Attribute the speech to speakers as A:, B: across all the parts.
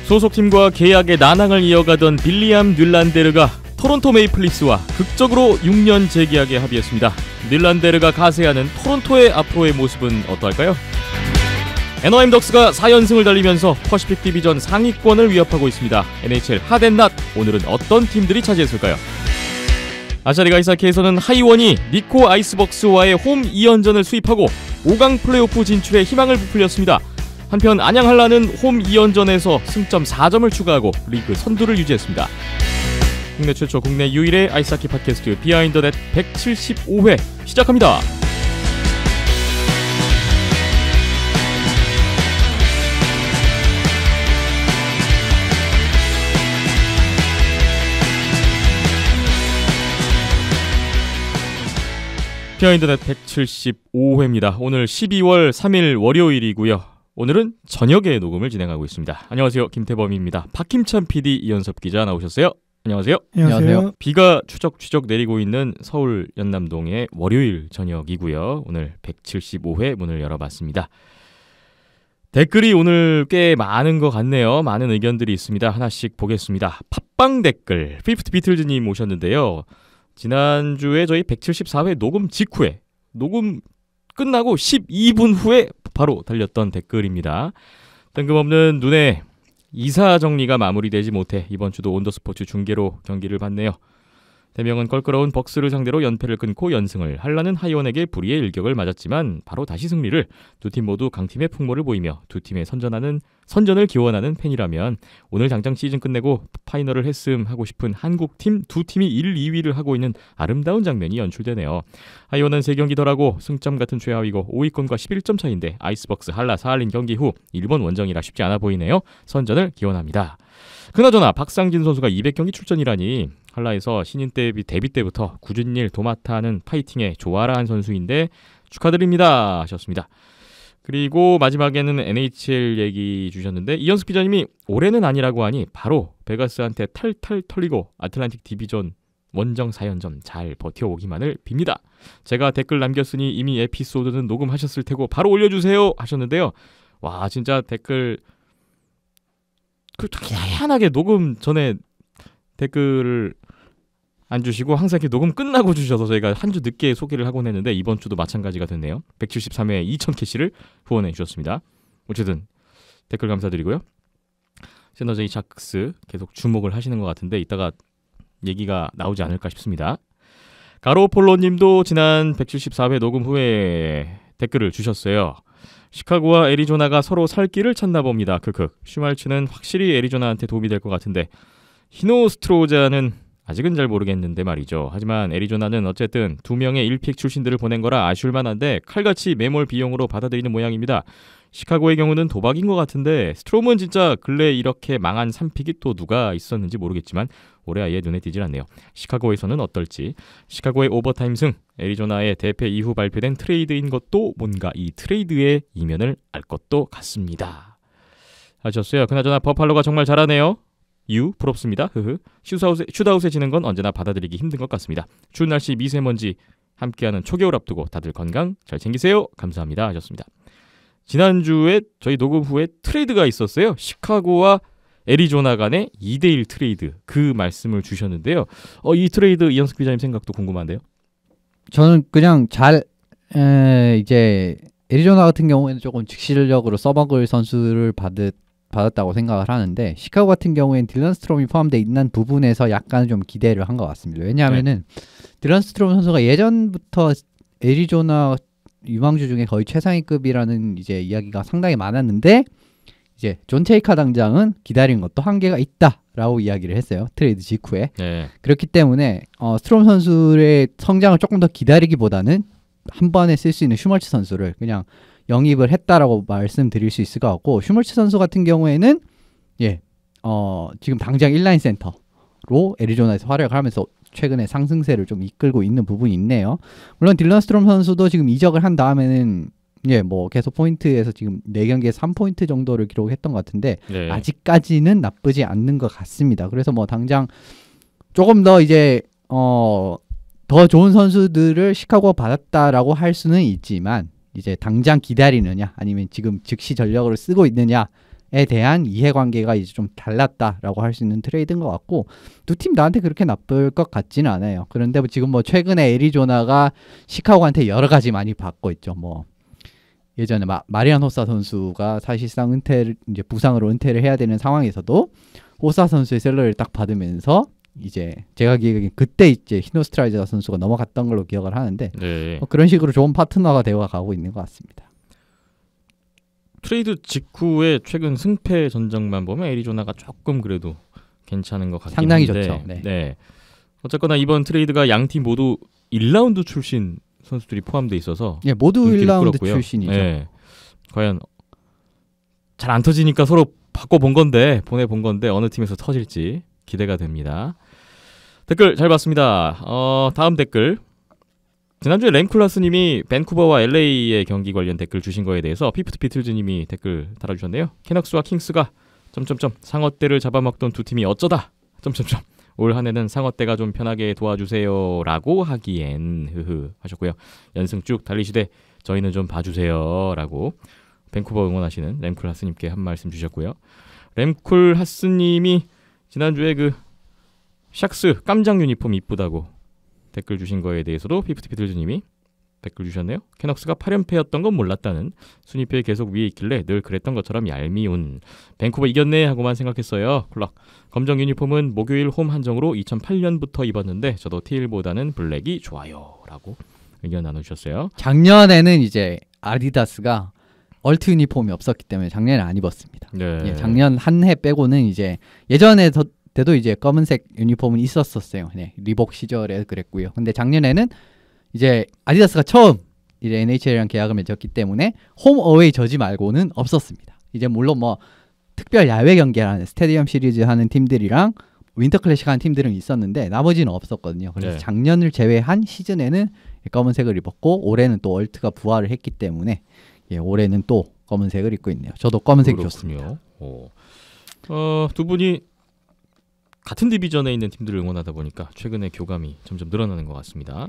A: 소속팀과 계약의 난항을 이어가던 빌리암 뉬란데르가 토론토 메이플리스와 극적으로 6년 재계약에 합의했습니다. 뉬란데르가 가세하는 토론토의 앞으로의 모습은 어떠할까요? 애너하임 덕스가 4연승을 달리면서 퍼시픽 디비전 상위권을 위협하고 있습니다. NHL 핫앤낫, 오늘은 어떤 팀들이 차지했을까요? 아시아리그 아이스하키에서는 하이원이 니코 아이스벅스와의 홈 2연전을 수입하고 5강 플레이오프 진출에 희망을 부풀렸습니다. 한편 안양 한라는 홈 2연전에서 승점 4점을 추가하고 리그 선두를 유지했습니다. 국내 최초 국내 유일의 아이스하키 팟캐스트 비하인드 넷 175회 시작합니다. 비하인드 넷 175회입니다. 오늘 12월 3일 월요일이고요. 오늘은 저녁에 녹음을 진행하고 있습니다. 안녕하세요. 김태범입니다. 박힘찬 PD, 이현섭 기자 나오셨어요. 안녕하세요.
B: 안녕하세요.
A: 비가 추적추적 내리고 있는 서울 연남동의 월요일 저녁이고요. 오늘 175회 문을 열어봤습니다. 댓글이 오늘 꽤 많은 것 같네요. 많은 의견들이 있습니다. 하나씩 보겠습니다. 팟빵 댓글, 피프트 비틀즈님 오셨는데요. 지난주에 저희 174회 녹음 직후에, 녹음 끝나고 12분 후에 바로 달렸던 댓글입니다. 뜬금없는 눈에 이사 정리가 마무리되지 못해 이번 주도 온더스포츠 중계로 경기를 봤네요. 대명은 껄끄러운 벅스를 상대로 연패를 끊고 연승을, 한라는 하이원에게 불의의 일격을 맞았지만 바로 다시 승리를, 두 팀 모두 강팀의 풍모를 보이며 두 팀의 선전을 기원하는 팬이라면 오늘 당장 시즌 끝내고 파이널을 했음 하고 싶은 한국팀 두 팀이 1, 2위를 하고 있는 아름다운 장면이 연출되네요. 하이원은 3경기 덜하고 승점 같은 최하위고 5위권과 11점 차인데 아이스벅스 한라 사할린 경기 후 일본 원정이라 쉽지 않아 보이네요. 선전을 기원합니다. 그나저나 박상진 선수가 200경기 출전이라니, 한라에서 신인 데뷔 때부터 굳은 일 도맡아 하는 파이팅에 조아라 한 선수인데 축하드립니다 하셨습니다. 그리고 마지막에는 NHL 얘기 주셨는데, 이현숙 기자님이 올해는 아니라고 하니 바로 베가스한테 탈탈 털리고 아틀란틱 디비전 원정 4연전 잘 버텨오기만을 빕니다. 제가 댓글 남겼으니 이미 에피소드는 녹음하셨을 테고 바로 올려주세요 하셨는데요. 와, 진짜 댓글 희한하게 녹음 전에 댓글을 안 주시고 항상 이렇게 녹음 끝나고 주셔서 저희가 한 주 늦게 소개를 하곤 했는데 이번 주도 마찬가지가 됐네요. 173회 2000캐시를 후원해 주셨습니다. 어쨌든 댓글 감사드리고요. 시너제이 샥스 계속 주목을 하시는 것 같은데 이따가 얘기가 나오지 않을까 싶습니다. 가로폴로님도 지난 174회 녹음 후에 댓글을 주셨어요. 시카고와 애리조나가 서로 살 길을 찾나 봅니다. 슈말츠는 확실히 애리조나한테 도움이 될 것 같은데 히노스트로자는 아직은 잘 모르겠는데 말이죠. 하지만 애리조나는 어쨌든 2명의 1픽 출신들을 보낸 거라 아쉬울 만한데 칼같이 매몰 비용으로 받아들이는 모양입니다. 시카고의 경우는 도박인 것 같은데 스트롬은 진짜 근래 이렇게 망한 3픽이 또 누가 있었는지 모르겠지만 올해 아예 눈에 띄질 않네요. 시카고에서는 어떨지. 시카고의 오버타임 승, 애리조나의 대패 이후 발표된 트레이드인 것도 뭔가 이 트레이드의 이면을 알 것도 같습니다 하셨어요. 그나저나 버팔로가 정말 잘하네요. 부럽습니다. 슛아웃에 지는 건 언제나 받아들이기 힘든 것 같습니다. 추운 날씨, 미세먼지 함께하는 초겨울 앞두고 다들 건강 잘 챙기세요. 감사합니다 하셨습니다. 지난주에 저희 녹음 후에 트레이드가 있었어요. 시카고와 애리조나 간의 2대1 트레이드, 그 말씀을 주셨는데요. 이 트레이드 이현숙 기자님 생각도 궁금한데요.
B: 저는 그냥 이제 애리조나 같은 경우에는 조금 즉시적으로 써먹을 선수를 받았다고 생각을 하는데, 시카고 같은 경우에는 딜런 스트롬이 포함되어 있는 부분에서 약간 좀 기대를 한 것 같습니다. 왜냐하면은 딜런 스트롬 선수가 예전부터 애리조나 유망주 중에 거의 최상위급이라는 이제 이야기가 상당히 많았는데, 이제 존 체이카 당장은 기다린 것도 한계가 있다라고 이야기를 했어요. 트레이드 직후에.
A: 네.
B: 그렇기 때문에 스트롬 선수의 성장을 조금 더 기다리기보다는 한 번에 쓸 수 있는 슈멀츠 선수를 그냥 영입을 했다라고 말씀드릴 수 있을 것 같고, 슈멀츠 선수 같은 경우에는 지금 당장 1라인 센터로 애리조나에서 활약을 하면서 최근에 상승세를 좀 이끌고 있는 부분이 있네요. 물론 딜런 스트롬 선수도 지금 이적을 한 다음에는 계속 포인트에서 지금 4경기에 3포인트 정도를 기록했던 것 같은데, 네. 아직까지는 나쁘지 않는 것 같습니다. 그래서 당장 조금 더 이제 더 좋은 선수들을 시카고가 받았다라고 할 수는 있지만, 이제 당장 기다리느냐 아니면 지금 즉시 전력으로 쓰고 있느냐에 대한 이해관계가 이제 좀 달랐다라고 할 수 있는 트레이드인 것 같고 두 팀 나한테 그렇게 나쁠 것 같지는 않아요. 그런데 지금 뭐 최근에 애리조나가 시카고한테 여러 가지 많이 받고 있죠. 뭐 예전에 마리안 호사 선수가 사실상 은퇴를 이제 부상으로 은퇴를 해야 되는 상황에서도 호사 선수의 셀러리를 딱 받으면서 이제 제가 기억에 그때 이제 히노스트라이자 선수가 넘어갔던 걸로 기억을 하는데
A: 네.
B: 그런 식으로 좋은 파트너가 되어 가고 있는 것 같습니다.
A: 트레이드 직후에 최근 승패 전적만 보면 애리조나가 조금 그래도 괜찮은 것 같긴
B: 상당히
A: 한데
B: 좋죠.
A: 네. 어쨌거나 이번 트레이드가 양 팀 모두 1라운드 출신 선수들이 포함돼 있어서
B: 예, 모두
A: 눈길을
B: 1라운드
A: 끌었고요.
B: 출신이죠.
A: 네. 과연 잘 안 터지니까 서로 바꿔본 건데 보내본 건데 어느 팀에서 터질지 기대가 됩니다. 댓글 잘 봤습니다. 다음 댓글. 지난주에 램쿨라스님이 밴쿠버와 LA의 경기 관련 댓글 주신 거에 대해서 피프트 비틀즈님이 댓글 달아주셨네요. 캐럭스와 킹스가 상어떼를 잡아먹던 두 팀이 어쩌다 올 한해는 상어떼가 좀 편하게 도와주세요라고 하기엔 흐흐 하셨고요. 연승 쭉 달리시되 저희는 좀 봐주세요라고 밴쿠버 응원하시는 램쿨하스님께 한 말씀 주셨고요. 램쿨하스님이 지난주에 그 샥스 깜장 유니폼 이쁘다고 댓글 주신 거에 대해서도 피프티 피틀즈님이 댓글 주셨네요. 캐럭스가 8연패였던 건 몰랐다는, 순위표에 계속 위에 있길래 늘 그랬던 것처럼 얄미운, 밴쿠버 이겼네 하고만 생각했어요. 쿨럭. 검정 유니폼은 목요일 홈 한정으로 2008년부터 입었는데 저도 티일보다는 블랙이 좋아요 라고 의견 나눠주셨어요.
B: 작년에는 이제 아디다스가 얼트 유니폼이 없었기 때문에 작년에 안 입었습니다.
A: 네.
B: 예, 작년 한 해 빼고는 이제 예전에 때도 이제 검은색 유니폼은 있었었어요. 네, 리복 시절에 그랬고요. 근데 작년에는 이제 아디다스가 처음 이제 NHL이랑 계약을 맺었기 때문에 홈 어웨이 저지 말고는 없었습니다. 이제 물론 뭐 특별 야외 경기라는 스테디엄 시리즈 하는 팀들이랑 윈터 클래식 하는 팀들은 있었는데 나머지는 없었거든요. 그래서
A: 네.
B: 작년을 제외한 시즌에는 검은색을 입었고 올해는 또 얼트가 부활을 했기 때문에 예, 올해는 또 검은색을 입고 있네요. 저도 검은색이 좋습니다.
A: 두 분이 같은 디비전에 있는 팀들을 응원하다 보니까 최근에 교감이 점점 늘어나는 것 같습니다.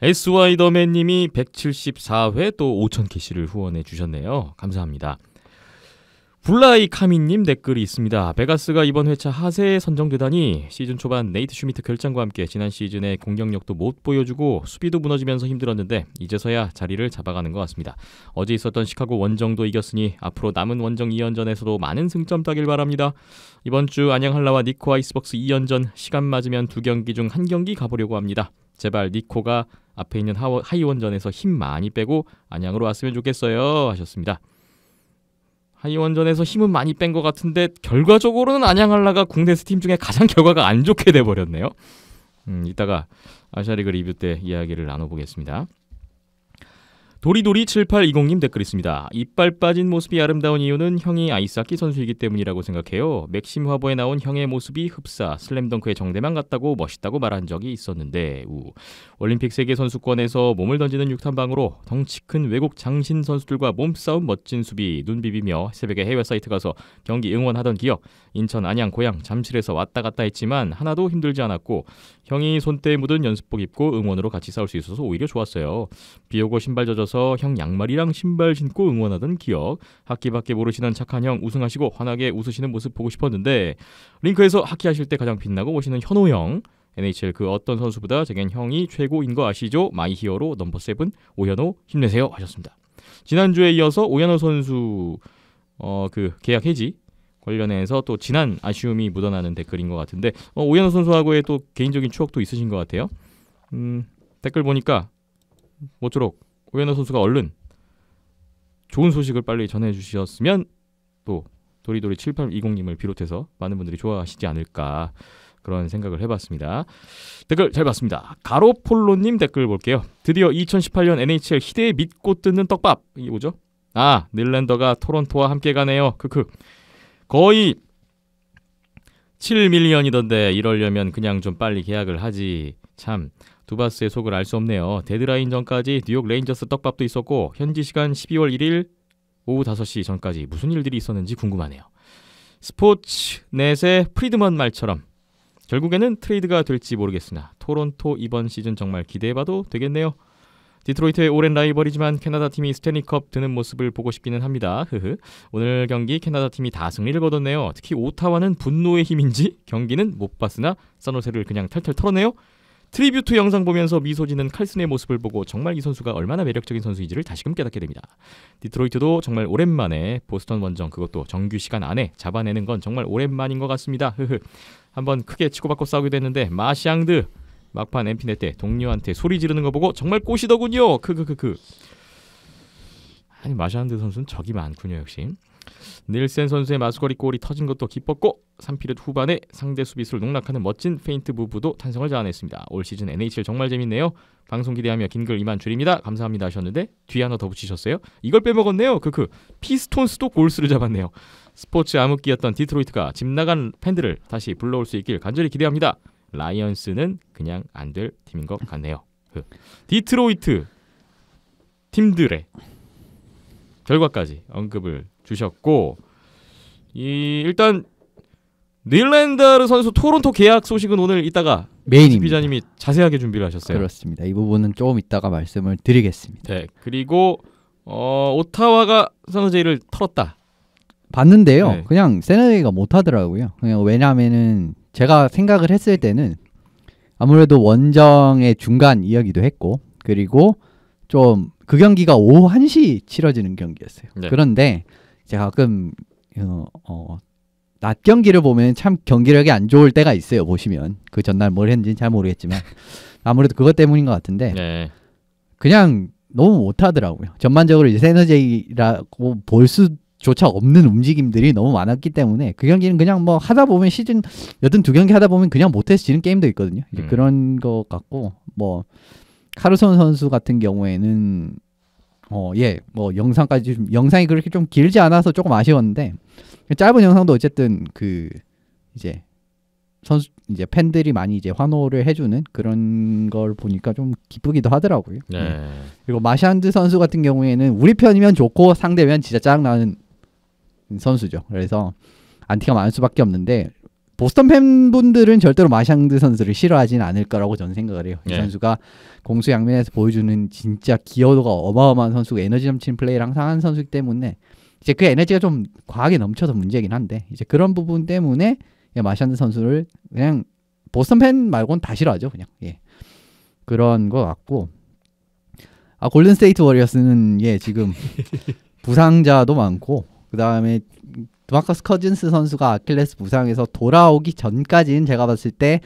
A: SY더맨님이 174회 또 5,000캐시를 후원해 주셨네요. 감사합니다. 블라이 카미님 댓글이 있습니다. 베가스가 이번 회차 하세에 선정되다니, 시즌 초반 네이트 슈미트 결장과 함께 지난 시즌에 공격력도 못 보여주고 수비도 무너지면서 힘들었는데 이제서야 자리를 잡아가는 것 같습니다. 어제 있었던 시카고 원정도 이겼으니 앞으로 남은 원정 2연전에서도 많은 승점 따길 바랍니다. 이번 주 안양 한라와 니코 아이스박스 2연전 시간 맞으면 2경기 중 1경기 가보려고 합니다. 제발 니코가 앞에 있는 하이원전에서 힘 많이 빼고 안양으로 왔으면 좋겠어요 하셨습니다. 하이원전에서 힘은 많이 뺀 것 같은데 결과적으로는 안양 한라가 국내에서 팀 중에 가장 결과가 안 좋게 돼버렸네요. 이따가 아시아리그 리뷰 때 이야기를 나눠보겠습니다. 도리도리 7820님 댓글 있습니다. 이빨 빠진 모습이 아름다운 이유는 형이 아이스하키 선수이기 때문이라고 생각해요. 맥심 화보에 나온 형의 모습이 흡사 슬램덩크의 정대만 같다고 멋있다고 말한 적이 있었는데 올림픽 세계선수권에서 몸을 던지는 육탄방으로 덩치 큰 외국 장신 선수들과 몸싸움 멋진 수비, 눈 비비며 새벽에 해외 사이트 가서 경기 응원하던 기억. 인천, 안양, 고향, 잠실에서 왔다 갔다 했지만 하나도 힘들지 않았고 형이 손때에 묻은 연습복 입고 응원으로 같이 싸울 수 있어서 오히려 좋았어요. 비 오고 신발 젖어서 형 양말이랑 신발 신고 응원하던 기억. 하키밖에 모르시는 착한 형 우승하시고 환하게 웃으시는 모습 보고 싶었는데 링크에서 하키 하실 때 가장 빛나고 오시는 현호 형. NHL 그 어떤 선수보다 제겐 형이 최고인 거 아시죠? 마이 히어로 넘버 7 오현호 힘내세요 하셨습니다. 지난주에 이어서 오현호 선수 그 계약 해지 관련해서 또 지난 아쉬움이 묻어나는 댓글인 것 같은데 오현호 선수하고의 또 개인적인 추억도 있으신 것 같아요. 댓글 보니까 모쪼록 오현호 선수가 얼른 좋은 소식을 빨리 전해주셨으면 또 도리도리 7820님을 비롯해서 많은 분들이 좋아하시지 않을까 그런 생각을 해봤습니다. 댓글 잘 봤습니다. 가로폴로님 댓글 볼게요. 드디어 2018년 NHL 희대의 믿고 뜯는 떡밥. 이게 뭐죠? 닐랜더가 토론토와 함께 가네요. 크크. 거의 7밀리언이던데 이러려면 그냥 좀 빨리 계약을 하지. 참 두바스의 속을 알 수 없네요. 데드라인 전까지 뉴욕 레인저스 떡밥도 있었고 현지 시간 12월 1일 오후 5시 전까지 무슨 일들이 있었는지 궁금하네요. 스포츠넷의 프리드먼 말처럼 결국에는 트레이드가 될지 모르겠으나 토론토 이번 시즌 정말 기대해봐도 되겠네요. 디트로이트의 오랜 라이벌이지만 캐나다 팀이 스탠리컵 드는 모습을 보고 싶기는 합니다. 오늘 경기 캐나다 팀이 다 승리를 거뒀네요. 특히 오타와는 분노의 힘인지 경기는 못 봤으나 산호세를 그냥 탈탈 털어내요. 트리뷰트 영상 보면서 미소 짓는 칼슨의 모습을 보고 정말 이 선수가 얼마나 매력적인 선수인지를 다시금 깨닫게 됩니다. 디트로이트도 정말 오랜만에 보스턴 원정 그것도 정규 시간 안에 잡아내는 건 정말 오랜만인 것 같습니다. 한번 크게 치고받고 싸우게 됐는데 마샹드 막판 엠피넷 때 동료한테 소리 지르는 거 보고 정말 꼬시더군요. 아니 마샹드 선수는 적이 많군요. 역시 닐센 선수의 마수거리 골이 터진 것도 기뻤고 3피리드 후반에 상대 수비수를 농락하는 멋진 페인트 무브도 탄성을 자아냈습니다. 올 시즌 NHL 정말 재밌네요. 방송 기대하며 긴 글 이만 줄입니다. 감사합니다 하셨는데 뒤에 하나 더 붙이셨어요. 이걸 빼먹었네요. 피스톤스도 골수를 잡았네요. 스포츠 암흑기였던 디트로이트가 집 나간 팬들을 다시 불러올 수 있길 간절히 기대합니다. 라이언스는 그냥 안 될 팀인 것 같네요. 디트로이트 팀들의 결과까지 언급을 주셨고 일단 닐랜다르 선수 토론토 계약 소식은 오늘 이따가
B: 메인입니다.
A: 기자님이 자세하게 준비를 하셨어요.
B: 그렇습니다. 이 부분은 조금 이따가 말씀을 드리겠습니다.
A: 네, 그리고 오타와가 산호제이를 털었다.
B: 봤는데요.
A: 네.
B: 그냥 세네이가 못하더라고요. 그냥 왜냐하면은 제가 생각을 했을 때는 아무래도 원정의 중간 이야기도 했고 그리고 좀 그 경기가 오후 1시 치러지는 경기였어요.
A: 네.
B: 그런데 제가 가끔 낮 경기를 보면 참 경기력이 안 좋을 때가 있어요. 보시면 그 전날 뭘 했는지는 잘 모르겠지만 아무래도 그것 때문인 것 같은데
A: 네.
B: 그냥 너무 못하더라고요. 전반적으로 이제 세너제이라고 볼 수조차 없는 움직임들이 너무 많았기 때문에 그 경기는 그냥 뭐 하다 보면 시즌 82경기 하다 보면 그냥 못해서 지는 게임도 있거든요. 이제 그런 것 같고 뭐 카르손 선수 같은 경우에는 뭐 영상까지 좀 영상이 그렇게 좀 길지 않아서 조금 아쉬웠는데 짧은 영상도 어쨌든 이제 선수 이제 팬들이 많이 이제 환호를 해주는 그런 걸 보니까 좀 기쁘기도 하더라고요.
A: 네.
B: 그리고 마샨드 선수 같은 경우에는 우리 편이면 좋고 상대면 진짜 짜증나는 선수죠. 그래서 안티가 많을 수밖에 없는데 보스턴 팬분들은 절대로 마샹드 선수를 싫어하지는 않을 거라고 저는 생각을 해요. 이
A: 네.
B: 선수가 공수양면에서 보여주는 진짜 기여도가 어마어마한 선수고 에너지 넘치는 플레이를 항상 하는 선수이기 때문에 이제 그 에너지가 좀 과하게 넘쳐서 문제긴 한데 이제 그런 부분 때문에 마샨드 선수를 그냥 보스턴 팬 말고는 다 싫어하죠. 그냥 그런 거 같고 골든스테이트 워리어스는 지금 부상자도 많고 그 다음에 드마커스 커즌스 선수가 아킬레스 부상에서 돌아오기 전까지는 제가 봤을 때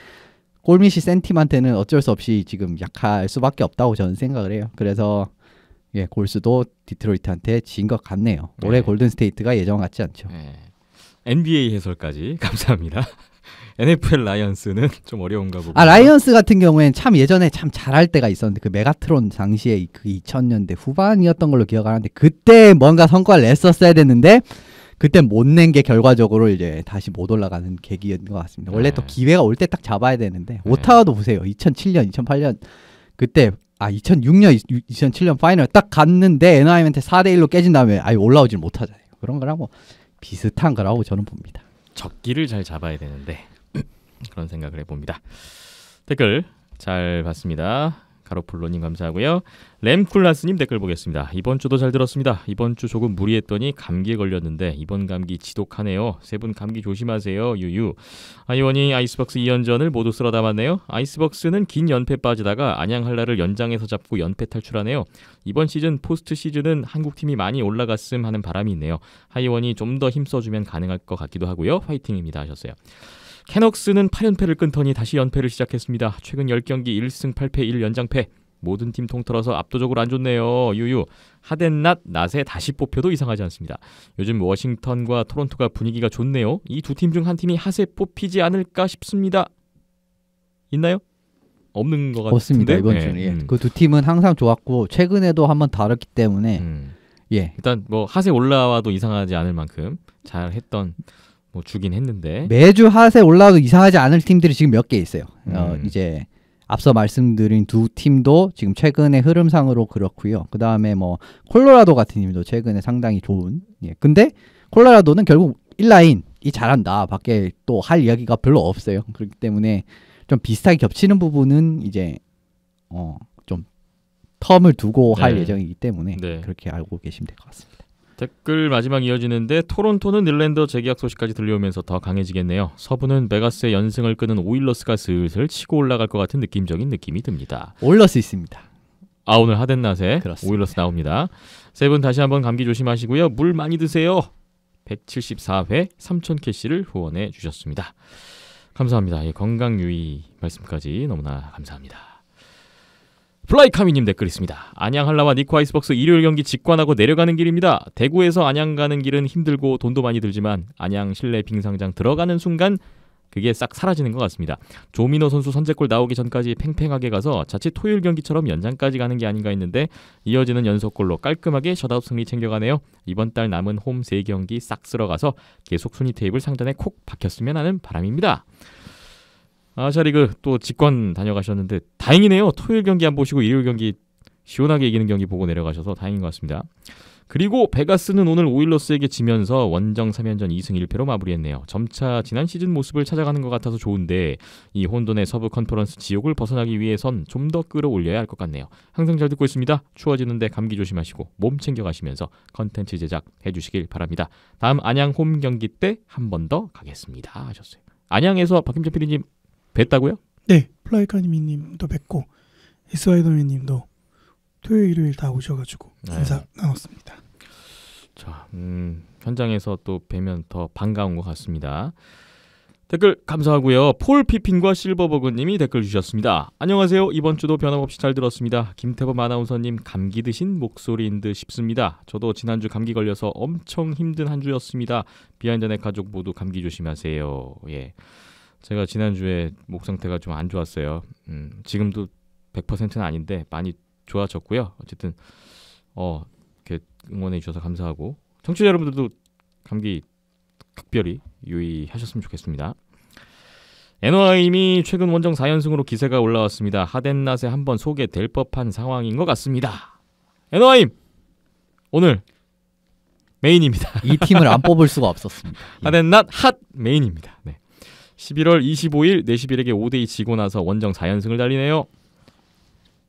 B: 골미시 센팀한테는 어쩔 수 없이 지금 약할 수밖에 없다고 저는 생각을 해요. 그래서 골스도 디트로이트한테 진 것 같네요. 올해
A: 네.
B: 골든스테이트가 예전 같지 않죠.
A: 네. NBA 해설까지 감사합니다. NFL 라이언스는 좀 어려운가 보고.
B: 라이언스 같은 경우에는 참 예전에 참 잘할 때가 있었는데 그 메가트론 당시에 그 2000년대 후반이었던 걸로 기억하는데 그때 뭔가 성과를 냈었어야 됐는데 그때 못 낸 게 결과적으로 이제 다시 못 올라가는 계기인 것 같습니다. 원래 또 기회가 올 때 딱 잡아야 되는데 오타와도 보세요. 2007년, 2008년 그때 2006년, 2007년 파이널 딱 갔는데 애나하임한테 4대1로 깨진 다음에 올라오질 못하잖아요. 그런 거라고 비슷한 거라고 저는 봅니다.
A: 적기를 잘 잡아야 되는데 그런 생각을 해봅니다. 댓글 잘 봤습니다. 가로폴로님 감사하고요. 램쿨라스님 댓글 보겠습니다. 이번 주도 잘 들었습니다. 이번 주 조금 무리했더니 감기에 걸렸는데 이번 감기 지독하네요. 세 분 감기 조심하세요. 유유. 아이원이 아이스박스 2연전을 모두 쓸어 담았네요. 아이스박스는 긴 연패 빠지다가 안양한라를 연장에서 잡고 연패 탈출하네요. 이번 시즌 포스트 시즌은 한국팀이 많이 올라갔음 하는 바람이 있네요. 하이원이 좀 더 힘써주면 가능할 것 같기도 하고요. 화이팅입니다 하셨어요. 캐넉스는 8연패를 끊더니 다시 연패를 시작했습니다. 최근 10경기 1승 8패 1연장패. 모든 팀 통틀어서 압도적으로 안 좋네요. 유유. 하덴낫, 낫에 다시 뽑혀도 이상하지 않습니다. 요즘 워싱턴과 토론토가 분위기가 좋네요. 이 두 팀 중 한 팀이 핫에 뽑히지 않을까 싶습니다. 있나요? 없는 것 같은데.
B: 없습니다. 이번 주는. 그 두 팀은 항상 좋았고 최근에도 한번 다뤘기 때문에
A: 일단 뭐 핫에 올라와도 이상하지 않을 만큼 잘했던 뭐 주긴 했는데
B: 매주 핫에 올라와도 이상하지 않을 팀들이 지금 몇 개 있어요. 이제 앞서 말씀드린 두 팀도 지금 최근의 흐름상으로 그렇고요. 그 다음에 뭐 콜로라도 같은 팀도 최근에 상당히 좋은. 근데 콜로라도는 결국 1라인이 잘한다. 밖에 또 할 이야기가 별로 없어요. 그렇기 때문에 좀 비슷하게 겹치는 부분은 이제 좀 텀을 두고 할
A: 네.
B: 예정이기 때문에
A: 네.
B: 그렇게 알고 계시면 될 것 같습니다.
A: 댓글 마지막 이어지는데 토론토는 닐랜더 재계약 소식까지 들려오면서 더 강해지겠네요. 서부는 베가스의 연승을 끄는 오일러스가 슬슬 치고 올라갈 것 같은 느낌적인 느낌이 듭니다.
B: 오일러스 있습니다.
A: 아 오늘 하덴낫에
B: 그렇습니다.
A: 오일러스 나옵니다. 세 분 다시 한번 감기 조심하시고요. 물 많이 드세요. 174회 3000캐시를 후원해 주셨습니다. 감사합니다. 건강 유의 말씀까지 너무나 감사합니다. 플라이카미님 댓글 있습니다. 안양 한라와 니코 아이스박스 일요일 경기 직관하고 내려가는 길입니다. 대구에서 안양 가는 길은 힘들고 돈도 많이 들지만 안양 실내 빙상장 들어가는 순간 그게 싹 사라지는 것 같습니다. 조민호 선수 선제골 나오기 전까지 팽팽하게 가서 자칫 토요일 경기처럼 연장까지 가는 게 아닌가 했는데 이어지는 연속골로 깔끔하게 셧아웃 승리 챙겨가네요. 이번 달 남은 홈 3경기 싹 쓸어가서 계속 순위 테이블 상단에 콕 박혔으면 하는 바람입니다. 아시아리그 또 직관 다녀가셨는데 다행이네요. 토요일 경기 안 보시고 일요일 경기 시원하게 이기는 경기 보고 내려가셔서 다행인 것 같습니다. 그리고 베가스는 오늘 오일러스에게 지면서 원정 3연전 2승 1패로 마무리했네요. 점차 지난 시즌 모습을 찾아가는 것 같아서 좋은데 이 혼돈의 서부 컨퍼런스 지옥을 벗어나기 위해선 좀 더 끌어올려야 할 것 같네요. 항상 잘 듣고 있습니다. 추워지는데 감기 조심하시고 몸 챙겨가시면서 컨텐츠 제작 해주시길 바랍니다. 다음 안양 홈 경기 때 한 번 더 가겠습니다 하셨어요. 안양에서 박김재 PD님 뵀다고요?
C: 네, 플라이카니미님도 뵙고 스와이더맨님도 토요일 일요일 다 오셔가지고 인사 나눴습니다.
A: 자, 현장에서 또 뵈면 더 반가운 것 같습니다. 댓글 감사하고요. 폴 피핀과 실버버그님이 댓글 주셨습니다. 안녕하세요. 이번 주도 변함없이 잘 들었습니다. 김태범 아나운서님 감기 드신 목소리인 듯 싶습니다. 저도 지난주 감기 걸려서 엄청 힘든 한 주였습니다. 비하인드넷 가족 모두 감기 조심하세요. 예, 제가 지난주에 목 상태가 좀 안 좋았어요. 지금도 100%는 아닌데 많이 좋아졌고요. 어쨌든 이렇게 응원해 주셔서 감사하고 청취자 여러분들도 감기 각별히 유의하셨으면 좋겠습니다. NOI님이 최근 원정 4연승으로 기세가 올라왔습니다. 하덴낫에 한번 소개될 법한 상황인 것 같습니다. NOI님 오늘 메인입니다.
B: 이 팀을 안 뽑을 수가 없었습니다.
A: 하덴낫 핫 메인입니다. 네. 11월 25일 내시빌에게 5대2 지고 나서 원정 4연승을 달리네요.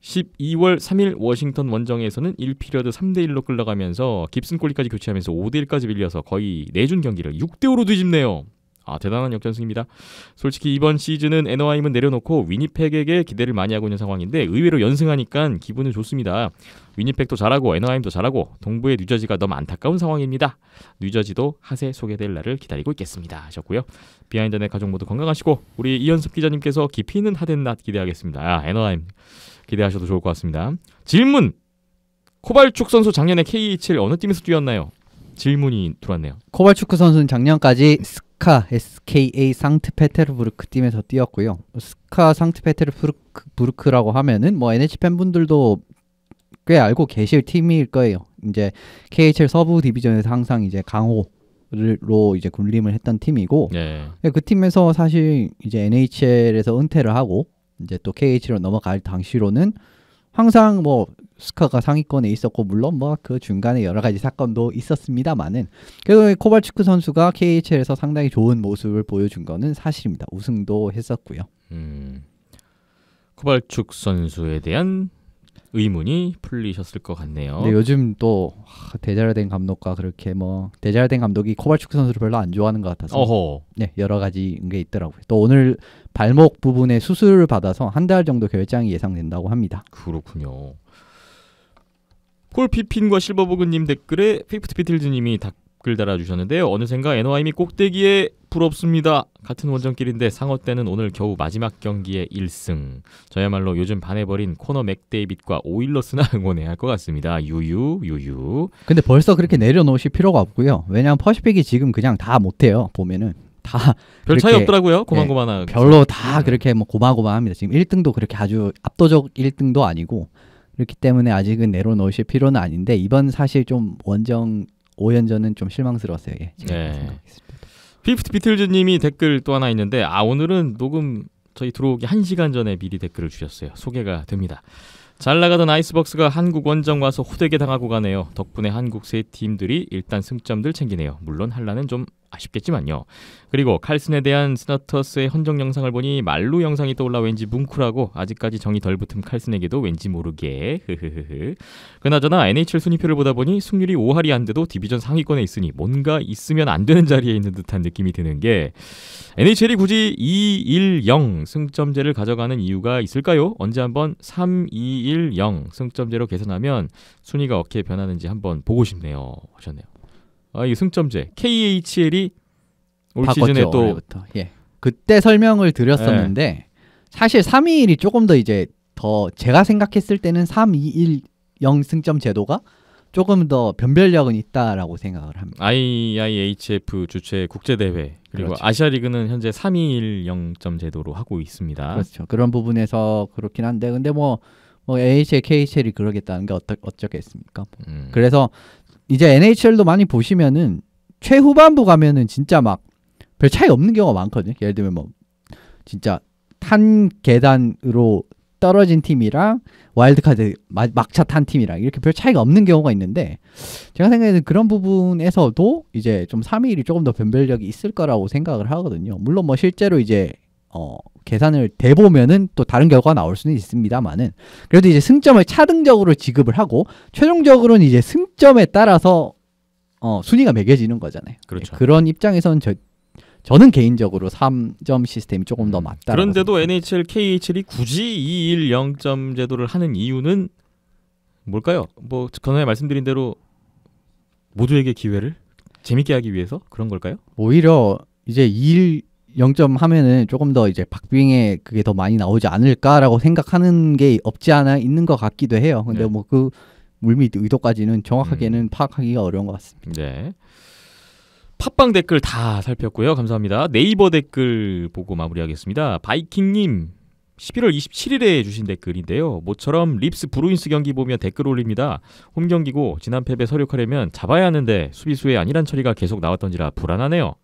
A: 12월 3일 워싱턴 원정에서는 1피리어드 3대1로 끌려가면서 깁슨 골리까지 교체하면서 5대1까지 밀려서 거의 내준 경기를 6대5로 뒤집네요. 대단한 역전승입니다. 솔직히 이번 시즌은 NOI는 내려놓고 위니펙에게 기대를 많이 하고 있는 상황인데 의외로 연승하니까 기분은 좋습니다. 위니펙도 잘하고 NOI도 잘하고 동부의 뉴저지가 너무 안타까운 상황입니다. 뉴저지도 핫에 소개될 날을 기다리고 있겠습니다 하셨고요. 비하인드넷 가족 모두 건강하시고 우리 이현섭 기자님께서 깊이 있는 하덴낫 기대하겠습니다. NOI 기대하셔도 좋을 것 같습니다. 질문! 코발축 선수 작년에 KHL 어느 팀에서 뛰었나요? 질문이 들어왔네요.
B: 코발추크 선수는 작년까지 스카 SKA 상트페테르부르크 팀에서 뛰었고요. 스카 상트페테르부르크라고 하면은 뭐 NH 팬분들도 꽤 알고 계실 팀일 거예요. 이제 KHL 서부 디비전에서 항상 이제 강호로 이제 군림을 했던 팀이고,
A: 네.
B: 그 팀에서 사실 이제 NHL에서 은퇴를 하고 이제 또 KHL로 넘어갈 당시로는 항상 뭐 스카가 상위권에 있었고 물론 뭐 그 중간에 여러 가지 사건도 있었습니다만은 그래도 코발추크 선수가 KHL에서 상당히 좋은 모습을 보여준 거는 사실입니다. 우승도 했었고요.
A: 코발축 선수에 대한 의문이 풀리셨을 것 같네요.
B: 근데 요즘 또 데자르덴 감독과 그렇게 뭐 데자르덴 감독이 코발추크 선수를 별로 안 좋아하는 것 같아서 네, 여러 가지 게 있더라고요. 또 오늘 발목 부분에 수술을 받아서 한 달 정도 결장이 예상된다고 합니다.
A: 그렇군요. 폴 피핀과 실버버그님 댓글에 피프트 비틀즈님이 댓글 달아주셨는데요. 어느샌가 NOI이 꼭대기에 부럽습니다. 같은 원정길인데 상어 때는 오늘 겨우 마지막 경기에 1승. 저야말로 요즘 반해버린 코너 맥데이빗과 오일러스나 응원해야 할 것 같습니다. 유유.
B: 근데 벌써 그렇게 내려놓으실 필요가 없고요. 왜냐하면 퍼시픽이 지금 그냥 다 못해요. 보면은 다
A: 별 차이
B: 그렇게,
A: 없더라고요. 고만고만하게.
B: 네, 별로 다 그렇게 뭐 고만고만합니다. 지금 1등도 그렇게 아주 압도적 1등도 아니고 그렇기 때문에 아직은 내려놓으실 필요는 아닌데 이번 사실 좀 원정 5연전은 좀 실망스러웠어요. 예,
A: 네. 피프트 비틀즈님이 댓글 또 하나 있는데 오늘은 녹음 저희 들어오기 1시간 전에 미리 댓글을 주셨어요. 소개가 됩니다. 잘 나가던 아이스박스가 한국 원정 와서 호되게 당하고 가네요. 덕분에 한국 세 팀들이 일단 승점들 챙기네요. 물론 한라는 좀 아쉽겠지만요. 그리고 칼슨에 대한 스너터스의 헌정 영상을 보니 말루 영상이 떠올라 왠지 뭉클하고 아직까지 정이 덜 붙은 칼슨에게도 왠지 모르게 흐흐흐흐. 그나저나 NHL 순위표를 보다 보니 승률이 5할이 안 돼도 디비전 상위권에 있으니 뭔가 있으면 안 되는 자리에 있는 듯한 느낌이 드는 게 NHL이 굳이 2-1-0 승점제를 가져가는 이유가 있을까요? 언제 한번 3-2-1-0 승점제로 계산하면 순위가 어떻게 변하는지 한번 보고 싶네요 하셨네요. 이 승점제 KHL이 올
B: 바꿨죠,
A: 시즌에 또
B: 올해부터. 예. 그때 설명을 드렸었는데 사실 3-2-1이 조금 더 이제 더 제가 생각했을 때는 3-2-1-0 승점 제도가 조금 더 변별력은 있다라고 생각을 합니다.
A: IIHF 주최 국제대회 그리고
B: 그렇죠.
A: 아시아리그는 현재 3-2-1-0점 제도로 하고 있습니다.
B: 그렇죠. 그런 부분에서 그렇긴 한데 근데 뭐 AHL, KHL이 그러겠다는 게 어쩌겠습니까? 그래서 이제 NHL도 많이 보시면은 최후반부 가면은 진짜 막 별 차이 없는 경우가 많거든요. 예를 들면 뭐 진짜 탄 계단으로 떨어진 팀이랑 와일드카드 막차 탄 팀이랑 이렇게 별 차이가 없는 경우가 있는데 제가 생각에는 그런 부분에서도 이제 좀 3-2-1이 조금 더 변별력이 있을 거라고 생각을 하거든요. 물론 뭐 실제로 이제 계산을 대보면은 또 다른 결과가 나올 수는 있습니다만은 그래도 이제 승점을 차등적으로 지급을 하고 최종적으로는 이제 승점에 따라서 순위가 매겨지는 거잖아요.
A: 그렇죠.
B: 그런 입장에서는 저는 개인적으로 3점 시스템이 조금 더 맞다.
A: 그런데도 NHL, KHL이 굳이 2-1-0점 제도를 하는 이유는 뭘까요? 뭐 전에 말씀드린 대로 모두에게 기회를 재밌게 하기 위해서 그런 걸까요?
B: 오히려 이제 2-1-0점 하면은 조금 더 이제 박빙에 그게 더 많이 나오지 않을까라고 생각하는 게 없지 않아 있는 것 같기도 해요. 근데
A: 네.
B: 뭐 그 물밑 의도까지는 정확하게는 파악하기가 어려운 것 같습니다.
A: 네. 팟빵 댓글 다 살폈고요. 감사합니다. 네이버 댓글 보고 마무리하겠습니다. 바이킹님 11월 27일에 주신 댓글인데요. 모처럼 립스 브루인스 경기 보며 댓글 올립니다. 홈 경기고 지난 패배 서력하려면 잡아야 하는데 수비수의 안일한 처리가 계속 나왔던지라 불안하네요.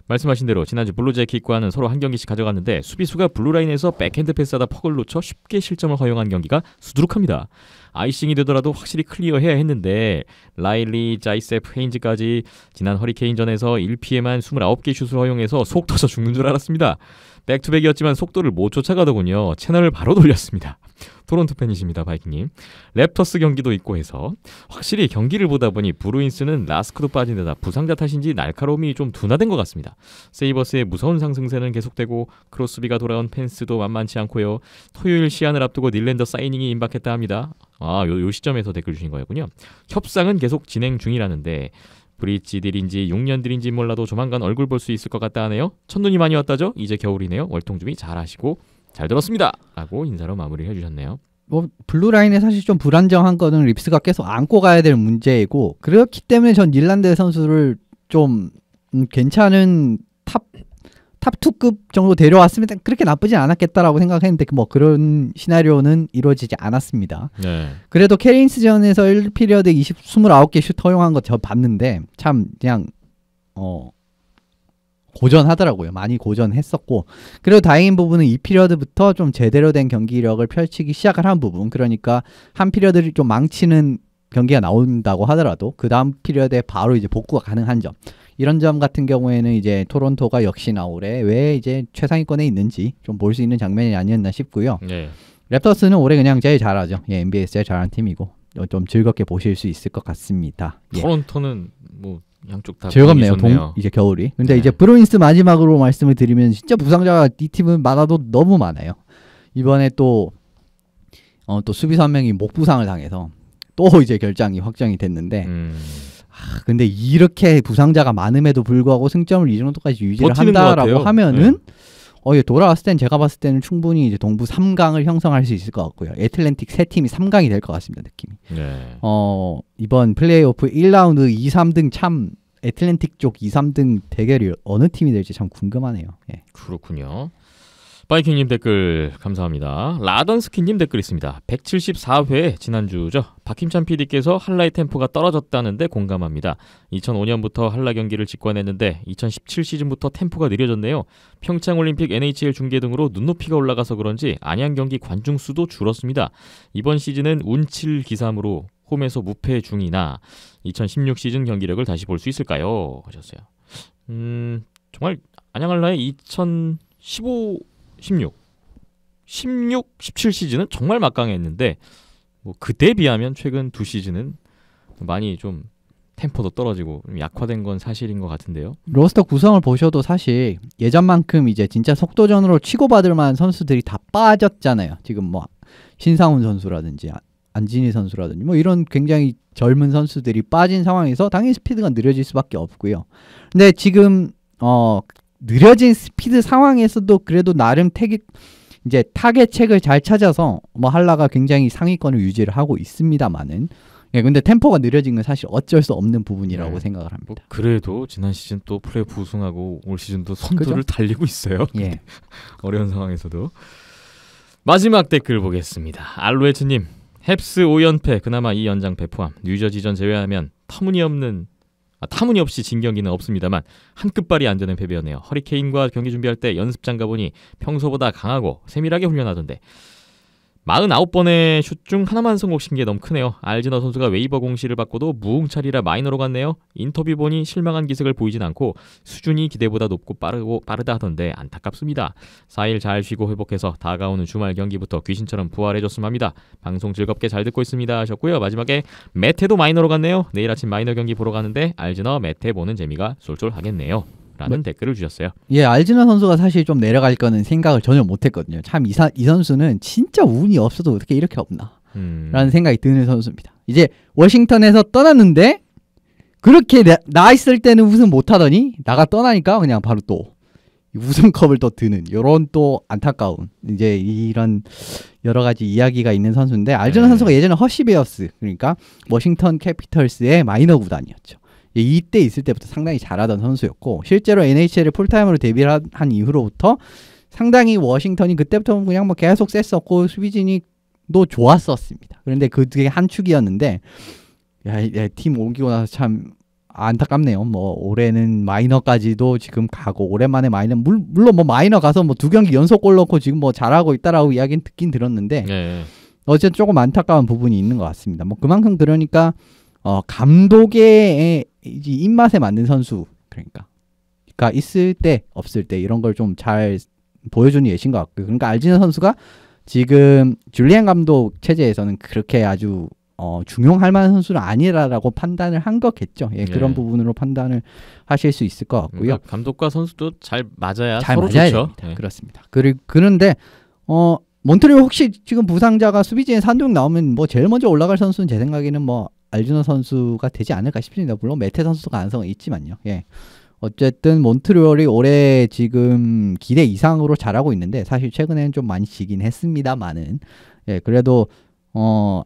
A: 말씀하신 대로 지난주 블루제킥과는 서로 한 경기씩 가져갔는데 수비수가 블루라인에서 백핸드 패스하다 퍽을 놓쳐 쉽게 실점을 허용한 경기가 수두룩합니다. 아이싱이 되더라도 확실히 클리어해야 했는데 라일리, 자이세프, 헤인즈까지 지난 허리케인전에서 1피에만 29개 슛을 허용해서 속 터져 죽는 줄 알았습니다. 백투백이었지만 속도를 못 쫓아가더군요. 채널을 바로 돌렸습니다. 토론토 팬이십니다, 바이킹님. 랩터스 경기도 있고 해서 확실히 경기를 보다 보니 브루인스는 라스크도 빠진 데다 부상자 탓인지 날카로움이 좀 둔화된 것 같습니다. 세이버스의 무서운 상승세는 계속되고 크로스비가 돌아온 펜스도 만만치 않고요. 토요일 시안을 앞두고 닐랜더 사이닝이 임박했다 합니다. 요 시점에서 댓글 주신 거였군요. 협상은 계속 진행 중이라는데 브릿지딜인지 6년들인지 몰라도 조만간 얼굴 볼 수 있을 것 같다 하네요. 첫눈이 많이 왔다죠? 이제 겨울이네요. 월통준비 잘하시고 잘 들었습니다. 라고 인사로 마무리를 해주셨네요.
B: 뭐 블루라인에 사실 좀 불안정한 거는 립스가 계속 안고 가야 될 문제이고 그렇기 때문에 전 닐란드 선수를 좀 괜찮은 탑2급 정도 데려왔으면 그렇게 나쁘진 않았겠다라고 생각했는데 뭐 그런 시나리오는 이루어지지 않았습니다.
A: 네.
B: 그래도 캐린스전에서 1피리어드 29개 슛 허용한 거 저 봤는데 참 그냥 고전하더라고요. 많이 고전했었고 그리고 다행인 부분은 2피리어드부터 좀 제대로 된 경기력을 펼치기 시작을 한 부분 그러니까 한 피리어드를 좀 망치는 경기가 나온다고 하더라도 그 다음 피리어드에 바로 이제 복구가 가능한 점 이런 점 같은 경우에는 이제 토론토가 역시나 올해 왜 이제 최상위권에 있는지 좀 볼 수 있는 장면이 아니었나 싶고요.
A: 네.
B: 랩터스는 올해 그냥 제일 잘하죠. 예, NBA에서 제일 잘하는 팀이고 좀 즐겁게 보실 수 있을 것 같습니다. 예.
A: 토론토는 뭐 양쪽 다
B: 즐겁네요.
A: 좋네요.
B: 이제 겨울이. 근데
A: 네.
B: 이제 브루인스 마지막으로 말씀을 드리면 진짜 부상자가 이 팀은 많아도 너무 많아요. 이번에 또 수비수 한 명이 목 부상을 당해서 또 이제 결장이 확정이 됐는데 근데 이렇게 부상자가 많음에도 불구하고 승점을 이 정도까지 유지를
A: 버티는 것
B: 한다라고
A: 같아요.
B: 하면은 예, 돌아왔을 땐 제가 봤을 때는 충분히 이제 동부 3강을 형성할 수 있을 것 같고요. 애틀랜틱 세 팀이 3강이 될 것 같습니다. 느낌이.
A: 네.
B: 이번 플레이오프 1라운드 2, 3등 참 애틀랜틱 쪽 2, 3등 대결이 어느 팀이 될지 참 궁금하네요. 예.
A: 그렇군요. 바이킹님 댓글 감사합니다. 라던스키님 댓글 있습니다. 174회 지난주죠. 박힘찬 PD께서 한라의 템포가 떨어졌다는데 공감합니다. 2005년부터 한라 경기를 직관했는데 2017 시즌부터 템포가 느려졌네요. 평창올림픽 NHL 중계 등으로 눈높이가 올라가서 그런지 안양 경기 관중 수도 줄었습니다. 이번 시즌은 운칠 기삼으로 홈에서 무패 중이나 2016 시즌 경기력을 다시 볼 수 있을까요? 하셨어요. 정말 안양알라의 2015, 16, 17 시즌은 정말 막강했는데 뭐 그때 비하면 최근 두 시즌은 많이 좀 템포도 떨어지고 좀 약화된 건 사실인 것 같은데요.
B: 로스터 구성을 보셔도 사실 예전만큼 이제 진짜 속도전으로 치고받을 만한 선수들이 다 빠졌잖아요. 지금 뭐 신상훈 선수라든지 안진희 선수라든지 뭐 이런 굉장히 젊은 선수들이 빠진 상황에서 당연히 스피드가 느려질 수밖에 없고요. 근데 지금 느려진 스피드 상황에서도 그래도 나름 이제 타겟책을 잘 찾아서 뭐 한라가 굉장히 상위권을 유지를 하고 있습니다만은 근데 템포가 느려진 건 사실 어쩔 수 없는 부분이라고 생각을 합니다.
A: 뭐 그래도 지난 시즌 또 플레이오프 우승하고 올 시즌도 선두를 달리고 있어요.
B: 예.
A: 어려운 상황에서도. 마지막 댓글 보겠습니다. 알로에츠님, 헵스 5연패 그나마 이 연장패 포함 뉴저지전 제외하면 터무니없이 진 경기는 없습니다만 한 끝발이 안 되는 패배였네요. 허리케인과 경기 준비할 때 연습장 가보니 평소보다 강하고 세밀하게 훈련하던데 49번의 슛 중 하나만 성공시킨 게 너무 크네요. 알즈너 선수가 웨이버 공시를 받고도 무웅차리라 마이너로 갔네요. 인터뷰 보니 실망한 기색을 보이진 않고 수준이 기대보다 높고 빠르다 하던데 안타깝습니다. 4일 잘 쉬고 회복해서 다가오는 주말 경기부터 귀신처럼 부활해줬으면 합니다. 방송 즐겁게 잘 듣고 있습니다 하셨고요. 마지막에 메테도 마이너로 갔네요. 내일 아침 마이너 경기 보러 가는데 알즈너 메테 보는 재미가 쏠쏠하겠네요 라는 댓글을 주셨어요.
B: 예, 알즈너 선수가 사실 좀 내려갈 거는 생각을 전혀 못했거든요. 참 이 선수는 진짜 운이 없어도 어떻게 이렇게 없나 라는 생각이 드는 선수입니다. 이제 워싱턴에서 떠났는데 그렇게 나 있을 때는 우승 못하더니 나가 떠나니까 그냥 바로 또 우승컵을 또 드는 이런 또 안타까운 이제 이런 여러 가지 이야기가 있는 선수인데 알즈너 선수가 예전에 허시베어스 그러니까 워싱턴 캐피털스의 마이너 구단이었죠. 이때 있을 때부터 상당히 잘하던 선수였고 실제로 NHL에 풀타임으로 데뷔를 한 이후로부터 상당히 워싱턴이 그때부터 그냥 뭐 계속 셌었고 수비진이도 좋았었습니다. 그런데 그게 한 축이었는데 팀 옮기고 나서 참 안타깝네요. 뭐 올해는 마이너까지도 지금 가고 오랜만에 마이너 물론 뭐 마이너 가서 뭐 2경기 연속 골 넣고 지금 뭐 잘하고 있다라고 이야기는 듣긴 들었는데 어쨌든 조금 안타까운 부분이 있는 것 같습니다. 뭐 그만큼 그러니까 감독의 입맛에 맞는 선수 그러니까 있을 때 없을 때 이런 걸 좀 잘 보여주는 예신 것 같고요. 그러니까 알즈너 선수가 지금 줄리안 감독 체제에서는 그렇게 아주 중용할 만한 선수는 아니라라고 판단을 한 거겠죠. 그런 부분으로 판단을 하실 수 있을 것 같고요.
A: 그러니까 감독과 선수도 잘 맞아야
B: 잘
A: 서로
B: 맞아야
A: 좋죠.
B: 됩니다. 그렇습니다. 그런데 몬트리올 혹시 지금 부상자가 수비진에 산둥 나오면 뭐 제일 먼저 올라갈 선수는 제 생각에는 뭐 알즈너 선수가 되지 않을까 싶습니다. 물론 메테 선수도 가능성은 있지만요. 어쨌든 몬트리올이 올해 지금 기대 이상으로 잘하고 있는데 사실 최근에는 좀 많이 지긴 했습니다만은 그래도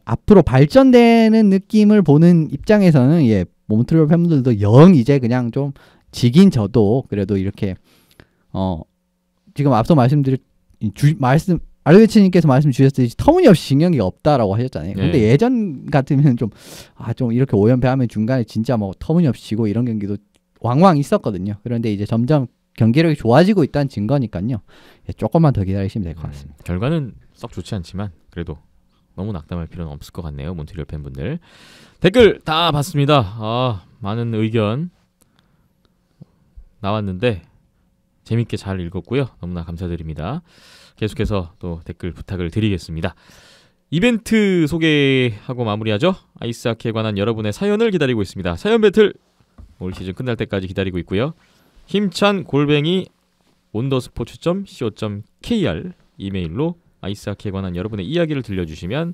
B: 앞으로 발전되는 느낌을 보는 입장에서는 몬트리올 팬분들도 영 이제 그냥 좀 지긴 져도 그래도 이렇게 지금 앞서 알로에츠님께서 말씀 주셨듯이 터무니없이 진경기가 없다라고 하셨잖아요. 근데 예전 같으면 좀 이렇게 5연패하면 중간에 진짜 뭐 터무니없이 지고 이런 경기도 왕왕 있었거든요. 그런데 이제 점점 경기력이 좋아지고 있다는 증거니까요. 조금만 더 기다리시면 될 것 같습니다.
A: 결과는 썩 좋지 않지만 그래도 너무 낙담할 필요는 없을 것 같네요. 몬트리올 팬분들. 댓글 다 봤습니다. 많은 의견 나왔는데 재밌게 잘 읽었고요. 너무나 감사드립니다. 계속해서 또 댓글 부탁을 드리겠습니다. 이벤트 소개하고 마무리하죠. 아이스하키에 관한 여러분의 사연을 기다리고 있습니다. 사연 배틀 올 시즌 끝날 때까지 기다리고 있고요. 힘찬 _온더스포츠.co.kr 이메일로 아이스하키에 관한 여러분의 이야기를 들려주시면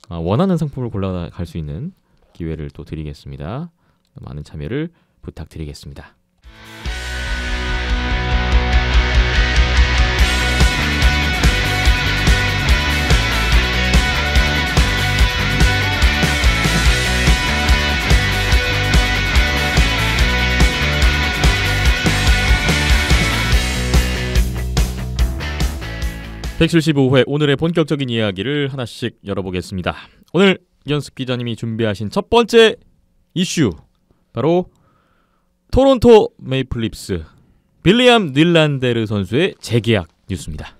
A: 원하는 상품을 골라갈 수 있는 기회를 또 드리겠습니다. 많은 참여를 부탁드리겠습니다. (175회) 오늘의 본격적인 이야기를 하나씩 열어보겠습니다. 오늘 이현숙 기자님이 준비하신 첫 번째 이슈 바로 토론토 메이플립스 빌리암 닐란데르 선수의 재계약 뉴스입니다.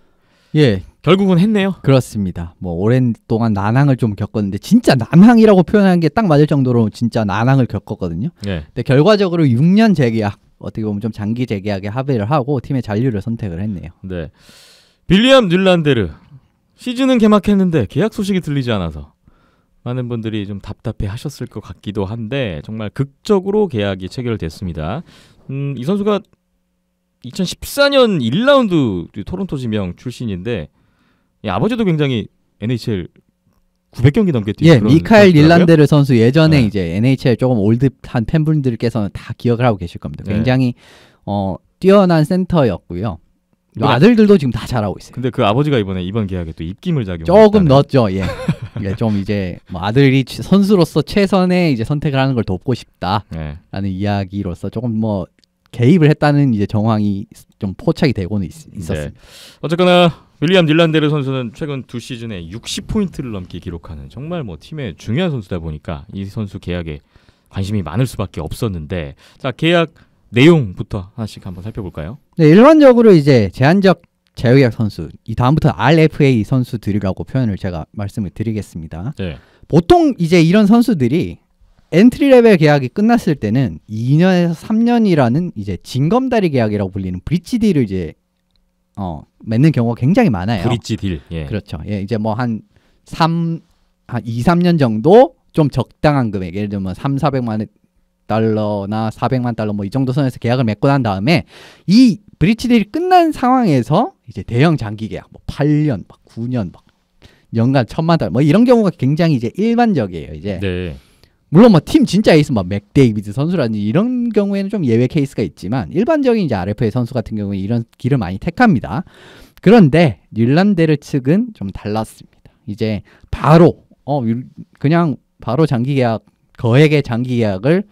A: 결국은 했네요.
B: 그렇습니다. 뭐 오랜 동안 난항을 좀 겪었는데 진짜 난항이라고 표현하는 게 딱 맞을 정도로 진짜 난항을 겪었거든요. 근데 결과적으로 6년 재계약 어떻게 보면 좀 장기 재계약에 합의를 하고 팀의 잔류를 선택을 했네요.
A: 네. 빌리엄 닐란데르 시즌은 개막했는데 계약 소식이 들리지 않아서 많은 분들이 좀 답답해 하셨을 것 같기도 한데 정말 극적으로 계약이 체결됐습니다. 이 선수가 2014년 1라운드 토론토 지명 출신인데 아버지도 굉장히 NHL 900경기 넘게 뛰는
B: 예,
A: 그런
B: 미카엘
A: 선수더라고요.
B: 닐란데르 선수 예전에
A: 네.
B: 이제 NHL 조금 올드한 팬분들께서는 다 기억을 하고 계실 겁니다.
A: 네.
B: 굉장히 뛰어난 센터였고요.
A: 네.
B: 아들들도 지금 다 잘하고 있어요.
A: 근데 그 아버지가 이번 계약에 또 입김을 작용.
B: 조금 넣었죠. 예. 예, 좀 이제 뭐 아들이 선수로서 최선의 이제 선택을 하는 걸 돕고 싶다라는
A: 네.
B: 이야기로서 조금 뭐 개입을 했다는 이제 정황이 좀 포착이 되고는 있었습니다.
A: 네. 어쨌거나 빌리엄 닐란데르 선수는 최근 2시즌에 60포인트를 넘게 기록하는 정말 뭐 팀의 중요한 선수다 보니까 이 선수 계약에 관심이 많을 수밖에 없었는데 자 계약 내용부터 하나씩 한번 살펴볼까요?
B: 네, 일반적으로 이제 제한적 자유계약 선수, 이 다음부터 RFA 선수들이라고 표현을 제가 말씀을 드리겠습니다.
A: 네.
B: 보통 이제 이런 선수들이 엔트리 레벨 계약이 끝났을 때는 2년에서 3년이라는 이제 징검다리 계약이라고 불리는 브릿지 딜을 이제 맺는 경우가 굉장히 많아요.
A: 브릿지 딜. 예.
B: 그렇죠. 예, 이제 뭐 한 2, 3년 정도 좀 적당한 금액, 예를 들면 300~400만 달러나 400만 달러 뭐 이 정도 선에서 계약을 맺고 난 다음에 이 브릿지 딜이 끝난 상황에서 이제 대형 장기 계약 뭐 8년, 막 9년, 막 연간 1000만 달러 뭐 이런 경우가 굉장히 이제 일반적이에요. 이제
A: 네.
B: 물론 뭐 팀 진짜 에이스 막 맥데이비드 선수라든지 이런 경우에는 좀 예외 케이스가 있지만 일반적인 이제 RFA 선수 같은 경우에 이런 길을 많이 택합니다. 그런데 닐란데르 측은 좀 달랐습니다. 이제 바로 그냥 바로 장기 계약 거액의 장기 계약을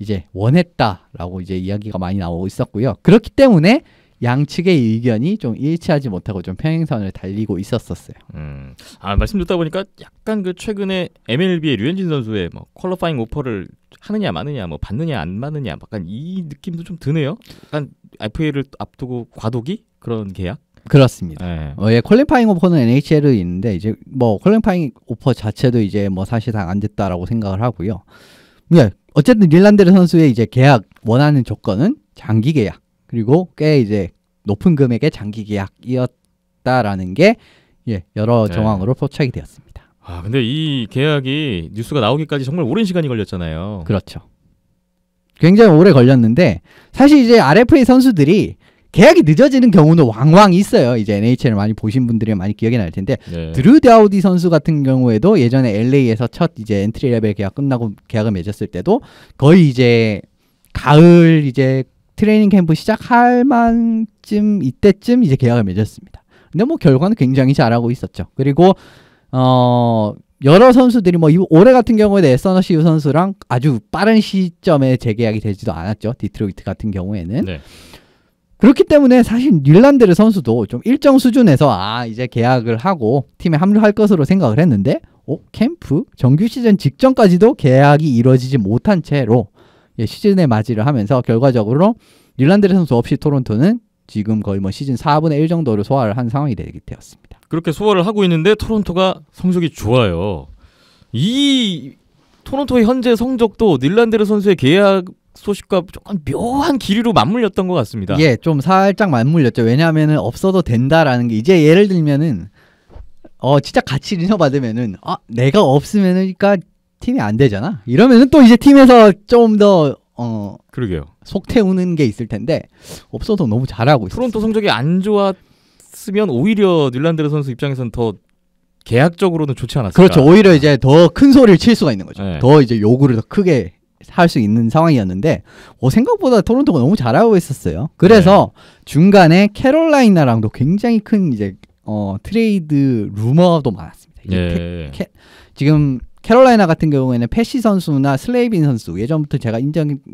B: 이제 원했다라고 이제 이야기가 많이 나오고 있었고요. 그렇기 때문에 양측의 의견이 좀 일치하지 못하고 좀 평행선을 달리고 있었어요.
A: 말씀 듣다 보니까 약간 그 최근에 MLB의 류현진 선수의 뭐 퀄리파잉 오퍼를 하느냐 마느냐 뭐 받느냐 안 받느냐 약간 이 느낌도 좀 드네요. 약간 FA를 앞두고 과도기 그런 계약?
B: 그렇습니다.
A: 네.
B: 예, 퀄리파잉 오퍼는 NHL이 있는데 이제 뭐 퀄리파잉 오퍼 자체도 이제 뭐 사실상 안 됐다라고 생각을 하고요. 네, 어쨌든 닐란데르 선수의 이제 계약 원하는 조건은 장기 계약 그리고 꽤 이제 높은 금액의 장기 계약이었다라는 게 여러
A: 네.
B: 정황으로 포착이 되었습니다.
A: 근데 이 계약이 뉴스가 나오기까지 정말 오랜 시간이 걸렸잖아요.
B: 그렇죠. 굉장히 오래 걸렸는데 사실 이제 RFA 선수들이 계약이 늦어지는 경우는 왕왕 있어요. 이제 NHL을 많이 보신 분들이 많이 기억이 날 텐데
A: 네.
B: 드루 다우디 선수 같은 경우에도 예전에 LA에서 첫 이제 엔트리 레벨 계약 끝나고 계약을 맺었을 때도 거의 이제 가을 이제 트레이닝 캠프 시작할 만쯤 이때쯤 이제 계약을 맺었습니다. 근데 뭐 결과는 굉장히 잘하고 있었죠. 그리고 여러 선수들이 뭐 올해 같은 경우에 에서너시우 선수랑 아주 빠른 시점에 재계약이 되지도 않았죠. 디트로이트 같은 경우에는.
A: 네.
B: 그렇기 때문에 사실 닐란데르 선수도 좀 일정 수준에서 이제 계약을 하고 팀에 합류할 것으로 생각을 했는데 캠프 정규 시즌 직전까지도 계약이 이루어지지 못한 채로 시즌에 맞이를 하면서 결과적으로 닐란데르 선수 없이 토론토는 지금 거의 뭐 시즌 4분의 1 정도를 소화를 한 상황이 되었습니다.
A: 그렇게 소화를 하고 있는데 토론토가 성적이 좋아요. 이 토론토의 현재 성적도 닐란데르 선수의 계약 소식과 조금 묘한 기류로 맞물렸던 것 같습니다.
B: 예, 좀 살짝 맞물렸죠. 왜냐하면은 없어도 된다라는 게 이제 예를 들면은 진짜 같이 리너 받으면은 내가 없으면은 그러니까 팀이 안 되잖아. 이러면은 또 이제 팀에서 좀 더
A: 그러게요.
B: 속 태우는 게 있을 텐데 없어도 너무 잘하고 있어요.
A: 토론토 성적이 안 좋았으면 오히려 닐란데르 선수 입장에서는 더 계약적으로는 좋지 않았을까.
B: 그렇죠. 오히려 이제 더 큰 소리를 칠 수가 있는 거죠.
A: 네.
B: 더 이제 요구를 더 크게 할 수 있는 상황이었는데 생각보다 토론토가 너무 잘하고 있었어요. 그래서 중간에 캐롤라이나랑도 굉장히 큰 이제 트레이드 루머도 많았습니다.
A: 예.
B: 지금 캐롤라이나 같은 경우에는 패시 선수나 슬레이빈 선수 예전부터 제가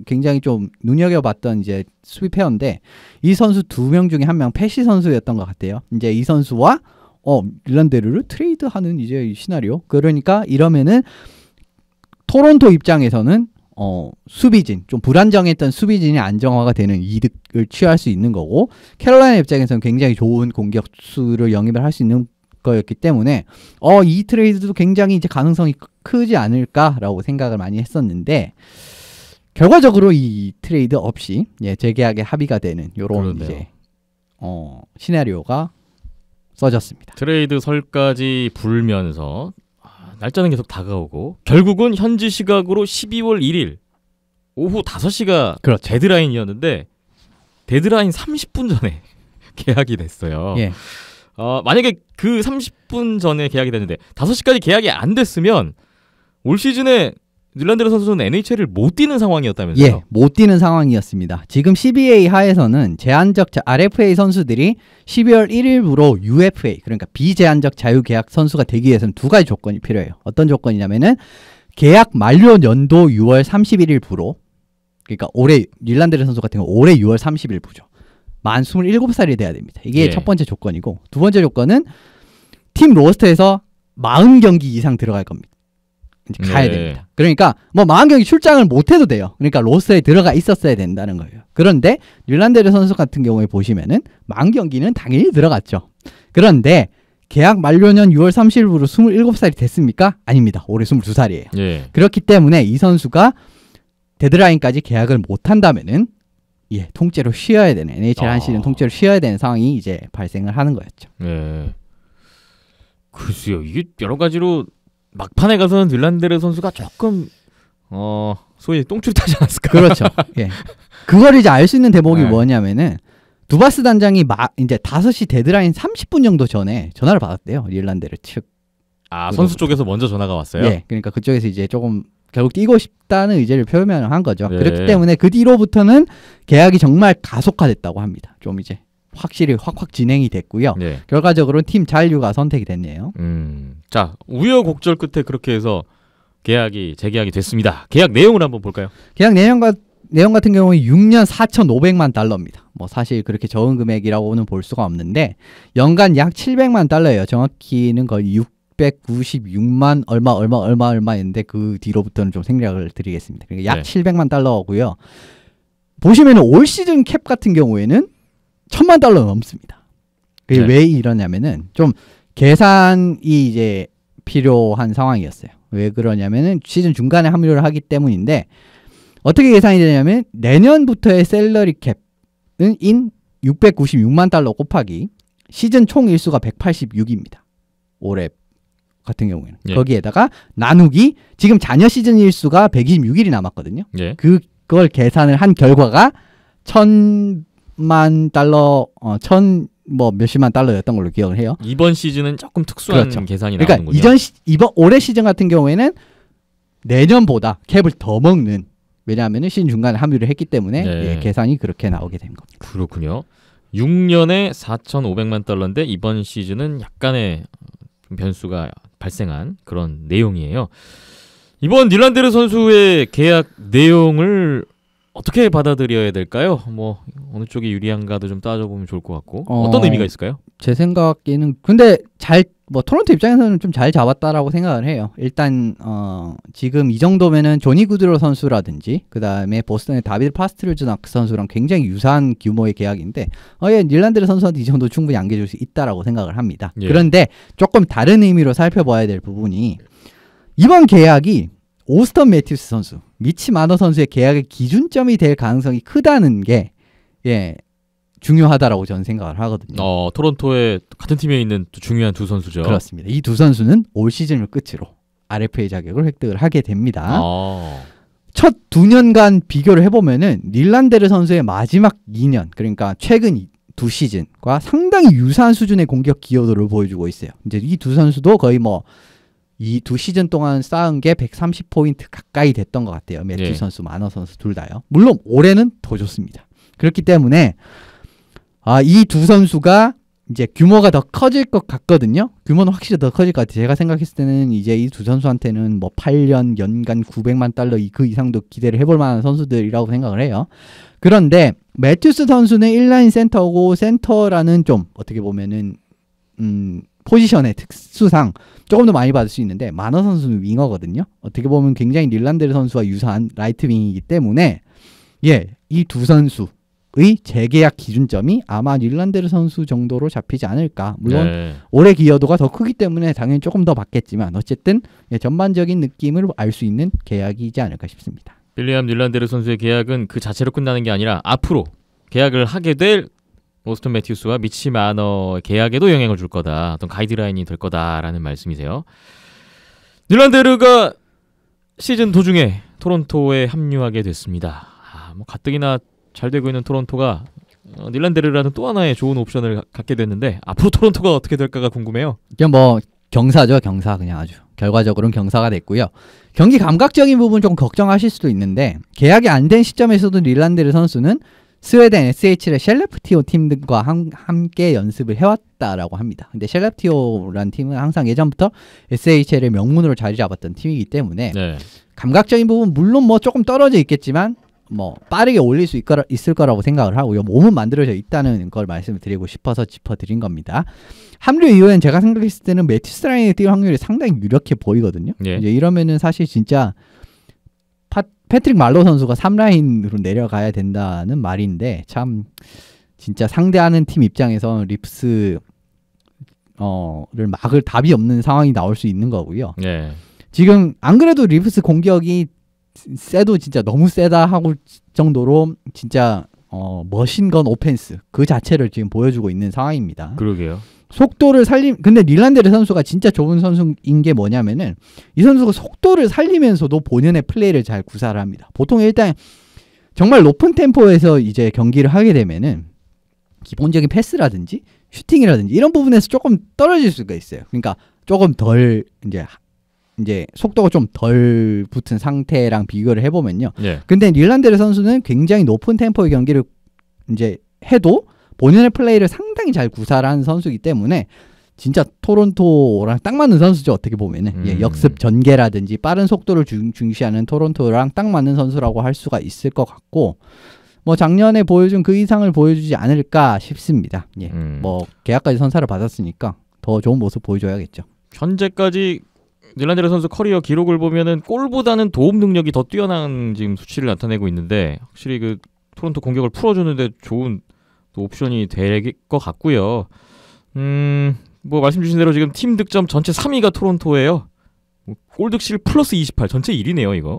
B: 굉장히 좀 눈여겨봤던 이제 수비 페어인데 이 선수 2명 중에 1명 패시 선수였던 것 같아요. 이제 이 선수와 닐란데르를 트레이드하는 이제 시나리오. 그러니까 이러면은 토론토 입장에서는 수비진 좀 불안정했던 수비진이 안정화가 되는 이득을 취할 수 있는 거고 캐롤라이나 입장에서는 굉장히 좋은 공격수를 영입을 할 수 있는 거였기 때문에 이 트레이드도 굉장히 이제 가능성이 크지 않을까라고 생각을 많이 했었는데 결과적으로 이 트레이드 없이 재계약에 합의가 되는 요런
A: 그러네요.
B: 이제 시나리오가 써졌습니다.
A: 트레이드 설까지 불면서 날짜는 계속 다가오고 결국은 현지 시각으로 12월 1일 오후 5시가
B: 그렇죠.
A: 데드라인이었는데 데드라인 30분 전에 계약이 됐어요.
B: 예.
A: 만약에 그 30분 전에 계약이 됐는데 5시까지 계약이 안 됐으면 올 시즌에 닐란드르 선수는 NHL을 못 뛰는 상황이었다면서요?
B: 예, 못 뛰는 상황이었습니다. 지금 CBA 하에서는 제한적 RFA 선수들이 12월 1일부로 UFA, 그러니까 비제한적 자유계약 선수가 되기 위해서는 두 가지 조건이 필요해요. 어떤 조건이냐면은 계약 만료 연도 6월 31일부로, 그러니까 올해 닐란드르 선수 같은 경우 올해 6월 30일부죠. 만 27살이 돼야 됩니다. 이게
A: 예.
B: 첫 번째 조건이고, 두 번째 조건은 팀 로스터에서 40경기 이상 들어갈 겁니다. 가야
A: 네.
B: 됩니다. 그러니까 뭐 40경기 출장을 못 해도 돼요. 그러니까 로스터에 들어가 있었어야 된다는 거예요. 그런데 닐란드르 선수 같은 경우에 보시면은 40경기는 당연히 들어갔죠. 그런데 계약 만료년 6월 30일부로 27살이 됐습니까? 아닙니다. 올해 22살이에요.
A: 예.
B: 그렇기 때문에 이 선수가 데드라인까지 계약을 못 한다면은 통째로 쉬어야 되는 NHL 한 시즌 통째로 쉬어야 되는 상황이 이제 발생을 하는 거였죠.
A: 예. 글쎄요. 이게 여러 가지로 막판에 가서는 닐란드르 선수가 조금 소위 똥줄 타지 않았을까?
B: 그렇죠. 예. 그걸 이제 알 수 있는 대목이
A: 네.
B: 뭐냐면은 두바스 단장이 이제 5시 데드라인 30분 정도 전에 전화를 받았대요. 닐란드르 측.
A: 선수 쪽에서 먼저 전화가 왔어요.
B: 예. 그러니까 그쪽에서 이제 조금 결국 뛰고 싶다는 의지를 표명을 한 거죠.
A: 네.
B: 그렇기 때문에 그 뒤로부터는 계약이 정말 가속화됐다고 합니다. 좀 이제 확실히 확 진행이 됐고요.
A: 네.
B: 결과적으로 팀 잔류가 선택이 됐네요.
A: 자, 우여곡절 끝에 그렇게 해서 재계약이 됐습니다. 계약 내용을 한번 볼까요?
B: 계약 내용 같은 경우는 6년 4,500만 달러입니다. 뭐 사실 그렇게 적은 금액이라고는 볼 수가 없는데 연간 약 700만 달러예요. 정확히는 거의 696만 얼마였는데 그 뒤로부터는 좀 생략을 드리겠습니다. 그러니까 약
A: 네.
B: 700만 달러고요. 보시면은 올 시즌 캡 같은 경우에는 1,000만 달러 넘습니다. 그게
A: 네.
B: 왜 이러냐면은 좀 계산이 이제 필요한 상황이었어요. 왜 그러냐면은 시즌 중간에 합류를 하기 때문인데 어떻게 계산이 되냐면 내년부터의 셀러리 캡은 696만 달러 곱하기 시즌 총 일수가 186입니다. 올해 같은 경우에는.
A: 예.
B: 거기에다가 나누기 지금 잔여 시즌 일수가 126일이 남았거든요.
A: 예.
B: 그걸 계산을 한 결과가 1,000만 달러, 뭐 몇십만 달러였던 걸로 기억을 해요.
A: 이번 시즌은 조금 특수한
B: 그렇죠.
A: 계산이
B: 그러니까
A: 나오는군요.
B: 이번 올해 시즌 같은 경우에는 내년보다 캡을 더 먹는, 왜냐하면 시즌 중간에 합류를 했기 때문에
A: 네.
B: 계산이 그렇게 나오게 된 겁니다.
A: 그렇군요. 6년에 4,500만 달러인데 이번 시즌은 약간의 변수가 발생한 그런 내용이에요. 이번 닐란드르 선수의 계약 내용을 어떻게 받아들여야 될까요? 뭐 어느 쪽이 유리한가도 좀 따져보면 좋을 것 같고 어떤 의미가 있을까요?
B: 제 생각에는 근데 토론토 입장에서는 좀 잘 잡았다라고 생각을 해요. 일단 지금 이 정도면은 조니 구드로 선수라든지 그 다음에 보스턴의 다비드 파스트르즈나크 선수랑 굉장히 유사한 규모의 계약인데 닐란드르 선수한테 이 정도 충분히 안겨줄 수 있다라고 생각을 합니다.
A: 예.
B: 그런데 조금 다른 의미로 살펴봐야 될 부분이 이번 계약이 오스턴 매튜스 선수, 미치 마너 선수의 계약의 기준점이 될 가능성이 크다는 게 중요하다라고 저는 생각을 하거든요.
A: 토론토에 같은 팀에 있는 또 중요한 두 선수죠.
B: 그렇습니다. 이 두 선수는 올 시즌을 끝으로 RFA 자격을 획득을 하게 됩니다. 첫 2년간 비교를 해보면은 닐란데르 선수의 마지막 2년, 그러니까 최근 두 시즌과 상당히 유사한 수준의 공격 기여도를 보여주고 있어요. 이제 이 두 선수도 거의 이 두 시즌 동안 쌓은 게 130포인트 가까이 됐던 것 같아요. 매튜
A: 예.
B: 선수, 마너 선수 둘 다요. 물론 올해는 더 좋습니다. 그렇기 때문에 이 두 선수가 이제 규모가 더 커질 것 같거든요. 규모는 확실히 더 커질 것 같아요. 제가 생각했을 때는 이제 이 두 선수한테는 뭐 8년 연간 900만 달러 그 이상도 기대를 해볼 만한 선수들이라고 생각을 해요. 그런데 매튜스 선수는 1라인 센터고 센터라는 좀 어떻게 보면은 포지션의 특수상 조금 더 많이 받을 수 있는데 마너 선수는 윙어거든요. 어떻게 보면 굉장히 닐란데르 선수와 유사한 라이트 윙이기 때문에 이 두 선수의 재계약 기준점이 아마 닐란데르 선수 정도로 잡히지 않을까. 물론 올해 기여도가 더 크기 때문에 당연히 조금 더 받겠지만 어쨌든 전반적인 느낌을 알 수 있는 계약이지 않을까 싶습니다.
A: 빌리엄 닐란데르 선수의 계약은 그 자체로 끝나는 게 아니라 앞으로 계약을 하게 될 오스턴 매튜스와 미치 마너의 계약에도 영향을 줄 거다. 어떤 가이드라인이 될 거다라는 말씀이세요. 닐란데르가 시즌 도중에 토론토에 합류하게 됐습니다. 뭐 가뜩이나 잘 되고 있는 토론토가 닐란데르라는 또 하나의 좋은 옵션을 갖게 됐는데 앞으로 토론토가 어떻게 될까가 궁금해요.
B: 그냥 뭐 경사죠, 경사. 그냥 아주 결과적으로는 경사가 됐고요. 경기 감각적인 부분 좀 걱정하실 수도 있는데 계약이 안 된 시점에서도 닐란데르 선수는 스웨덴 SHL의 셸레프티오 팀들과 함께 연습을 해왔다라고 합니다. 근데 셸레프티오라는 팀은 항상 예전부터 SHL의 명문으로 자리 잡았던 팀이기 때문에
A: 네.
B: 감각적인 부분 물론 뭐 조금 떨어져 있겠지만 뭐 빠르게 올릴 수 있을 거라고 생각을 하고요. 몸은 만들어져 있다는 걸 말씀을 드리고 싶어서 짚어드린 겁니다. 합류 이후엔 제가 생각했을 때는 매튜스 라인에 뛸 확률이 상당히 유력해 보이거든요.
A: 예.
B: 이제 이러면은 사실 진짜 패트릭 말로 선수가 3라인으로 내려가야 된다는 말인데 참 진짜 상대하는 팀 입장에서 립스를 막을 답이 없는 상황이 나올 수 있는 거고요.
A: 네.
B: 지금 안 그래도 립스 공격이 세도 진짜 너무 세다 하고 정도로 진짜 머신건 오펜스 그 자체를 지금 보여주고 있는 상황입니다.
A: 그러게요.
B: 속도를 근데 닐란데르 선수가 진짜 좋은 선수인 게 뭐냐면은 이 선수가 속도를 살리면서도 본연의 플레이를 잘 구사를 합니다. 보통 일단 정말 높은 템포에서 이제 경기를 하게 되면은 기본적인 패스라든지 슈팅이라든지 이런 부분에서 조금 떨어질 수가 있어요. 그러니까 조금 덜 이제 속도가 좀 덜 붙은 상태랑 비교를 해보면요.
A: 예.
B: 근데 닐란데르 선수는 굉장히 높은 템포의 경기를 이제 해도 본인의 플레이를 상당히 잘 구사를 하는 선수이기 때문에 진짜 토론토랑 딱 맞는 선수죠. 어떻게 보면은 예, 역습 전개라든지 빠른 속도를 중시하는 토론토랑 딱 맞는 선수라고 할 수가 있을 것 같고 뭐 작년에 보여준 그 이상을 보여주지 않을까 싶습니다. 예, 뭐 계약까지 선사를 받았으니까 더 좋은 모습 보여줘야겠죠.
A: 현재까지 닐란데르 선수 커리어 기록을 보면은 골보다는 도움 능력이 더 뛰어난 지금 수치를 나타내고 있는데 확실히 그 토론토 공격을 풀어주는데 좋은 또 옵션이 될 것 같고요. 뭐 말씀 주신 대로 지금 팀 득점 전체 3위가 토론토예요. 골득실 플러스 28 전체 1위네요 이거.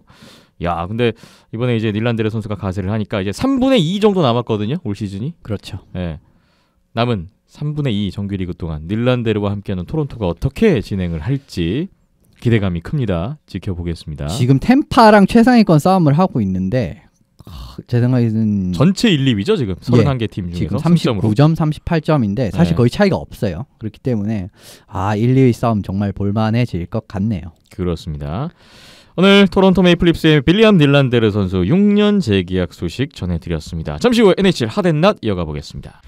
A: 야 근데 이번에 이제 닐란데르 선수가 가세를 하니까 이제 3분의 2 정도 남았거든요 올 시즌이.
B: 그렇죠.
A: 예. 남은 3분의 2 정규리그 동안 닐란데르와 함께하는 토론토가 어떻게 진행을 할지 기대감이 큽니다. 지켜보겠습니다.
B: 지금 템파랑 최상위권 싸움을 하고 있는데 제 생각에는
A: 전체 1, 2위죠 지금 31개 팀 중에서
B: 지금 39점, 38점인데 사실
A: 네.
B: 거의 차이가 없어요. 그렇기 때문에 1, 2위 싸움 정말 볼만해질 것 같네요.
A: 그렇습니다. 오늘 토론토 메이플립스의 빌리엄 닐란데르 선수 6년 재계약 소식 전해드렸습니다. 잠시 후 NHL 핫앤낫 이어가 보겠습니다.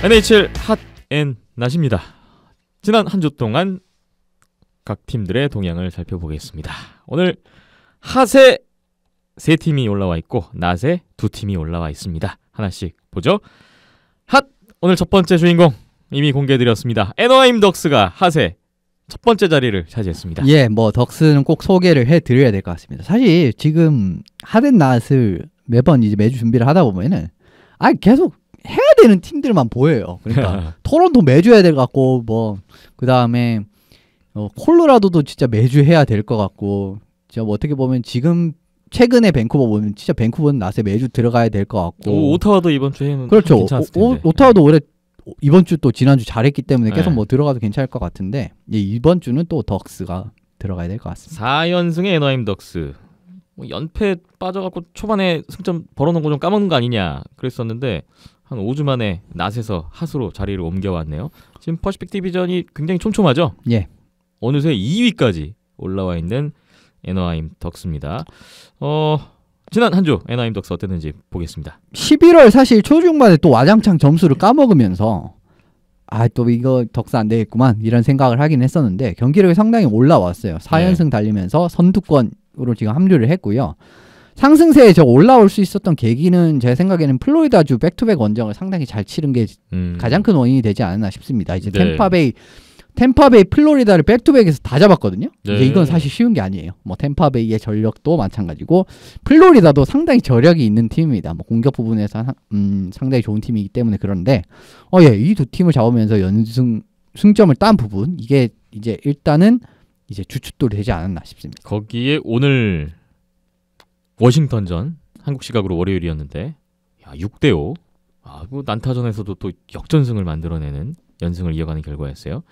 A: NHL 핫앤낫입니다. 지난 한 주 동안 각 팀들의 동향을 살펴보겠습니다. 오늘 핫에 3팀이 올라와 있고 낫에 2팀이 올라와 있습니다. 하나씩 보죠. 핫! 오늘 첫 번째 주인공 이미 공개드렸습니다. 애너하임 덕스가 핫에 첫 번째 자리를 차지했습니다.
B: 예, 뭐 덕스는 꼭 소개를 해드려야 될 것 같습니다. 사실 지금 핫앤낫을 매주 준비를 하다 보면은 계속 해야 되는 팀들만 보여요. 그러니까 토론토 매주 해야 될 것 같고 뭐 그 다음에 콜로라도도 진짜 매주 해야 될 것 같고 진짜 뭐 어떻게 보면 지금 최근에 밴쿠버 보면 진짜 밴쿠버는 낫에 매주 들어가야 될 것 같고
A: 오타와도 이번 주에는
B: 그렇죠.
A: 괜찮았을 텐데.
B: 오타와도 올해 이번 주 또 지난주 잘했기 때문에 계속
A: 네.
B: 뭐 들어가도 괜찮을 것 같은데 이번 주는 또 덕스가 들어가야 될 것 같습니다.
A: 4연승의 애너하임 덕스. 뭐 연패 빠져갖고 초반에 승점 벌어놓은 거 좀 까먹는 거 아니냐 그랬었는데 한 5주 만에 낫에서 핫으로 자리를 옮겨왔네요. 지금 퍼시픽 디비전이 굉장히 촘촘하죠?
B: 예.
A: 어느새 2위까지 올라와 있는 애너하임 덕스입니다. 지난 한 주 애너하임 덕스 어땠는지 보겠습니다.
B: 11월 사실 초중반에 또 와장창 점수를 까먹으면서 또 이거 덕스 안 되겠구만 이런 생각을 하긴 했었는데 경기력이 상당히 올라왔어요. 4연승 달리면서 선두권으로 지금 합류를 했고요. 상승세에 올라올 수 있었던 계기는 제 생각에는 플로리다주 백투백 원정을 상당히 잘 치른 게 가장 큰 원인이 되지 않았나 싶습니다. 이제
A: 네.
B: 템파베이 템파베이, 플로리다를 백투백에서 다 잡았거든요.
A: 네.
B: 이제 이건 사실 쉬운 게 아니에요. 뭐 템파베이의 전력도 마찬가지고 플로리다도 상당히 저력이 있는 팀입니다. 뭐 공격 부분에서 상당히 좋은 팀이기 때문에 그런데 이 두 팀을 잡으면서 승점을 딴 부분 이게 이제 일단은 이제 주춧돌이 되지 않았나 싶습니다.
A: 거기에 오늘 워싱턴전 한국 시각으로 월요일이었는데 6대5 난타전에서도 또 역전승을 만들어내는 연승을 이어가는 결과였어요.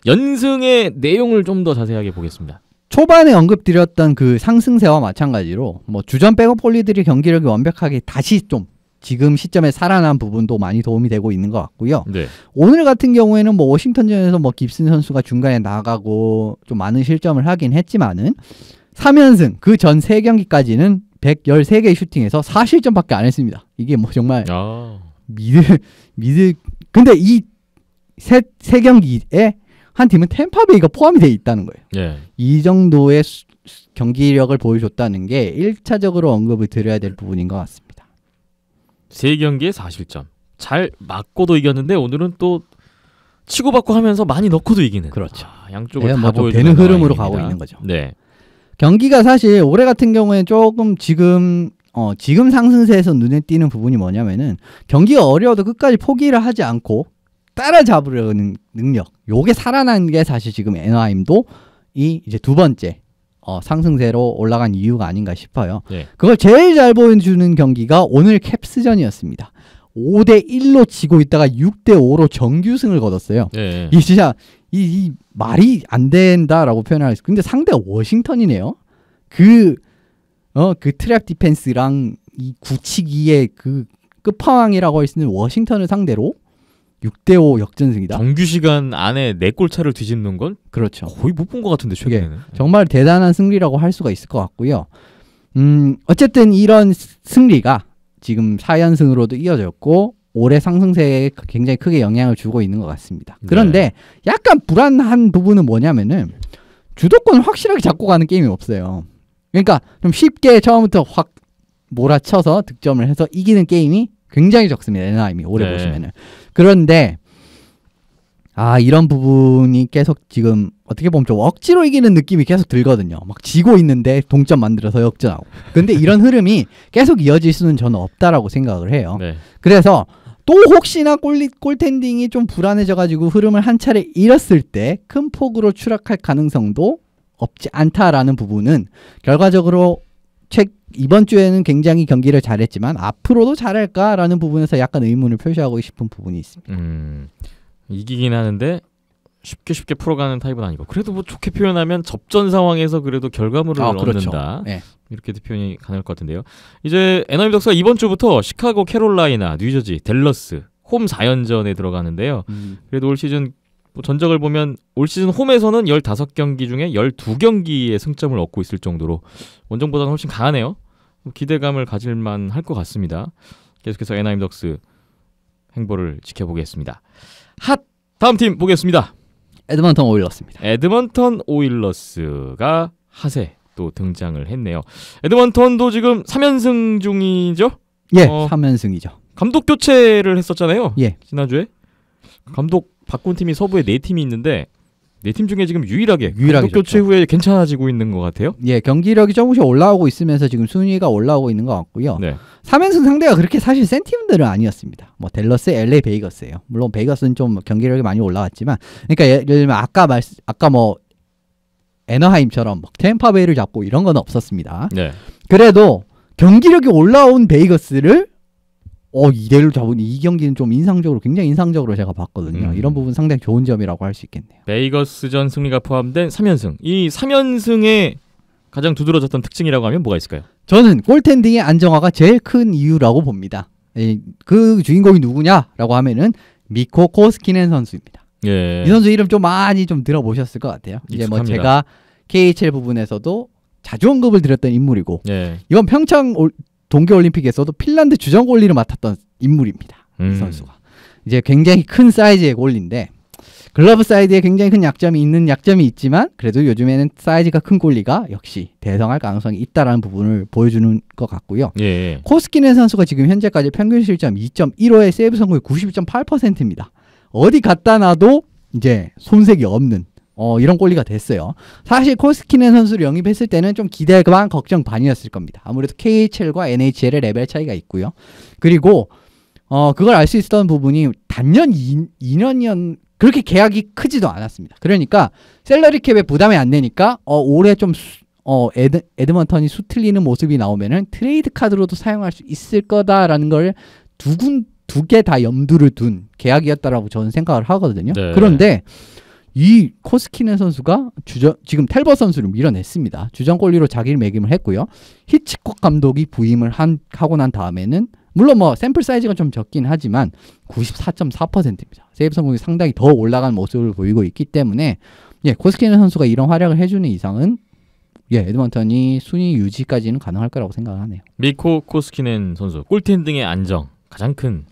A: 연승의 내용을 좀 더 자세하게 보겠습니다.
B: 초반에 언급드렸던 그 상승세와 마찬가지로 뭐 주전 백업 폴리들이 경기력이 완벽하게 다시 좀 지금 시점에 살아난 부분도 많이 도움이 되고 있는 것 같고요.
A: 네.
B: 오늘 같은 경우에는 뭐 워싱턴전에서 뭐 깁슨 선수가 중간에 나가고 좀 많은 실점을 하긴 했지만은 3연승 그 전 3경기까지는 113개의 슈팅에서 4실점밖에 안 했습니다. 이게 뭐 정말 미드 근데 이 세 경기에 한 팀은 템파베이가 포함이 돼 있다는 거예요.
A: 예.
B: 이 정도의 경기력을 보여줬다는 게 1차적으로 언급을 드려야 될 부분인 것 같습니다.
A: 3경기에 4실점. 잘 맞고도 이겼는데 오늘은 또 치고받고 하면서 많이 넣고도 이기는.
B: 그렇죠.
A: 양쪽을
B: 네,
A: 다
B: 뭐좀
A: 보여주는
B: 되는 흐름으로
A: 상황입니다.
B: 가고 있는 거죠.
A: 네.
B: 경기가 사실 올해 같은 경우에는 조금 지금 상승세에서 눈에 띄는 부분이 뭐냐면은 경기가 어려워도 끝까지 포기를 하지 않고 따라잡으려는 능력. 요게 살아난 게 사실 지금 애너하임도 이제 두 번째 상승세로 올라간 이유가 아닌가 싶어요.
A: 네.
B: 그걸 제일 잘 보여주는 경기가 오늘 캡스전이었습니다. 5대1로 지고 있다가 6대5로 정규승을 거뒀어요.
A: 네.
B: 이 진짜 이 말이 안 된다라고 표현을 했어요. 근데 상대가 워싱턴이네요. 그 트랩 디펜스랑 이 굳히기의 그 끝판왕이라고 할 수 있는 워싱턴을 상대로 6대5 역전승이다.
A: 정규 시간 안에 4골 차를 뒤집는 건
B: 그렇죠.
A: 거의 못 본 것 같은데 최근에는.
B: 정말 대단한 승리라고 할 수가 있을 것 같고요. 어쨌든 이런 승리가 지금 4연승으로도 이어졌고 올해 상승세에 굉장히 크게 영향을 주고 있는 것 같습니다. 그런데 약간 불안한 부분은 뭐냐면은 주도권을 확실하게 잡고 가는 게임이 없어요. 그러니까 좀 쉽게 처음부터 확 몰아쳐서 득점을 해서 이기는 게임이 굉장히 적습니다. 애너하임이 올해 보시면은. 그런데 이런 부분이 계속 지금 어떻게 보면 좀 억지로 이기는 느낌이 계속 들거든요. 막 지고 있는데 동점 만들어서 역전하고. 근데 이런 흐름이 계속 이어질 수는 저는 없다라고 생각을 해요.
A: 네.
B: 그래서 또 혹시나 골텐딩이 좀 불안해져가지고 흐름을 한 차례 잃었을 때 큰 폭으로 추락할 가능성도 없지 않다라는 부분은 결과적으로 이번 주에는 굉장히 경기를 잘했지만 앞으로도 잘할까라는 부분에서 약간 의문을 표시하고 싶은 부분이 있습니다.
A: 이기긴 하는데 쉽게 풀어가는 타입은 아니고 그래도 뭐 좋게 표현하면 접전 상황에서 그래도 결과물을
B: 그렇죠.
A: 얻는다.
B: 네.
A: 이렇게 표현이 가능할 것 같은데요. 이제 애너하임 덕스가 이번 주부터 시카고, 캐롤라이나, 뉴저지, 댈러스 홈 4연전에 들어가는데요. 그래도 올 시즌 전적을 보면 올 시즌 홈에서는 15경기 중에 12경기의 승점을 얻고 있을 정도로 원정보다는 훨씬 강하네요. 기대감을 가질만 할 것 같습니다. 계속해서 애너하임 덕스 행보를 지켜보겠습니다. 다음 팀 보겠습니다.
B: 에드먼턴 오일러스입니다.
A: 에드먼턴 오일러스가 핫에 또 등장을 했네요. 에드먼턴도 지금 3연승 중이죠?
B: 예, 3연승이죠.
A: 감독 교체를 했었잖아요.
B: 예.
A: 지난주에. 감독 바꾼 팀이 서부에 4팀이 있는데 4팀 중에 지금 유일하게 감독 교체 후에 괜찮아지고 있는 것 같아요.
B: 예, 경기력이 조금씩 올라오고 있으면서 지금 순위가 올라오고 있는 것 같고요.
A: 네.
B: 3연승 상대가 그렇게 사실 센 팀들은 아니었습니다. 뭐 댈러스, LA 베이거스예요. 물론 베이거스는 좀 경기력이 많이 올라왔지만, 그러니까 예를 들면 아까 뭐 애너하임처럼 템파베이를 잡고 이런 건 없었습니다.
A: 네.
B: 그래도 경기력이 올라온 베이거스를 2대1로 잡은 이 경기는 좀 굉장히 인상적으로 제가 봤거든요. 이런 부분 상당히 좋은 점이라고 할 수 있겠네요.
A: 베이거스전 승리가 포함된 3연승. 이 3연승의 가장 두드러졌던 특징이라고 하면 뭐가 있을까요?
B: 저는 골텐딩의 안정화가 제일 큰 이유라고 봅니다. 그 주인공이 누구냐라고 하면은 미코 코스키넨 선수입니다.
A: 예.
B: 이 선수 이름 좀 많이 좀 들어보셨을 것 같아요. 이제 뭐
A: 익숙합니다.
B: 제가 KHL 부분에서도 자주 언급을 드렸던 인물이고
A: 예.
B: 이건 평창 동계올림픽에서도 핀란드 주전 골리를 맡았던 인물입니다. 이 선수가 이제 굉장히 큰 사이즈의 골리인데 글러브 사이드에 굉장히 큰 약점이 있지만 그래도 요즘에는 사이즈가 큰 골리가 역시 대성할 가능성이 있다라는 부분을 보여주는 것 같고요.
A: 예.
B: 코스키넨 선수가 지금 현재까지 평균 실점 2.15의 세이브 성공률 91.8%입니다. 어디 갖다 놔도 이제 손색이 없는 이런 꼴리가 됐어요. 사실 코스키넨 선수를 영입했을 때는 좀 기대 반 걱정 반이었을 겁니다. 아무래도 KHL과 NHL의 레벨 차이가 있고요. 그리고 그걸 알 수 있었던 부분이 단년 2년이었 그렇게 계약이 크지도 않았습니다. 그러니까 셀러리 캡에 부담이 안 되니까 올해 좀 에드먼턴이 수틀리는 모습이 나오면은 트레이드 카드로도 사용할 수 있을 거다라는 걸 두 개 다 염두를 둔 계약이었다라고 저는 생각을 하거든요.
A: 네.
B: 그런데 이 코스키넨 선수가 지금 텔버 선수를 밀어냈습니다. 주전골리로 자기를 매김을 했고요. 히치콕 감독이 부임을 하고 난 다음에는 물론 뭐 샘플 사이즈가 좀 적긴 하지만 94.4%입니다. 세이브 성공이 상당히 더 올라간 모습을 보이고 있기 때문에 코스키넨 선수가 이런 활약을 해주는 이상은 에드먼턴이 순위 유지까지는 가능할 거라고 생각을 하네요.
A: 미코 코스키넨 선수 꿀텐 등의 안정 가장 큰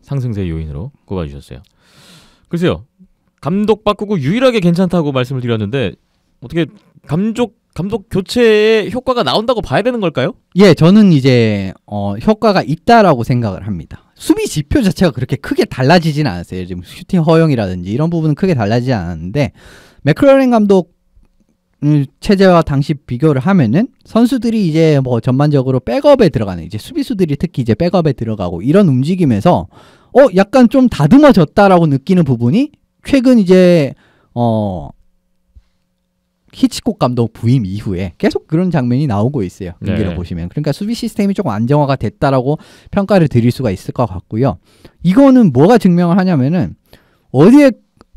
A: 상승세 요인으로 꼽아주셨어요. 글쎄요. 감독 바꾸고 유일하게 괜찮다고 말씀을 드렸는데 어떻게 감독 교체에 효과가 나온다고 봐야 되는 걸까요?
B: 저는 이제 효과가 있다라고 생각을 합니다. 수비 지표 자체가 그렇게 크게 달라지진 않았어요. 지금 슈팅 허용이라든지 이런 부분은 크게 달라지지 않았는데 맥클러렌 감독 체제와 당시 비교를 하면은 선수들이 이제 뭐 전반적으로 백업에 들어가는 이제 수비수들이 특히 이제 백업에 들어가고 이런 움직임에서 약간 좀 다듬어졌다라고 느끼는 부분이 최근 이제 히치콕 감독 부임 이후에 계속 그런 장면이 나오고 있어요. 경기를 보시면. 그러니까 수비 시스템이 조금 안정화가 됐다라고 평가를 드릴 수가 있을 것 같고요. 이거는 뭐가 증명을 하냐면은 어디에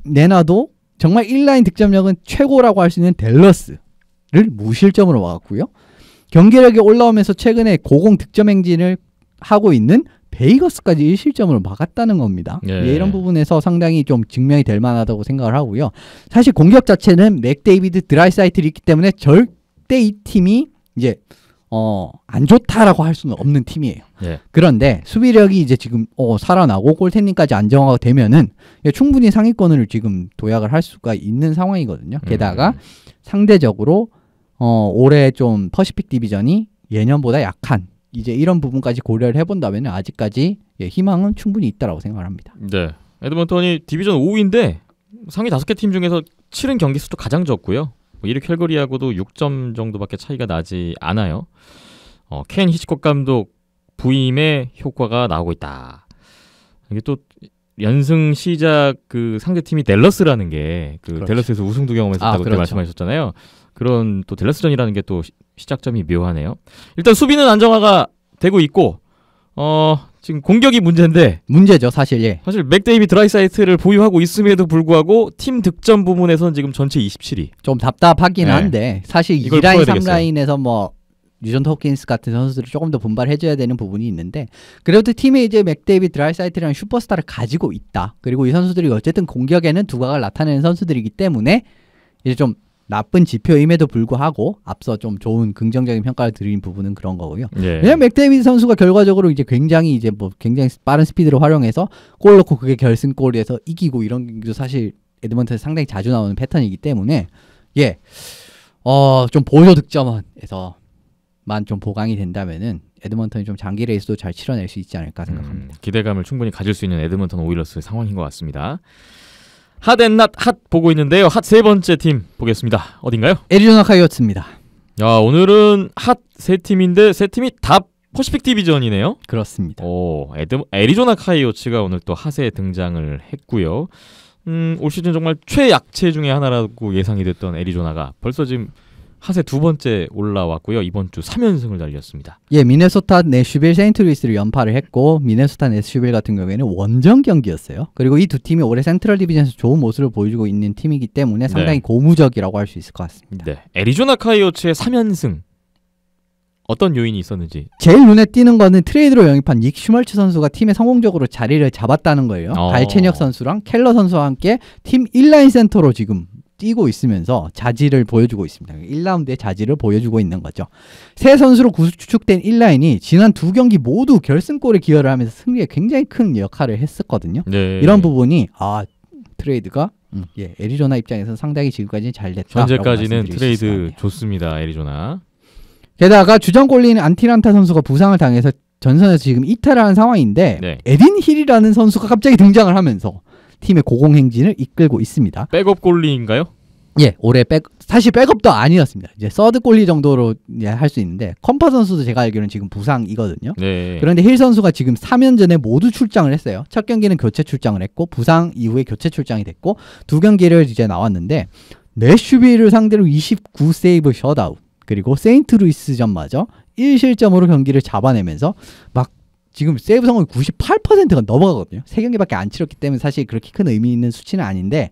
B: 내놔도 정말 1라인 득점력은 최고라고 할 수 있는 댈러스를 무실점으로 막았고요. 경기력이 올라오면서 최근에 고공 득점 행진을 하고 있는 베이거스까지 1실점으로 막았다는 겁니다. 이런 부분에서 상당히 좀 증명이 될 만하다고 생각을 하고요. 사실 공격 자체는 맥데이비드 드라이사이틀이 있기 때문에 절대 이 팀이 이제 안 좋다라고 할 수는 없는 팀이에요. 그런데 수비력이 이제 지금 살아나고 골텐닝까지 안정화가 되면은 충분히 상위권을 지금 도약을 할 수가 있는 상황이거든요. 게다가 상대적으로 올해 좀 퍼시픽 디비전이 예년보다 약한 이제 이런 부분까지 고려를 해본다면 아직까지 희망은 충분히 있다라고 생각을 합니다.
A: 네, 에드먼턴이 디비전 5위인데 상위 5개 팀 중에서 치른 경기 수도 가장 적고요. 1위 캘거리하고도 6점 정도밖에 차이가 나지 않아요. 켄 히치콕 감독 부임의 효과가 나오고 있다. 이게 또 연승 시작 그 상대팀이 댈러스라는 게 그 댈러스에서 우승도 경험했었다고 그때 말씀하셨잖아요. 그런 또 댈러스전이라는 게 또 시작점이 묘하네요. 일단 수비는 안정화가 되고 있고 지금 공격이 문제죠 사실. 사실 맥데이비 드라이사이트를 보유하고 있음에도 불구하고 팀 득점 부문에서는 지금 전체 27위.
B: 좀 답답하긴 한데 사실 2라인 3라인에서 뭐 뉴전 토킨스 같은 선수들이 조금 더 분발해줘야 되는 부분이 있는데 그래도 팀에 이제 맥데이비 드라이사이트라는 슈퍼스타를 가지고 있다. 그리고 이 선수들이 어쨌든 공격에는 두각을 나타내는 선수들이기 때문에 이제 좀 나쁜 지표임에도 불구하고 앞서 좀 좋은 긍정적인 평가를 드린 부분은 그런 거고요. 왜냐면 맥데이비드 선수가 결과적으로 이제 굉장히 빠른 스피드를 활용해서 골 넣고 그게 결승골에서 이기고 이런 경기도 사실 에드먼턴에서 상당히 자주 나오는 패턴이기 때문에 좀 보조 득점원에서만 좀 보강이 된다면은 에드먼턴이 좀 장기 레이스도 잘 치러낼 수 있지 않을까 생각합니다.
A: 기대감을 충분히 가질 수 있는 에드먼턴 오일러스 상황인 것 같습니다. 핫앤낫 핫 보고 있는데요. 핫 세 번째 팀 보겠습니다. 어딘가요?
B: 애리조나 카이오츠입니다.
A: 오늘은 핫 세 팀인데 세 팀이 다 퍼시픽 디비전이네요.
B: 그렇습니다.
A: 애리조나 카이오츠가 오늘 또 핫에 등장을 했고요. 올 시즌 정말 최약체 중에 하나라고 예상이 됐던 애리조나가 벌써 지금 핫에 두 번째 올라왔고요. 이번 주 3연승을 달렸습니다.
B: 미네소타 내슈빌 세인트루이스를 연파를 했고 미네소타 내슈빌 같은 경우에는 원정 경기였어요. 그리고 이 두 팀이 올해 센트럴 디비전에서 좋은 모습을 보여주고 있는 팀이기 때문에 상당히 고무적이라고 할 수 있을 것 같습니다.
A: 애리조나 카이오츠의 3연승 어떤 요인이 있었는지.
B: 제일 눈에 띄는 거는 트레이드로 영입한 닉 슈멀츠 선수가 팀에 성공적으로 자리를 잡았다는 거예요. 갈체녁 선수랑 켈러 선수와 함께 팀 1라인 센터로 지금 뛰고 있으면서 자질을 보여주고 있습니다. 1라운드의 자질을 보여주고 있는 거죠. 세 선수로 구축된 1라인이 지난 두 경기 모두 결승골에 기여를 하면서 승리에 굉장히 큰 역할을 했었거든요. 이런 부분이 트레이드가 애리조나 입장에서 상당히 지금까지는 잘 됐다.
A: 현재까지는 트레이드 좋습니다. 애리조나.
B: 게다가 주전 골리는 안티란타 선수가 부상을 당해서 전선에서 지금 이탈을 한 상황인데 에딘 힐이라는 선수가 갑자기 등장을 하면서 팀의 고공행진을 이끌고 있습니다.
A: 백업 골리인가요?
B: 예, 올해 사실 백업도 아니었습니다. 이제 서드 골리 정도로 할 수 있는데 컴파 선수도 제가 알기로는 지금 부상이거든요.
A: 네.
B: 그런데 힐 선수가 지금 3연전에 모두 출장을 했어요. 첫 경기는 교체 출장을 했고 부상 이후에 교체 출장이 됐고 두 경기를 이제 나왔는데 내슈비를 상대로 29세이브 셧아웃 그리고 세인트루이스전마저 1실점으로 경기를 잡아내면서 막 지금 세이브 성공이 98%가 넘어가거든요. 3경기밖에 안 치렀기 때문에 사실 그렇게 큰 의미 있는 수치는 아닌데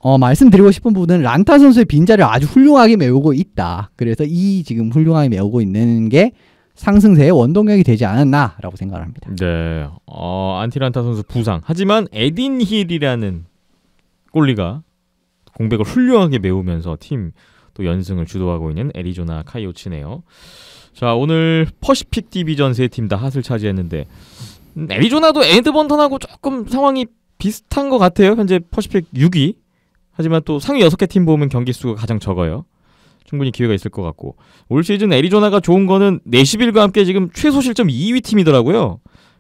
B: 말씀드리고 싶은 부분은 란타 선수의 빈자리를 아주 훌륭하게 메우고 있다. 그래서 이 지금 훌륭하게 메우고 있는 게 상승세의 원동력이 되지 않았나라고 생각을 합니다.
A: 네. 안티란타 선수 부상. 하지만 에딘 힐이라는 골리가 공백을 훌륭하게 메우면서 팀 또 연승을 주도하고 있는 애리조나 카이오츠네요. 자, 오늘 퍼시픽 디비전 세 팀 다 핫을 차지했는데 애리조나도 에드먼턴하고 조금 상황이 비슷한 것 같아요. 현재 퍼시픽 6위. 하지만 또 상위 6개 팀 보면 경기 수가 가장 적어요. 충분히 기회가 있을 것 같고 올 시즌 애리조나가 좋은 거는 내시빌과 함께 지금 최소 실점 2위 팀이더라고요.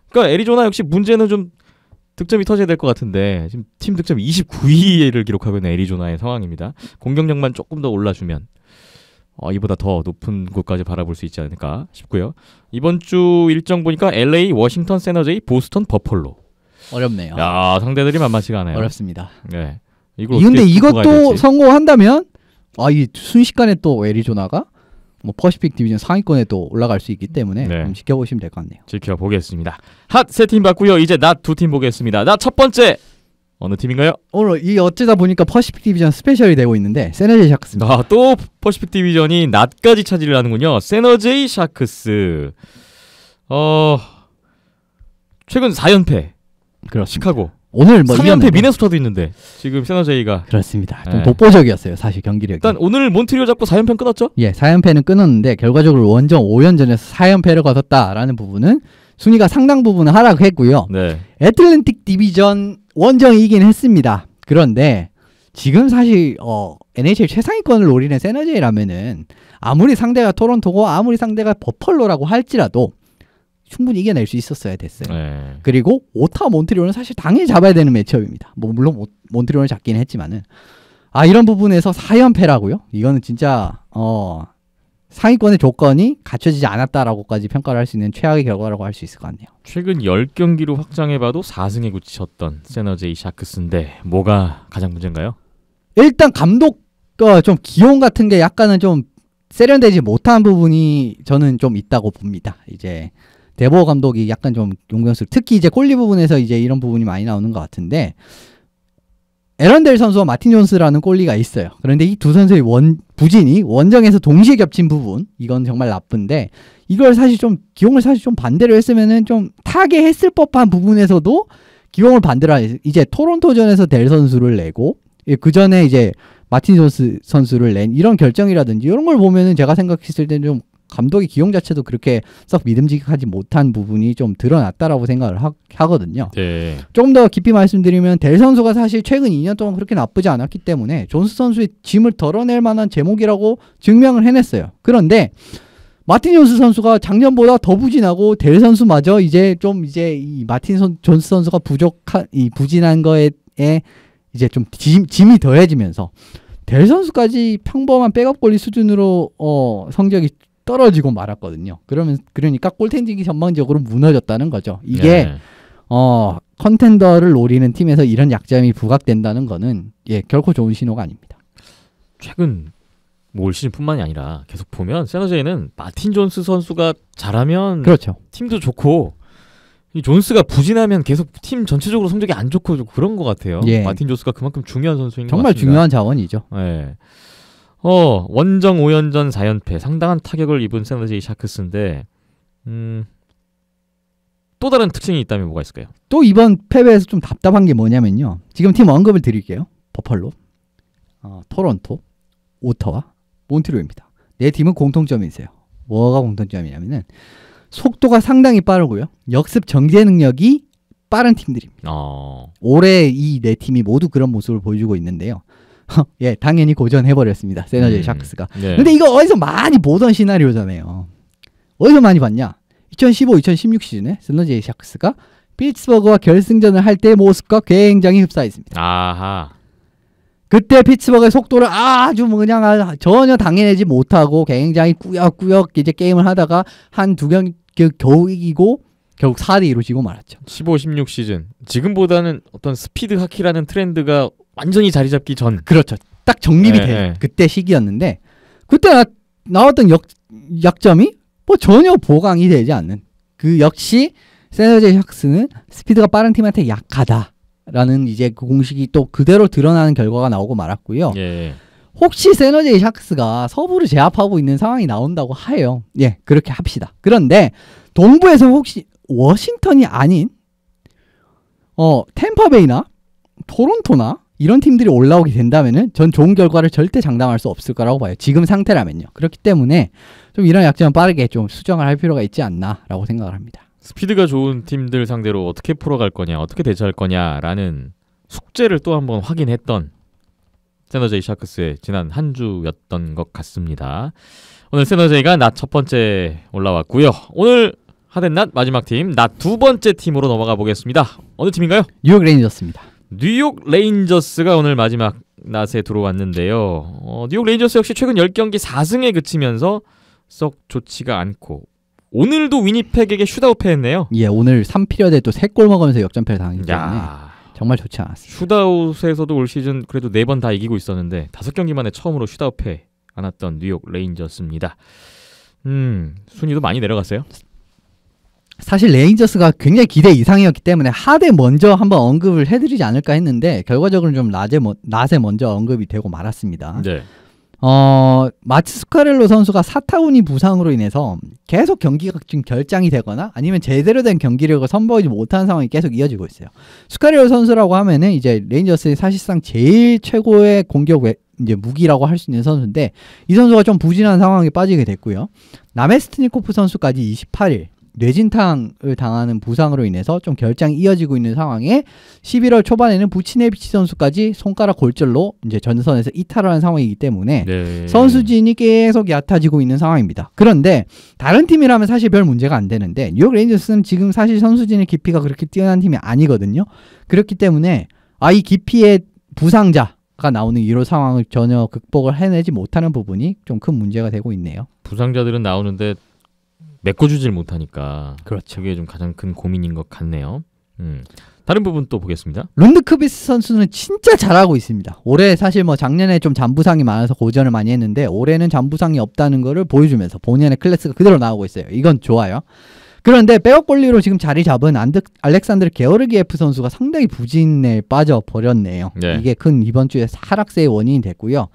A: 그러니까 애리조나 역시 문제는 좀 득점이 터져야 될 것 같은데 지금 팀 득점 29위를 기록하고 있는 애리조나의 상황입니다. 공격력만 조금 더 올라주면 이보다 더 높은 곳까지 바라볼 수 있지 않을까 싶고요. 이번 주 일정 보니까 LA, 워싱턴, 샌호제이, 보스턴, 버펄로.
B: 어렵네요.
A: 야, 상대들이 만만치가 않아요.
B: 어렵습니다.
A: 네.
B: 근데 이것도 성공한다면 이 순식간에 또 애리조나가 퍼시픽 디비전 상위권에 또 올라갈 수 있기 때문에
A: 네.
B: 좀 지켜보시면 될 것 같네요.
A: 지켜보겠습니다. 핫 세 팀 봤고요. 이제 낮 두 팀 보겠습니다. 낮 첫 번째 어느 팀인가요?
B: 오늘 이 어쩌다 보니까 퍼시픽 디비전 스페셜이 되고 있는데 세너제이 샤크스입니다.
A: 또 퍼시픽 디비전이 낮까지 차지를 하는군요. 세너제이 샤크스. 최근 4연패.
B: 그렇습니다.
A: 시카고.
B: 오늘
A: 3연패 미네소타도 있는데 지금 세너제이가
B: 그렇습니다. 좀
A: 네.
B: 독보적이었어요. 사실 경기력이.
A: 일단 오늘 몬트리올 잡고 4연패 끊었죠?
B: 예, 4연패는 끊었는데 결과적으로 원정 5연전에서 4연패를 거뒀다라는 부분은 순위가 상당 부분 하락했고요.
A: 네.
B: 애틀랜틱 디비전 원정이 이긴 했습니다. 그런데 지금 사실 NHL 최상위권을 노리는 세너제이라면은 아무리 상대가 토론토고 아무리 상대가 버펄로라고 할지라도 충분히 이겨낼 수 있었어야 됐어요.
A: 네.
B: 그리고 오타와 몬트리올은 사실 당연히 잡아야 되는 매치업입니다. 물론 몬트리올을 잡긴 했지만은 이런 부분에서 4연패라고요? 이거는 진짜 상위권의 조건이 갖춰지지 않았다라고까지 평가를 할 수 있는 최악의 결과라고 할 수 있을 것 같네요.
A: 최근 10경기로 확장해봐도 4승에 그치셨던 세너제이 샤크스인데 뭐가 가장 문제인가요?
B: 일단 감독과 좀 기용 같은 게 약간은 좀 세련되지 못한 부분이 저는 좀 있다고 봅니다. 이제 데보 감독이 약간 좀 용병술 특히 이제 골리 부분에서 이제 이런 부분이 많이 나오는 것 같은데 에런델 선수와 마틴 존스라는 골리가 있어요. 그런데 이 두 선수의 부진이 원정에서 동시에 겹친 부분 이건 정말 나쁜데 이걸 사실 좀 기용을 사실 좀 반대로 했으면은 좀 타개했을 법한 부분에서도 기용을 반대로 이제 토론토전에서 델 선수를 내고 그 전에 이제 마틴 존스 선수를 낸 이런 결정이라든지 이런 걸 보면은 제가 생각했을 때는 좀 감독의 기용 자체도 그렇게 썩 믿음직하지 못한 부분이 좀 드러났다라고 생각을 하거든요.
A: 네.
B: 조금 더 깊이 말씀드리면 델 선수가 사실 최근 2년 동안 그렇게 나쁘지 않았기 때문에 존스 선수의 짐을 덜어낼 만한 제목이라고 증명을 해냈어요. 그런데 마틴 존스 선수가 작년보다 더 부진하고 델 선수마저 이제 이 마틴 존스 선수가 부진한 거에 이제 좀 짐이 더해지면서 델 선수까지 평범한 백업 골리 수준으로 성적이 떨어지고 말았거든요. 그러니까 꼴텐징이 전망적으로 무너졌다는 거죠. 이게
A: 네.
B: 컨텐더를 노리는 팀에서 이런 약점이 부각된다는 거는 결코 좋은 신호가 아닙니다.
A: 최근 올 시즌뿐만이 아니라 계속 보면 세너제이는 마틴 존스 선수가 잘하면
B: 그렇죠.
A: 팀도 좋고 이 존스가 부진하면 계속 팀 전체적으로 성적이 안 좋고 좀 그런 것 같아요.
B: 예.
A: 마틴 존스가 그만큼 중요한 선수인 것
B: 정말
A: 같습니다.
B: 중요한 자원이죠.
A: 네. 원정 5연전 4연패 상당한 타격을 입은 세너제이 샤크스인데 또 다른 특징이 있다면 뭐가 있을까요?
B: 또 이번 패배에서 좀 답답한 게 뭐냐면요. 지금 팀 언급을 드릴게요. 버펄로, 토론토, 오타와, 몬트리올입니다. 네 팀은 공통점이 있어요. 뭐가 공통점이냐면은 속도가 상당히 빠르고요. 역습 전개 능력이 빠른 팀들입니다. 올해 이 네 팀이 모두 그런 모습을 보여주고 있는데요. 예, 당연히 고전해버렸습니다. 세너제이 샤크스가.
A: 네.
B: 근데 이거 어디서 많이 보던 시나리오잖아요. 어디서 많이 봤냐? 2015-2016 시즌에 세너제이 샤크스가 피츠버그와 결승전을 할 때의 모습과 굉장히 흡사했습니다.
A: 아하.
B: 그때 피츠버그의 속도를 아주 뭐 그냥 전혀 당해내지 못하고 굉장히 꾸역꾸역 이제 게임을 하다가 한 두 경기 겨우 이기고 결국 4대2로 지고 말았죠.
A: 15, 16 시즌. 지금보다는 어떤 스피드 하키라는 트렌드가 완전히 자리 잡기 전.
B: 그렇죠. 딱 정립이
A: 네,
B: 된
A: 네.
B: 그때 시기였는데 그때 나왔던 약점이 뭐 전혀 보강이 되지 않는 그 역시 세너제이 샥스는 스피드가 빠른 팀한테 약하다라는 이제 그 공식이 또 그대로 드러나는 결과가 나오고 말았고요.
A: 예.
B: 혹시 세너제이 샥스가 서부를 제압하고 있는 상황이 나온다고 하여요. 예, 그렇게 합시다. 그런데 동부에서 혹시 워싱턴이 아닌 템파베이나 토론토나 이런 팀들이 올라오게 된다면은 전 좋은 결과를 절대 장담할 수 없을 거라고 봐요. 지금 상태라면요. 그렇기 때문에 좀 이런 약점은 빠르게 좀 수정을 할 필요가 있지 않나라고 생각을 합니다.
A: 스피드가 좋은 팀들 상대로 어떻게 풀어갈 거냐, 어떻게 대처할 거냐라는 숙제를 또 한번 확인했던 세너제이 샤크스의 지난 한 주였던 것 같습니다. 오늘 세너제이가 낮 첫 번째 올라왔고요. 오늘 하덴 낮 마지막 팀, 낮 두 번째 팀으로 넘어가 보겠습니다. 어느 팀인가요?
B: 뉴욕 레인저스입니다.
A: 뉴욕 레인저스가 오늘 마지막 낮에 들어왔는데요. 뉴욕 레인저스 역시 최근 10경기 4승에 그치면서 썩 좋지가 않고 오늘도 위니펙에게 슛아웃 패했네요.
B: 예, 오늘 3피리어드에 또 3골 먹으면서 역전패를 당했기 때문에
A: 야,
B: 정말 좋지 않았습니다.
A: 슛아웃에서도 올 시즌 그래도 4번 다 이기고 있었는데 5경기 만에 처음으로 슛아웃 패 안았던 뉴욕 레인저스입니다. 순위도 많이 내려갔어요.
B: 사실 레인저스가 굉장히 기대 이상이었기 때문에 하대 먼저 한번 언급을 해드리지 않을까 했는데 결과적으로는 좀 낮에 먼저 언급이 되고 말았습니다.
A: 네.
B: 마츠 스카렐로 선수가 사타구니 부상으로 인해서 계속 경기가 지금 결장이 되거나 아니면 제대로 된 경기력을 선보이지 못하는 상황이 계속 이어지고 있어요. 스카렐로 선수라고 하면은 이제 레인저스의 사실상 제일 최고의 공격 이제 무기라고 할 수 있는 선수인데 이 선수가 좀 부진한 상황에 빠지게 됐고요. 나메스트니코프 선수까지 28일 뇌진탕을 당하는 부상으로 인해서 좀 결장이 이어지고 있는 상황에 11월 초반에는 부치네비치 선수까지 손가락 골절로 이제 전선에서 이탈을 한 상황이기 때문에
A: 네.
B: 선수진이 계속 얕아지고 있는 상황입니다. 그런데 다른 팀이라면 사실 별 문제가 안 되는데 뉴욕 레인저스는 지금 사실 선수진의 깊이가 그렇게 뛰어난 팀이 아니거든요. 그렇기 때문에 이 깊이의 부상자가 나오는 이런 상황을 전혀 극복을 해내지 못하는 부분이 좀 큰 문제가 되고 있네요.
A: 부상자들은 나오는데 메꿔주질 못하니까
B: 그렇죠.
A: 그게 좀 가장 큰 고민인 것 같네요. 다른 부분 또 보겠습니다.
B: 룬드크비스 선수는 진짜 잘하고 있습니다. 올해 사실 뭐 작년에 좀 잠부상이 많아서 고전을 많이 했는데 올해는 잠부상이 없다는 거를 보여주면서 본인의 클래스가 그대로 나오고 있어요. 이건 좋아요. 그런데 백업 골리로 지금 자리 잡은 알렉산드르 게오르기에프 선수가 상당히 부진에 빠져버렸네요.
A: 네.
B: 이게 큰 이번 주에 하락세의 원인이 됐고요.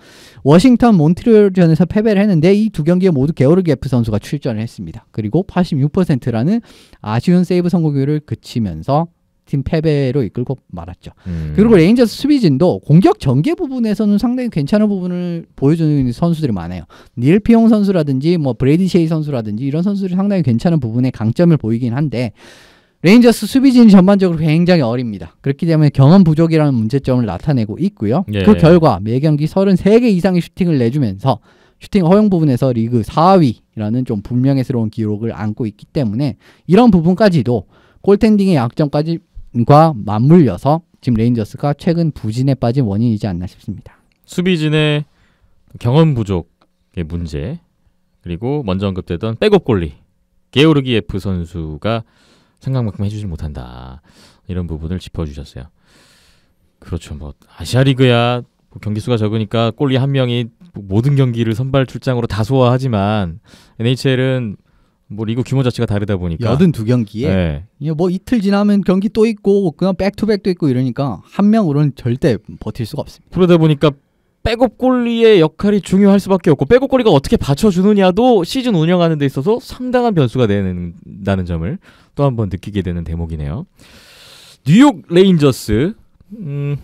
B: 워싱턴 몬트리올전에서 패배를 했는데 이 두 경기에 모두 게오르기에프 선수가 출전을 했습니다. 그리고 86%라는 아쉬운 세이브 성공률을 그치면서 팀 패배로 이끌고 말았죠. 그리고 레인저스 수비진도 공격 전개 부분에서는 상당히 괜찮은 부분을 보여주는 선수들이 많아요. 닐 피용 선수라든지 뭐 브레이디 셰이 선수라든지 이런 선수들이 상당히 괜찮은 부분에 강점을 보이긴 한데 레인저스 수비진이 전반적으로 굉장히 어립니다. 그렇기 때문에 경험 부족이라는 문제점을 나타내고 있고요.
A: 예.
B: 그 결과 매경기 33개 이상의 슈팅을 내주면서 슈팅 허용 부분에서 리그 4위라는 좀 불명예스러운 기록을 안고 있기 때문에 이런 부분까지도 골텐딩의 약점까지 과 맞물려서 지금 레인저스가 최근 부진에 빠진 원인이지 않나 싶습니다.
A: 수비진의 경험 부족의 문제 그리고 먼저 언급되던 백업 골리 게오르기에프 선수가 생각만큼 해주지 못한다. 이런 부분을 짚어주셨어요. 그렇죠. 뭐 아시아리그야 경기 수가 적으니까 골리 한 명이 모든 경기를 선발 출장으로 다 소화하지만 NHL은 뭐 리그 규모 자체가 다르다 보니까
B: 82경기에
A: 네.
B: 뭐 이틀 지나면 경기 또 있고 그냥 백투백도 있고 이러니까 한 명으로는 절대 버틸 수가 없습니다.
A: 그러다 보니까 백업 골리의 역할이 중요할 수밖에 없고 백업 골리가 어떻게 받쳐주느냐도 시즌 운영하는 데 있어서 상당한 변수가 된다는 점을 또 한번 느끼게 되는 대목이네요. 뉴욕 레인저스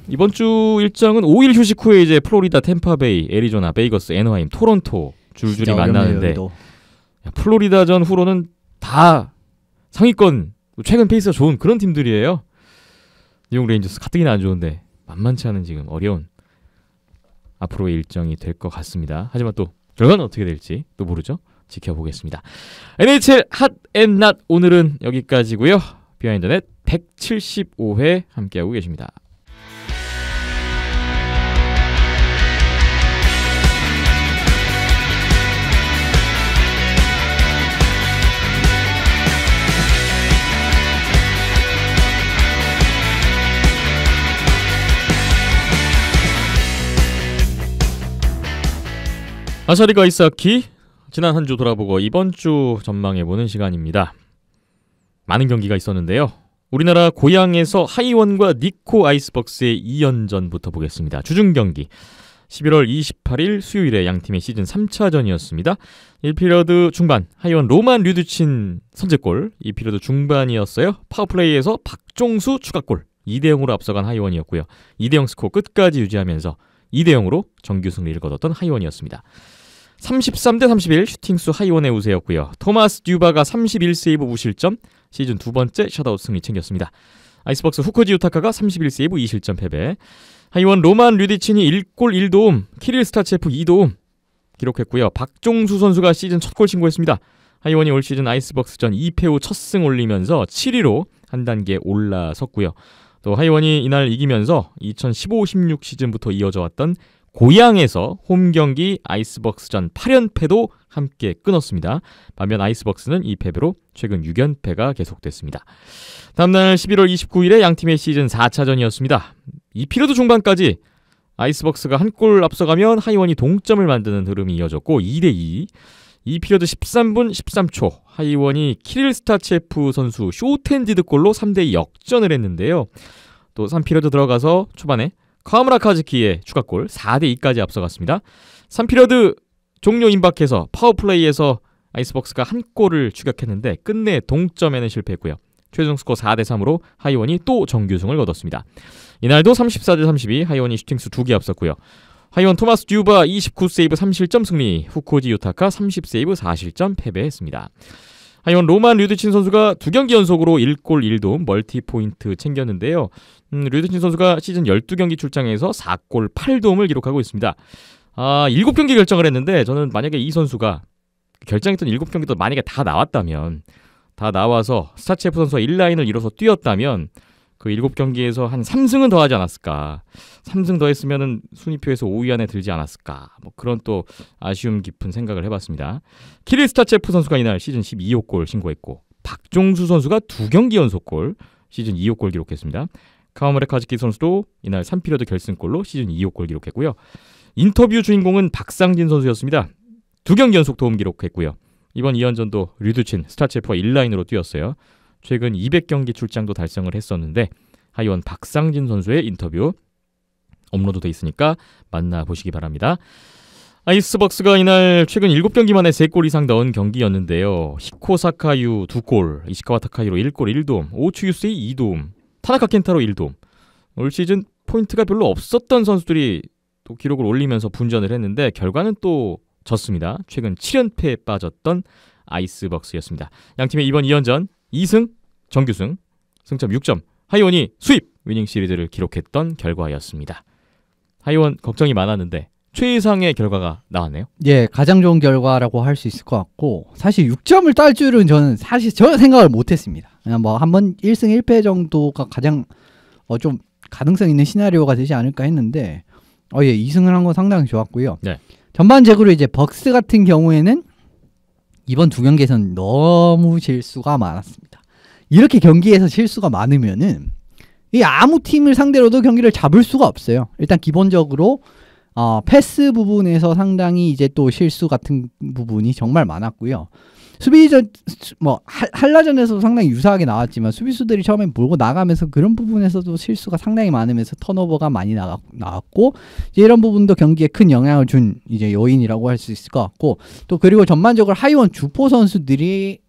A: 이번 주 일정은 5일 휴식 후에 이제 플로리다, 템파베이, 애리조나, 베이거스, 애너하임, 토론토 줄줄이 만나는데 플로리다전 후로는 다 상위권 최근 페이스가 좋은 그런 팀들이에요. 뉴욕 레인저스 가뜩이나 안 좋은데 만만치 않은 지금 어려운 앞으로의 일정이 될 것 같습니다. 하지만 또 결과는 어떻게 될지 또 모르죠. 지켜보겠습니다. NHL 핫 앤 낫 오늘은 여기까지고요. 비하인드넷 175회 함께하고 계십니다. 아사리가 이사키 지난 한 주 돌아보고 이번 주 전망해보는 시간입니다. 많은 경기가 있었는데요. 우리나라 고양에서 하이원과 니코 아이스벅스의 2연전부터 보겠습니다. 주중 경기 11월 28일 수요일에 양팀의 시즌 3차전이었습니다. 1피리어드 중반 하이원 로만 류드친 선제골, 2피리어드 중반이었어요. 파워플레이에서 박종수 추가골, 2대0으로 앞서간 하이원이었고요. 2대0 스코어 끝까지 유지하면서 2대0으로 정규 승리를 거뒀던 하이원이었습니다. 33대31 슈팅수 하이원의 우세였고요. 토마스 듀바가 31세이브 무실점, 시즌 두 번째 셧아웃 승리 챙겼습니다. 아이스벅스 후코지 유타카가 31세이브 2실점 패배. 하이원 로만 류디친이 1골 1도움, 키릴 스타체프 2도움 기록했고요. 박종수 선수가 시즌 첫 골 신고했습니다. 하이원이 올 시즌 아이스벅스전 2패 후 첫 승 올리면서 7위로 한 단계 올라섰고요. 또 하이원이 이날 이기면서 2015-16 시즌부터 이어져 왔던 고양에서 홈 경기 아이스벅스전 8연패도 함께 끊었습니다. 반면 아이스벅스는 이 패배로 최근 6연패가 계속됐습니다. 다음날 11월 29일에 양팀의 시즌 4차전이었습니다. 이 피리어드 중반까지 아이스벅스가 한 골 앞서가면 하이원이 동점을 만드는 흐름이 이어졌고 2대2. 이 피리어드 13분 13초 하이원이 키릴 스타체프 선수 쇼텐디드 골로 3대2 역전을 했는데요. 또 3피리어드 들어가서 초반에 카와무라 카즈키의 추가골 4대2까지 앞서갔습니다. 3피리어드 종료 임박해서 파워플레이에서 아이스벅스가 한 골을 추격했는데 끝내 동점에는 실패했고요. 최종 스코어 4대3으로 하이원이 또 정규승을 거뒀습니다. 이날도 34대32 하이원이 슈팅수 2개 앞섰고요. 하이원 토마스 듀바 29세이브 3실점 승리, 후코지 유타카 30세이브 4실점 패배했습니다. 하이원 로만 류드친 선수가 2경기 연속으로 1골 1도움 멀티포인트 챙겼는데요. 류드친 선수가 시즌 12경기 출장에서 4골 8도움을 기록하고 있습니다. 7경기 결정을 했는데 저는 만약에 이 선수가 결정했던 7경기도 만약에 다 나왔다면, 다 나와서 스타체프 선수와 1라인을 이뤄서 뛰었다면 그 7경기에서 한 3승은 더 하지 않았을까. 3승 더 했으면 순위표에서 5위 안에 들지 않았을까. 뭐 그런 또 아쉬움 깊은 생각을 해봤습니다. 키릴 스타체프 선수가 이날 시즌 12호 골 신고했고, 박종수 선수가 2경기 연속골 시즌 2호 골 기록했습니다. 카와무라 카즈키 선수도 이날 3피리어드 결승골로 시즌 2호 골 기록했고요. 인터뷰 주인공은 박상진 선수였습니다. 2경기 연속 도움 기록했고요. 이번 2연전도 류드친 스타체프와 1라인으로 뛰었어요. 최근 200경기 출장도 달성을 했었는데 하이원 박상진 선수의 인터뷰 업로드돼 있으니까 만나보시기 바랍니다. 아이스벅스가 이날 최근 7경기 만에 3골 이상 넣은 경기였는데요. 히코 사카유 2골, 이시카와 타카히로 1골 1도움, 오추 유세이 2도움, 타나카 켄타로 1도움. 올 시즌 포인트가 별로 없었던 선수들이 또 기록을 올리면서 분전을 했는데 결과는 또 졌습니다. 최근 7연패에 빠졌던 아이스벅스였습니다. 양팀의 이번 2연전 2승, 정규승, 승점 6점, 하이원이 수입, 위닝 시리즈를 기록했던 결과였습니다. 하이원 걱정이 많았는데 최상의 결과가 나왔네요.
B: 예, 가장 좋은 결과라고 할 수 있을 것 같고, 사실 6점을 딸 줄은 저는 생각을 못했습니다. 그냥 뭐 한번 1승 1패 정도가 가장 좀 가능성 있는 시나리오가 되지 않을까 했는데, 예, 2승을 한 건 상당히 좋았고요.
A: 네.
B: 전반적으로 이제 벅스 같은 경우에는 이번 2경기에서는 너무 실수가 많았습니다. 이렇게 경기에서 실수가 많으면은 이 아무 팀을 상대로도 경기를 잡을 수가 없어요. 일단 기본적으로 패스 부분에서 상당히 이제 또 실수 같은 부분이 정말 많았고요. 수비전 한라전에서 상당히 유사하게 나왔지만 수비수들이 처음에 몰고 나가면서 그런 부분에서도 실수가 상당히 많으면서 턴오버가 많이 나왔고, 이제 이런 부분도 경기에 큰 영향을 준 이제 요인이라고 할 수 있을 것 같고, 또 그리고 전반적으로 하이원 주포 선수들이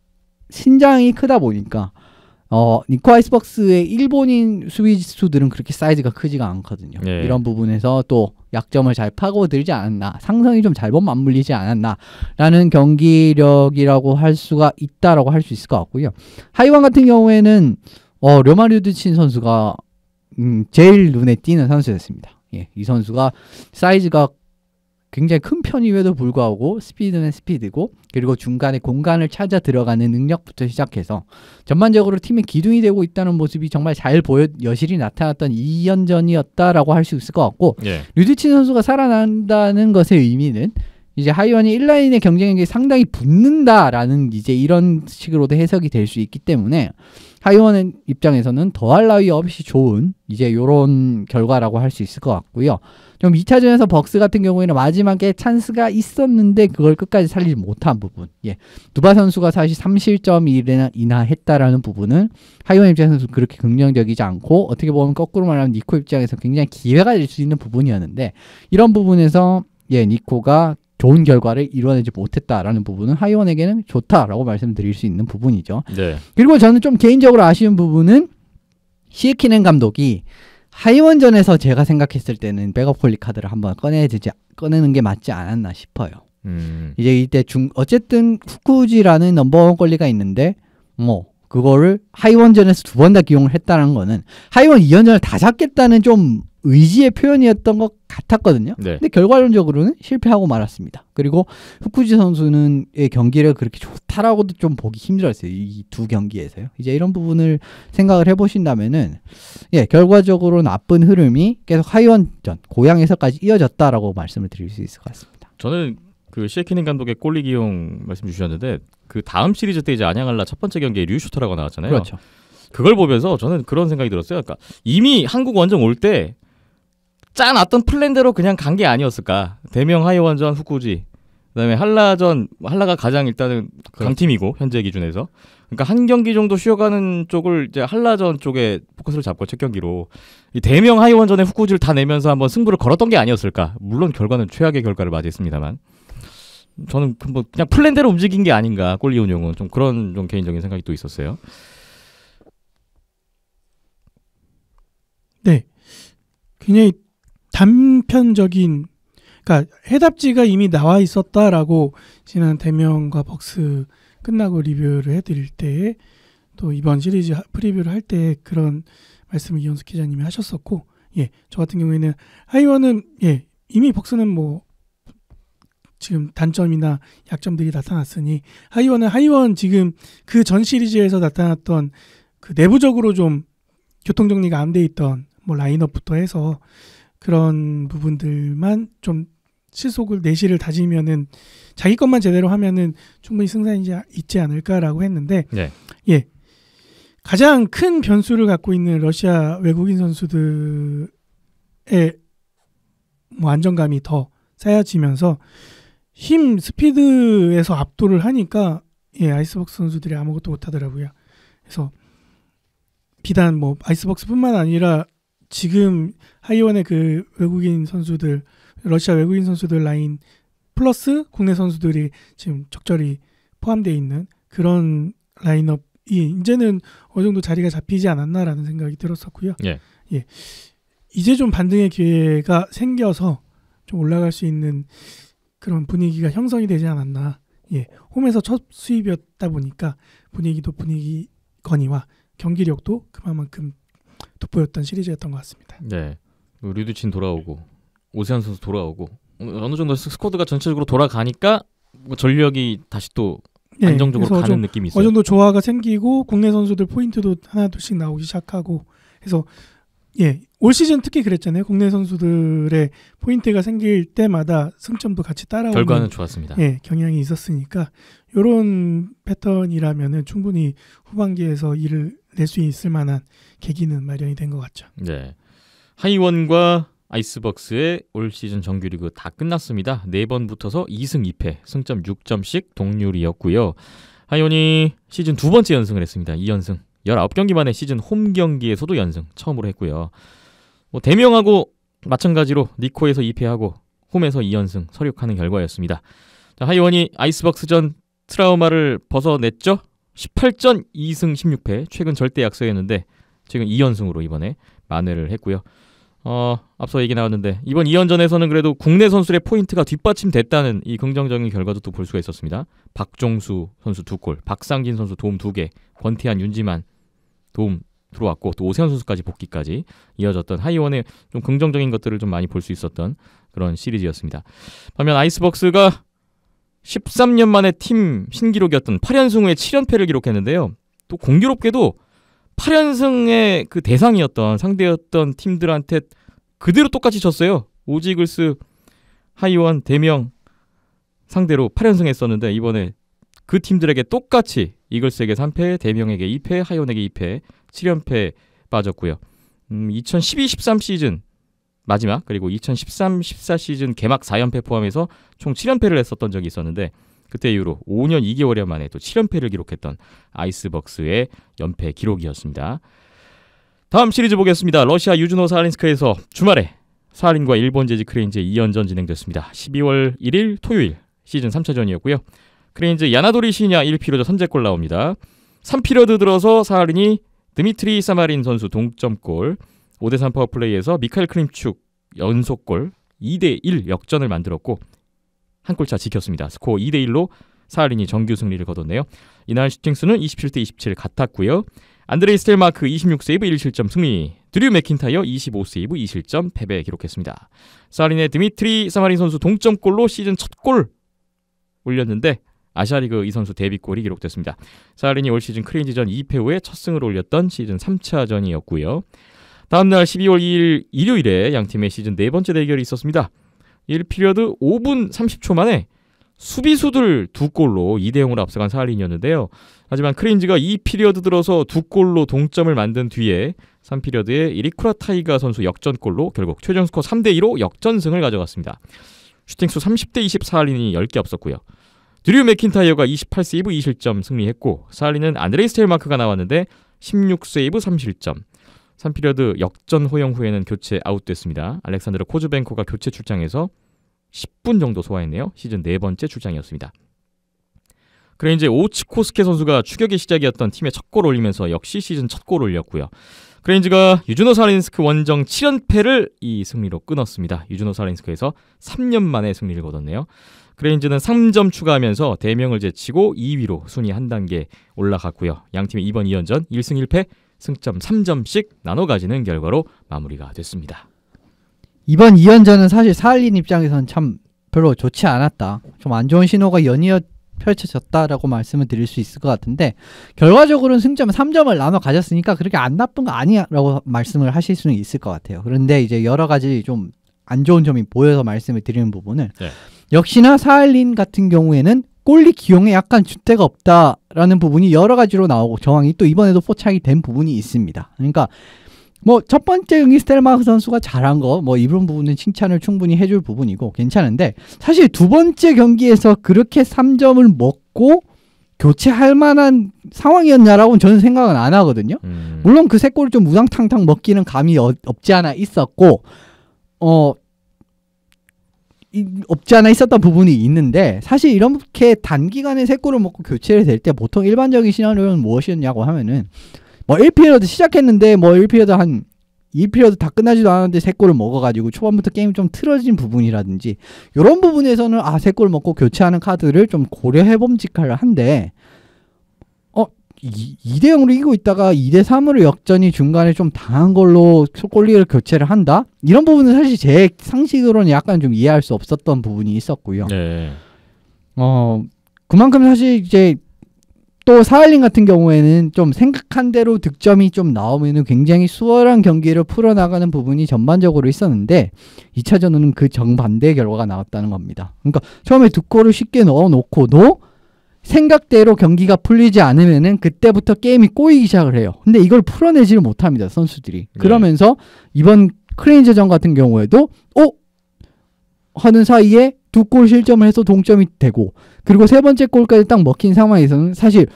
B: 신장이 크다 보니까 니코 아이스벅스의 일본인 수비수들은 그렇게 사이즈가 크지가 않거든요.
A: 네.
B: 이런 부분에서 또 약점을 잘 파고들지 않았나, 상성이 좀 잘못 맞물리지 않았나 라는 경기력이라고 할 수가 있다라고 할 수 있을 것 같고요. 하이원 같은 경우에는 료마 류드친 선수가 제일 눈에 띄는 선수였습니다. 예, 이 선수가 사이즈가 굉장히 큰 편임에도 불구하고 스피드는 스피드고 그리고 중간에 공간을 찾아 들어가는 능력부터 시작해서 전반적으로 팀의 기둥이 되고 있다는 모습이 정말 잘 여실히 나타났던 2연전이었다라고 할 수 있을 것 같고
A: 예.
B: 류디치 선수가 살아난다는 것의 의미는 이제 하이원이 1라인의 경쟁력이 상당히 붙는다라는 이제 이런 식으로도 해석이 될 수 있기 때문에 하이원 입장에서는 더할 나위 없이 좋은 이제 이런 결과라고 할 수 있을 것 같고요. 좀 2차전에서 벅스 같은 경우에는 마지막에 찬스가 있었는데 그걸 끝까지 살리지 못한 부분. 예. 두바 선수가 사실 3실점이나 했다라는 부분은 하이원 입장에서 그렇게 긍정적이지 않고 어떻게 보면 거꾸로 말하면 니코 입장에서 굉장히 기회가 될 수 있는 부분이었는데 이런 부분에서 니코가 좋은 결과를 이뤄내지 못했다라는 부분은 하이원에게는 좋다라고 말씀드릴 수 있는 부분이죠.
A: 네.
B: 그리고 저는 좀 개인적으로 아쉬운 부분은 시에키넨 감독이 하이원전에서 제가 생각했을 때는 백업 콜리 카드를 한번 꺼내는 게 맞지 않았나 싶어요. 이제 이때 어쨌든 후쿠지라는 넘버원 콜리가 있는데 그거를 하이원전에서 2번 다 기용을 했다는 거는 하이원 2연전을 다 잡겠다는 좀 의지의 표현이었던 것 같았거든요.
A: 네.
B: 근데 결과론적으로는 실패하고 말았습니다. 그리고 후쿠지 선수는 경기를 그렇게 좋다라고도 좀 보기 힘들었어요. 이 두 경기에서요. 이제 이런 부분을 생각을 해보신다면은 결과적으로 나쁜 흐름이 계속 하이원전 고향에서까지 이어졌다라고 말씀을 드릴 수 있을 것 같습니다.
A: 저는 그 시에키넨 감독의 골리 기용 말씀 주셨는데 그 다음 시리즈 때 이제 안양할라 첫 번째 경기에 류슈터라고 나왔잖아요.
B: 그렇죠.
A: 그걸 보면서 저는 그런 생각이 들었어요. 그러니까 이미 한국 원정 올 때 짜놨던 플랜대로 그냥 간 게 아니었을까. 대명 하이원전 후쿠지. 그다음에 한라가 가장 일단은 강팀이고 현재 기준에서. 그러니까 한 경기 정도 쉬어가는 쪽을 이제 한라전 쪽에 포커스를 잡고 첫 경기로 이 대명 하이원전에 후쿠지를 다 내면서 한번 승부를 걸었던 게 아니었을까. 물론 결과는 최악의 결과를 맞이했습니다만. 저는 뭐 그냥 플랜대로 움직인 게 아닌가. 골리 운용은 좀 그런 좀 개인적인 생각이 또 있었어요.
C: 네. 굉장히 단편적인, 그러니까 해답지가 이미 나와 있었다라고 지난 대명과 벅스 끝나고 리뷰를 해드릴 때 또 이번 시리즈 프리뷰를 할 때 그런 말씀을 이현숙 기자님이 하셨었고, 저 같은 경우에는 하이원은 이미 벅스는 뭐 지금 단점이나 약점들이 나타났으니 하이원은 하이원 지금 그 전 시리즈에서 나타났던 그 내부적으로 좀 교통정리가 안 돼 있던 뭐 라인업부터 해서 그런 부분들만 좀 내실을 다지면은 자기 것만 제대로 하면은 충분히 승산이 있지 않을까라고 했는데 가장 큰 변수를 갖고 있는 러시아 외국인 선수들의 뭐 안정감이 더 쌓여지면서 힘 스피드에서 압도를 하니까 아이스박스 선수들이 아무것도 못하더라고요. 그래서 비단 뭐 아이스박스뿐만 아니라 지금 하이원의 그 외국인 선수들, 러시아 외국인 선수들 라인 플러스 국내 선수들이 지금 적절히 포함되어 있는 그런 라인업이 이제는 어느 정도 자리가 잡히지 않았나라는 생각이 들었었고요. 이제 좀 반등의 기회가 생겨서 좀 올라갈 수 있는 그런 분위기가 형성이 되지 않았나. 홈에서 첫 수입이었다 보니까 분위기거니와 경기력도 그만큼 돋보였던 시리즈였던 것 같습니다.
A: 네, 류드친 돌아오고 오세환 선수 돌아오고 어느 정도 스쿼드가 전체적으로 돌아가니까 전력이 다시 또 안정적으로 가는 느낌이 있어요.
C: 어느 정도 조화가 생기고 국내 선수들 포인트도 하나둘씩 나오기 시작하고 해서 올 시즌 특히 그랬잖아요. 국내 선수들의 포인트가 생길 때마다 승점도 같이 따라오는
A: 결과는 좋았습니다.
C: 경향이 있었으니까 이런 패턴이라면은 충분히 후반기에서 일을 낼 수 있을 만한 계기는 마련이 된 것 같죠.
A: 네, 하이원과 아이스박스의 올 시즌 정규리그 다 끝났습니다. 4번 붙어서 2승 2패, 승점 6점씩 동률이었고요. 하이원이 시즌 두 번째 연승을 했습니다. 2연승. 19경기 만에 시즌 홈 경기에서도 연승 처음으로 했고요. 뭐 대명하고 마찬가지로 니코에서 2패하고 홈에서 2연승 서력하는 결과였습니다. 자, 하이원이 아이스박스전 트라우마를 벗어냈죠. 18전 2승 16패, 최근 절대 약세였는데 지금 2연승으로 이번에 만회를 했고요. 앞서 얘기 나왔는데 이번 2연전에서는 그래도 국내 선수들의 포인트가 뒷받침됐다는 이 긍정적인 결과도 또 볼 수가 있었습니다. 박종수 선수 2골, 박상진 선수 도움 2개, 권태환, 윤지만 도움 들어왔고 또 오세훈 선수까지 복귀까지 이어졌던 하이원의 좀 긍정적인 것들을 좀 많이 볼 수 있었던 그런 시리즈였습니다. 반면 아이스벅스가 13년 만에 팀 신기록이었던 8연승 후에 7연패를 기록했는데요. 또 공교롭게도 8연승의 그 대상이었던 상대였던 팀들한테 그대로 똑같이 졌어요. 오지글스, 하이원, 대명 상대로 8연승 했었는데 이번에 그 팀들에게 똑같이 이글스에게 3패, 대명에게 2패, 하이원에게 2패, 7연패 빠졌고요. 2012-13 시즌 마지막 그리고 2013-14 시즌 개막 4연패 포함해서 총 7연패를 했었던 적이 있었는데 그때 이후로 5년 2개월여 만에 또 7연패를 기록했던 아이스벅스의 연패 기록이었습니다. 다음 시리즈 보겠습니다. 러시아 유즈노 사할린스크에서 주말에 사할린과 일본 재즈 크레인즈의 2연전 진행됐습니다. 12월 1일 토요일 시즌 3차전이었고요. 크레인즈 야나도리 시냐 1피로드 선제골 나옵니다. 3피러드 들어서 사할린이 드미트리 사마린 선수 동점골, 5대3 파워플레이에서 미카엘 크림축 연속골 2대1 역전을 만들었고 한 골차 지켰습니다. 스코어 2대1로 사할린이 정규 승리를 거뒀네요. 이날 슈팅수는 27대27 같았고요. 안드레이 스텔마크 26세이브 1실점 승리, 드류 맥킨타이어 25세이브 2실점 패배 기록했습니다. 사할린의 드미트리 사마린 선수 동점골로 시즌 첫 골 올렸는데 아시아리그 이 선수 데뷔골이 기록됐습니다. 사할린이 올 시즌 크레인즈전 2패 후에 첫 승을 올렸던 시즌 3차전이었고요. 다음날 12월 2일 일요일에 양팀의 시즌 네 번째 대결이 있었습니다. 1피리어드 5분 30초 만에 수비수들 2골로 2대0으로 앞서간 사할린이었는데요. 하지만 크레인즈가 2피리어드 들어서 2골로 동점을 만든 뒤에 3피리어드에 이리쿠라 타이가 선수 역전골로 결국 최종 스코어 3대2로 역전승을 가져갔습니다. 슈팅수 30대20 사할린이 10개 앞섰고요. 드류 맥킨타이어가 28세이브 2실점 승리했고 사할린은 안드레이 스텔마크가 나왔는데 16세이브 3실점. 3피리어드 역전 허용 후에는 교체 아웃됐습니다. 알렉산드르 코즈벤코가 교체 출장해서 10분 정도 소화했네요. 시즌 네 번째 출장이었습니다. 크레인즈의 오치코스케 선수가 추격의 시작이었던 팀의 첫 골 올리면서 역시 시즌 첫 골 올렸고요. 크레인즈가 유즈노 사할린스크 원정 7연패를 이 승리로 끊었습니다. 유즈노 사할린스크에서 3년 만에 승리를 거뒀네요. 크레인즈는 3점 추가하면서 대명을 제치고 2위로 순위 한 단계 올라갔고요. 양팀의 이번 2연전 1승 1패 승점 3점씩 나눠 가지는 결과로 마무리가 됐습니다.
B: 이번 2연전은 사실 사할린 입장에서는 참 별로 좋지 않았다. 좀 안 좋은 신호가 연이어 펼쳐졌다라고 말씀을 드릴 수 있을 것 같은데 결과적으로는 승점 3점을 나눠 가졌으니까 그렇게 안 나쁜 거 아니야라고 말씀을 하실 수는 있을 것 같아요. 그런데 이제 여러 가지 좀 안 좋은 점이 보여서 말씀을 드리는 부분은 역시나 사할린 같은 경우에는 골리 기용에 약간 줏대가 없다라는 부분이 여러 가지로 나오고 정황이 또 이번에도 포착이 된 부분이 있습니다. 그러니까 뭐 첫 번째 경기 스텔마크 선수가 잘한 거 뭐 이런 부분은 칭찬을 충분히 해줄 부분이고 괜찮은데 사실 두 번째 경기에서 그렇게 3점을 먹고 교체할 만한 상황이었냐라고는 저는 생각은 안 하거든요. 물론 그 세 골을 좀 우당탕탕 먹기는 감이 없지 않아 있었고 없지 않아 있었던 부분이 있는데 사실 이렇게 단기간에 세 골을 먹고 교체를 될 때 보통 일반적인 시나리오는 무엇이었냐고 하면은 뭐 1피리어드 시작했는데 뭐 1피리어드 한 2피리어드 다 끝나지도 않았는데 세 골을 먹어가지고 초반부터 게임이 좀 틀어진 부분이라든지 이런 부분에서는 세 골 먹고 교체하는 카드를 좀 고려해봄직할 한데 2대0으로 이기고 있다가 2대3으로 역전이 중간에 좀 당한 걸로 골리를 교체를 한다? 이런 부분은 사실 제 상식으로는 약간 좀 이해할 수 없었던 부분이 있었고요.
A: 네.
B: 그만큼 사실 이제 또 사할린 같은 경우에는 좀 생각한 대로 득점이 좀 나오면은 굉장히 수월한 경기를 풀어나가는 부분이 전반적으로 있었는데 2차전은 그 정반대의 결과가 나왔다는 겁니다. 그러니까 처음에 두 골을 쉽게 넣어놓고도 생각대로 경기가 풀리지 않으면은 그때부터 게임이 꼬이기 시작을 해요. 근데 이걸 풀어내지를 못합니다, 선수들이. 그러면서 이번 크레인즈전 같은 경우에도 하는 사이에 두 골 실점을 해서 동점이 되고 그리고 세 번째 골까지 딱 먹힌 상황에서는 사실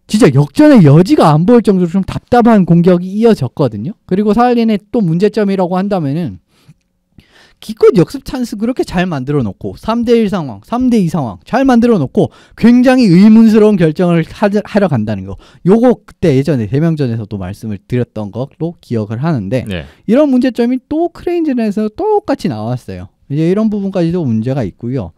B: 진짜 역전의 여지가 안 보일 정도로 좀 답답한 공격이 이어졌거든요. 그리고 사할린의 또 문제점이라고 한다면은 기껏 역습 찬스 그렇게 잘 만들어 놓고 3대1 상황, 3대2 상황 잘 만들어 놓고 굉장히 의문스러운 결정을 하러 간다는 거. 요거 그때 예전에 대명전에서도 말씀을 드렸던 것로 기억을 하는데 이런 문제점이 또 크레인즈전에서 똑같이 나왔어요. 이제 이런 부분까지도 문제가 있고요.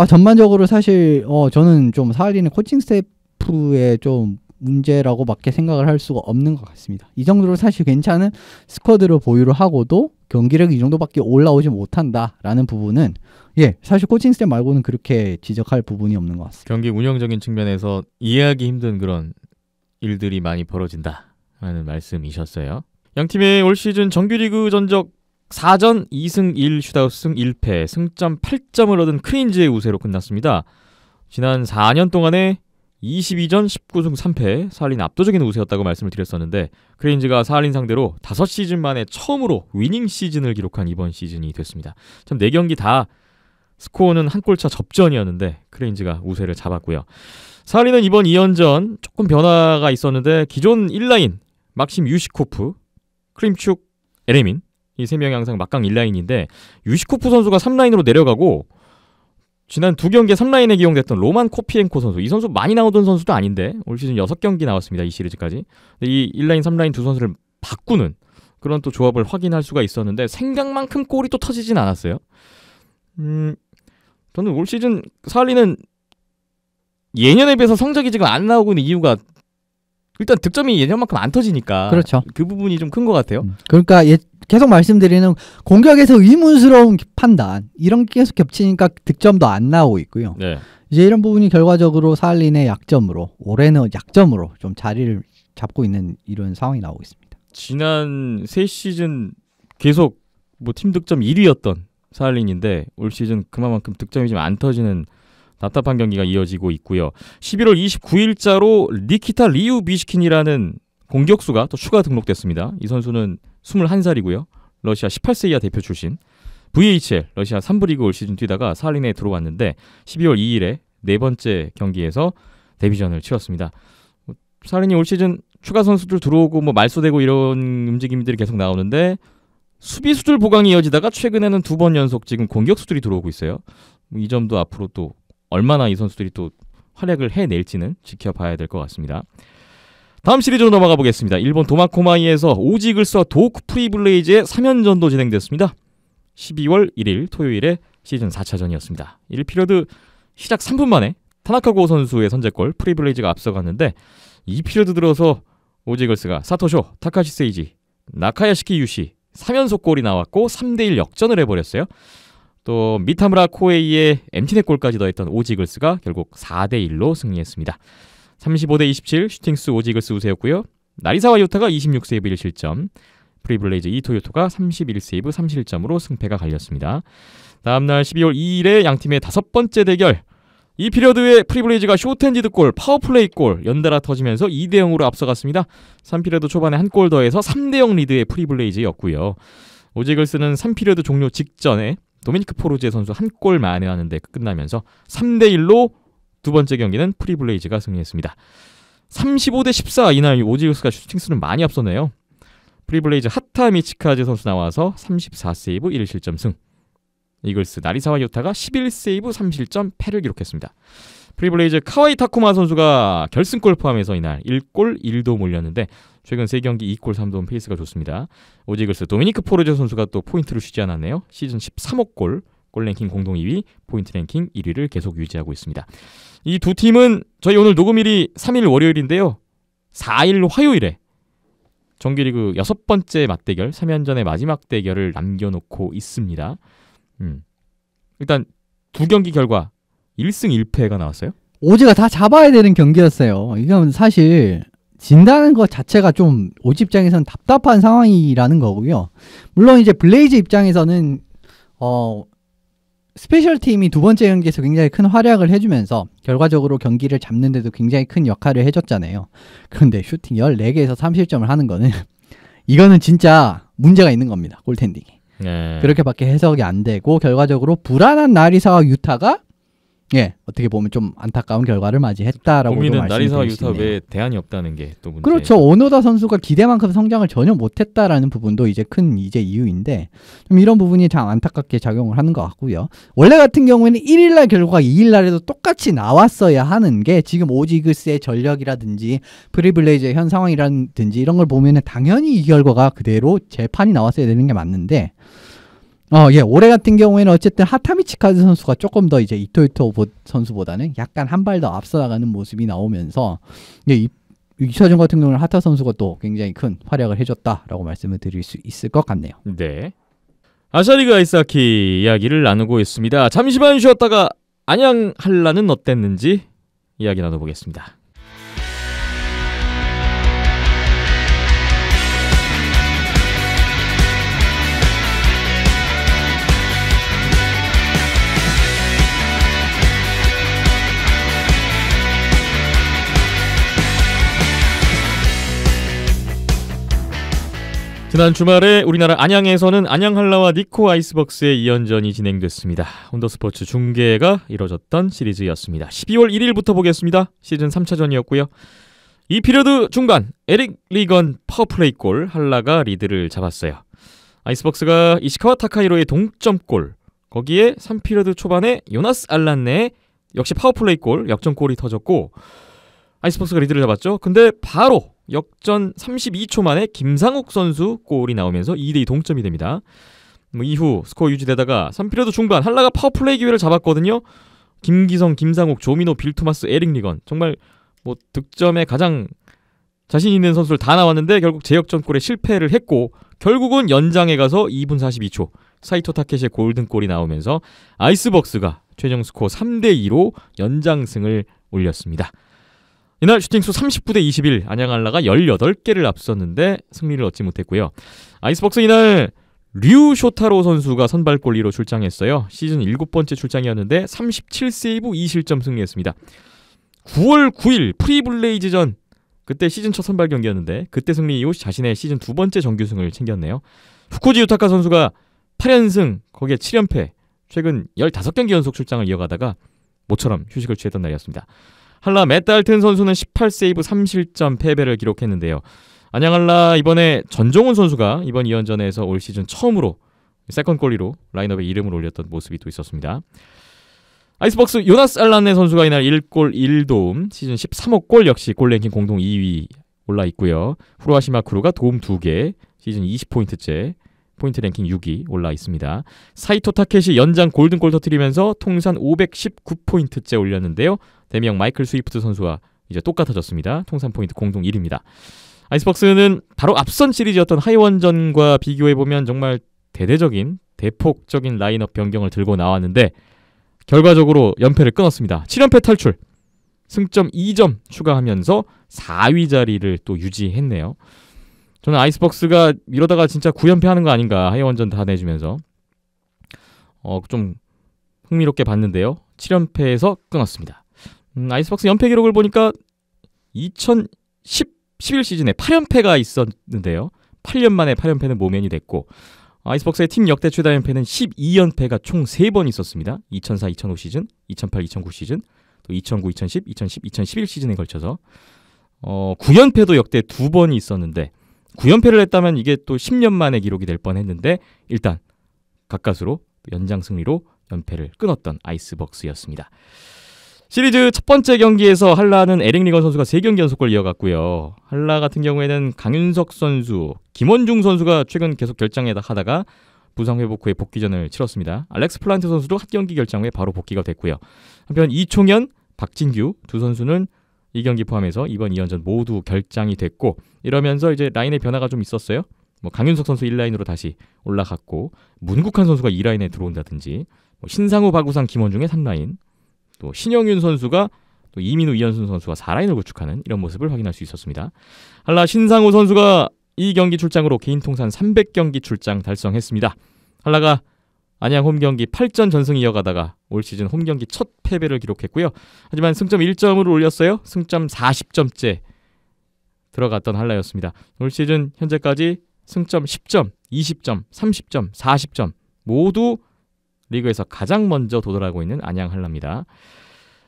B: 전반적으로 사실 저는 좀 사할린의 코칭 스태프의 좀 문제라고밖에 생각을 할 수가 없는 것 같습니다. 이 정도로 사실 괜찮은 스쿼드를 보유를 하고도 경기력이 이 정도밖에 올라오지 못한다라는 부분은 사실 코칭 스텝 말고는 그렇게 지적할 부분이 없는 것 같습니다.
A: 경기 운영적인 측면에서 이해하기 힘든 그런 일들이 많이 벌어진다라는 말씀이셨어요. 양 팀의 올 시즌 정규리그 전적 4전 2승 1 슈타웃승 1패 승점 8점을 얻은 크레인즈의 우세로 끝났습니다. 지난 4년 동안에 22전 19승 3패 사할린 압도적인 우세였다고 말씀을 드렸었는데 크레인즈가 사할린 상대로 5시즌 만에 처음으로 위닝 시즌을 기록한 이번 시즌이 됐습니다. 참 4경기 다 스코어는 한 골차 접전이었는데 크레인즈가 우세를 잡았고요. 사할린은 이번 2연전 조금 변화가 있었는데 기존 1라인 막심 유시코프, 크림축, 에레민 이 3명이 항상 막강 1라인인데 유시코프 선수가 3라인으로 내려가고 지난 2경기에 3라인에 기용됐던 로만 코피엔코 선수, 이 선수 많이 나오던 선수도 아닌데 올 시즌 6경기 나왔습니다. 이 시리즈까지. 근데 이 1라인, 3라인 두 선수를 바꾸는 그런 또 조합을 확인할 수가 있었는데 생각만큼 골이 또 터지진 않았어요. 저는 올 시즌 사할린은 예년에 비해서 성적이 지금 안 나오고 있는 이유가 일단 득점이 예년만큼 안 터지니까
B: 그렇죠.
A: 그 부분이 좀 큰 것 같아요.
B: 그러니까 계속 말씀드리는 공격에서 의문스러운 판단 이런 게 계속 겹치니까 득점도 안 나오고 있고요.
A: 네.
B: 이제 이런 부분이 결과적으로 사할린의 약점으로 올해는 약점으로 좀 자리를 잡고 있는 이런 상황이 나오고 있습니다.
A: 지난 3시즌 계속 뭐 팀 득점 1위였던 사할린인데 올 시즌 그만큼 득점이 좀 안 터지는 답답한 경기가 이어지고 있고요. 11월 29일자로 니키타 리우 비시킨이라는 공격수가 또 추가 등록됐습니다. 이 선수는 21살이고요. 러시아 18세 이하 대표 출신. VHL 러시아 3부 리그 올 시즌 뛰다가 사할린에 들어왔는데 12월 2일에 네 번째 경기에서 데뷔전을 치렀습니다. 사할린이 올 시즌 추가 선수들 들어오고 뭐 말소되고 이런 움직임들이 계속 나오는데 수비수들 보강이 이어지다가 최근에는 2번 연속 지금 공격수들이 들어오고 있어요. 이 점도 앞으로 또 얼마나 이 선수들이 또 활약을 해낼지는 지켜봐야 될 것 같습니다. 다음 시리즈로 넘어가 보겠습니다. 일본 도마코마이에서 오지글스와 도크 프리블레이즈의 3연전도 진행됐습니다. 12월 1일 토요일에 시즌 4차전이었습니다. 1피리어드 시작 3분 만에 타나카고 선수의 선제골 프리블레이즈가 앞서갔는데 2피리어드 들어서 오지글스가 사토쇼, 타카시 세이지, 나카야시키 유시 3연속 골이 나왔고 3대1 역전을 해버렸어요. 또 미타무라 코에이의 엠티넷 골까지 더했던 오지글스가 결국 4대1로 승리했습니다. 35대27 슈팅스 오지글스 우세였고요. 나리사와 요타가 26세이브 1실점, 프리블레이즈 이토요토가 31세이브 3실점으로 승패가 갈렸습니다. 다음날 12월 2일에 양팀의 5번째 대결. 이 피리어드에 프리블레이즈가 쇼텐지드 골, 파워플레이 골 연달아 터지면서 2대0으로 앞서갔습니다. 3피리어드 초반에 한 골 더해서 3대0 리드의 프리블레이즈였고요. 오지글스는 3피리어드 종료 직전에 도미니크 포르제 선수 한 골 만회하는데 끝나면서 3대1로 두 번째 경기는 프리블레이즈가 승리했습니다. 35대14 이날 오지글스가 슈팅수는 많이 앞서네요. 프리블레이즈 하타 미치카즈 선수 나와서 34세이브 1실점 승. 이글스 나리사와 요타가 11세이브 3실점 패를 기록했습니다. 프리블레이즈 카와이 타쿠마 선수가 결승골 포함해서 이날 1골 1도 몰렸는데 최근 3경기 2골 3도움 페이스가 좋습니다. 오지글스 도미니크 포르제 선수가 또 포인트를 쉬지 않았네요. 시즌 13호 골 랭킹 공동 2위, 포인트 랭킹 1위를 계속 유지하고 있습니다. 이 두 팀은 저희 오늘 녹음일이 3일 월요일인데요. 4일 화요일에 정규리그 6번째 맞대결, 3연전의 마지막 대결을 남겨놓고 있습니다. 일단 두 경기 결과 1승 1패가 나왔어요.
B: 오지가 다 잡아야 되는 경기였어요. 이건 사실 진다는 것 자체가 좀 오지 입장에서는 답답한 상황이라는 거고요. 물론 이제 블레이즈 입장에서는 스페셜 팀이 두 번째 경기에서 굉장히 큰 활약을 해주면서 결과적으로 경기를 잡는 데도 굉장히 큰 역할을 해줬잖아요. 그런데 슈팅 14개에서 3실점을 하는 거는 이거는 진짜 문제가 있는 겁니다. 골텐딩이.
A: 네.
B: 그렇게밖에 해석이 안 되고 결과적으로 불안한 나리사와 유타가 어떻게 보면 좀 안타까운 결과를 맞이했다라고
A: 고민은 나리사와
B: 말씀드릴 수
A: 유타
B: 있네요.
A: 왜 대안이 없다는 게 또 문제.
B: 그렇죠. 오노다 선수가 기대만큼 성장을 전혀 못했다라는 부분도 이제 큰 이유인데 좀 이런 부분이 참 안타깝게 작용을 하는 것 같고요. 원래 같은 경우에는 1일날 결과가 2일날에도 똑같이 나왔어야 하는 게 지금 오지글스의 전력이라든지 프리블레이즈의 현 상황이라든지 이런 걸 보면은 당연히 이 결과가 그대로 재판이 나왔어야 되는 게 맞는데 올해 같은 경우에는 어쨌든 하타미치카즈 선수가 조금 더 이제 이토요토 선수보다는 약간 한 발 더 앞서 나가는 모습이 나오면서 2차전 같은 경우는 하타 선수가 또 굉장히 큰 활약을 해줬다라고 말씀을 드릴 수 있을 것 같네요.
A: 네. 아시아리그 아이스하키 이야기를 나누고 있습니다. 잠시만 쉬었다가 안양 한라는 어땠는지 이야기 나눠보겠습니다. 지난 주말에 우리나라 안양에서는 안양 한라와 니코 아이스벅스의 2연전이 진행됐습니다. 온더스포츠 중계가 이뤄졌던 시리즈였습니다. 12월 1일부터 보겠습니다. 시즌 3차전이었고요. 이 피리어드 중반 에릭 리건 파워플레이 골 한라가 리드를 잡았어요. 아이스벅스가 이시카와 타카히로의 동점골, 거기에 3피리어드 초반에 요나스 알란네의 역시 파워플레이 골, 역전골이 터졌고 아이스벅스가 리드를 잡았죠. 근데 바로 역전 32초 만에 김상욱 선수 골이 나오면서 2대2 동점이 됩니다. 이후 스코어 유지되다가 3피리어드 중반 한라가 파워플레이 기회를 잡았거든요. 김기성, 김상욱, 조민호, 빌토마스, 에릭 리건, 정말 득점에 가장 자신 있는 선수들 다 나왔는데 결국 재역전골에 실패를 했고 결국은 연장에 가서 2분 42초 사이토 타케시의 골든골이 나오면서 아이스벅스가 최종 스코어 3대2로 연장승을 올렸습니다. 이날 슈팅수 39대 21, 안양 한라가 18개를 앞섰는데 승리를 얻지 못했고요. 아이스벅스 이날 류 쇼타로 선수가 선발골리로 출장했어요. 시즌 7번째 출장이었는데 37세이브 2실점 승리했습니다. 9월 9일 프리블레이즈전, 그때 시즌 첫 선발 경기였는데 그때 승리 이후 자신의 시즌 2번째 정규승을 챙겼네요. 후쿠지 유타카 선수가 8연승, 거기에 7연패, 최근 15경기 연속 출장을 이어가다가 모처럼 휴식을 취했던 날이었습니다. 한라 맷달튼 선수는 18세이브 3실점 패배를 기록했는데요. 안양 한라 이번에 전종훈 선수가 이번 2연전에서 올 시즌 처음으로 세컨골리로 라인업에 이름을 올렸던 모습이 또 있었습니다. 아이스벅스 요나스 알란네 선수가 이날 1골 1도움, 시즌 13호 골, 역시 골랭킹 공동 2위 올라있고요. 후루아시마 크루가 도움 2개, 시즌 20포인트째, 포인트 랭킹 6위 올라 있습니다. 사이토 타케시 연장 골든골 터뜨리면서 통산 519포인트째 올렸는데요. 대명 마이클 스위프트 선수와 이제 똑같아졌습니다. 통산 포인트 공동 1위입니다. 아이스벅스는 바로 앞선 시리즈였던 하이원전과 비교해보면 정말 대폭적인 라인업 변경을 들고 나왔는데 결과적으로 연패를 끊었습니다. 7연패 탈출, 승점 2점 추가하면서 4위 자리를 또 유지했네요. 저는 아이스벅스가 이러다가 진짜 9연패 하는 거 아닌가, 하이원전 다 내주면서 좀 흥미롭게 봤는데요. 7연패에서 끊었습니다. 아이스벅스 연패 기록을 보니까 2011 시즌에 8연패가 있었는데요. 8년 만에 8연패는 모면이 됐고 아이스벅스의 팀 역대 최다 연패는 12연패가 총 3번 있었습니다. 2004-2005 시즌, 2008-2009 시즌, 또 2009, 2010, 2010, 2011 시즌에 걸쳐서 9연패도 역대 2번이 있었는데 9연패를 했다면 이게 또 10년 만에 기록이 될 뻔했는데 일단 가까스로 연장 승리로 연패를 끊었던 아이스벅스였습니다. 시리즈 첫 번째 경기에서 한라는 에릭 리건 선수가 3경기 연속골 이어갔고요. 한라 같은 경우에는 강윤석 선수, 김원중 선수가 최근 계속 결장하다가 부상 회복 후에 복귀전을 치렀습니다. 알렉스 플란트 선수도 한 경기 결장 후에 바로 복귀가 됐고요. 한편 이총현, 박진규 두 선수는 이 경기 포함해서 이번 2연전 모두 결장이 됐고 이러면서 이제 라인의 변화가 좀 있었어요. 강윤석 선수 1라인으로 다시 올라갔고 문국환 선수가 2라인에 들어온다든지 신상우, 박우상, 김원중의 3라인, 또 신영윤 선수가 또 이민우, 이현순 선수가 4라인을 구축하는 이런 모습을 확인할 수 있었습니다. 한라 신상우 선수가 이 경기 출장으로 개인 통산 300경기 출장 달성했습니다. 한라가 안양 홈경기 8전 전승 이어가다가 올 시즌 홈경기 첫 패배를 기록했고요. 하지만 승점 1점으로 올렸어요. 승점 40점째 들어갔던 한라였습니다. 올 시즌 현재까지 승점 10점, 20점, 30점, 40점 모두 리그에서 가장 먼저 도달하고 있는 안양 한라입니다.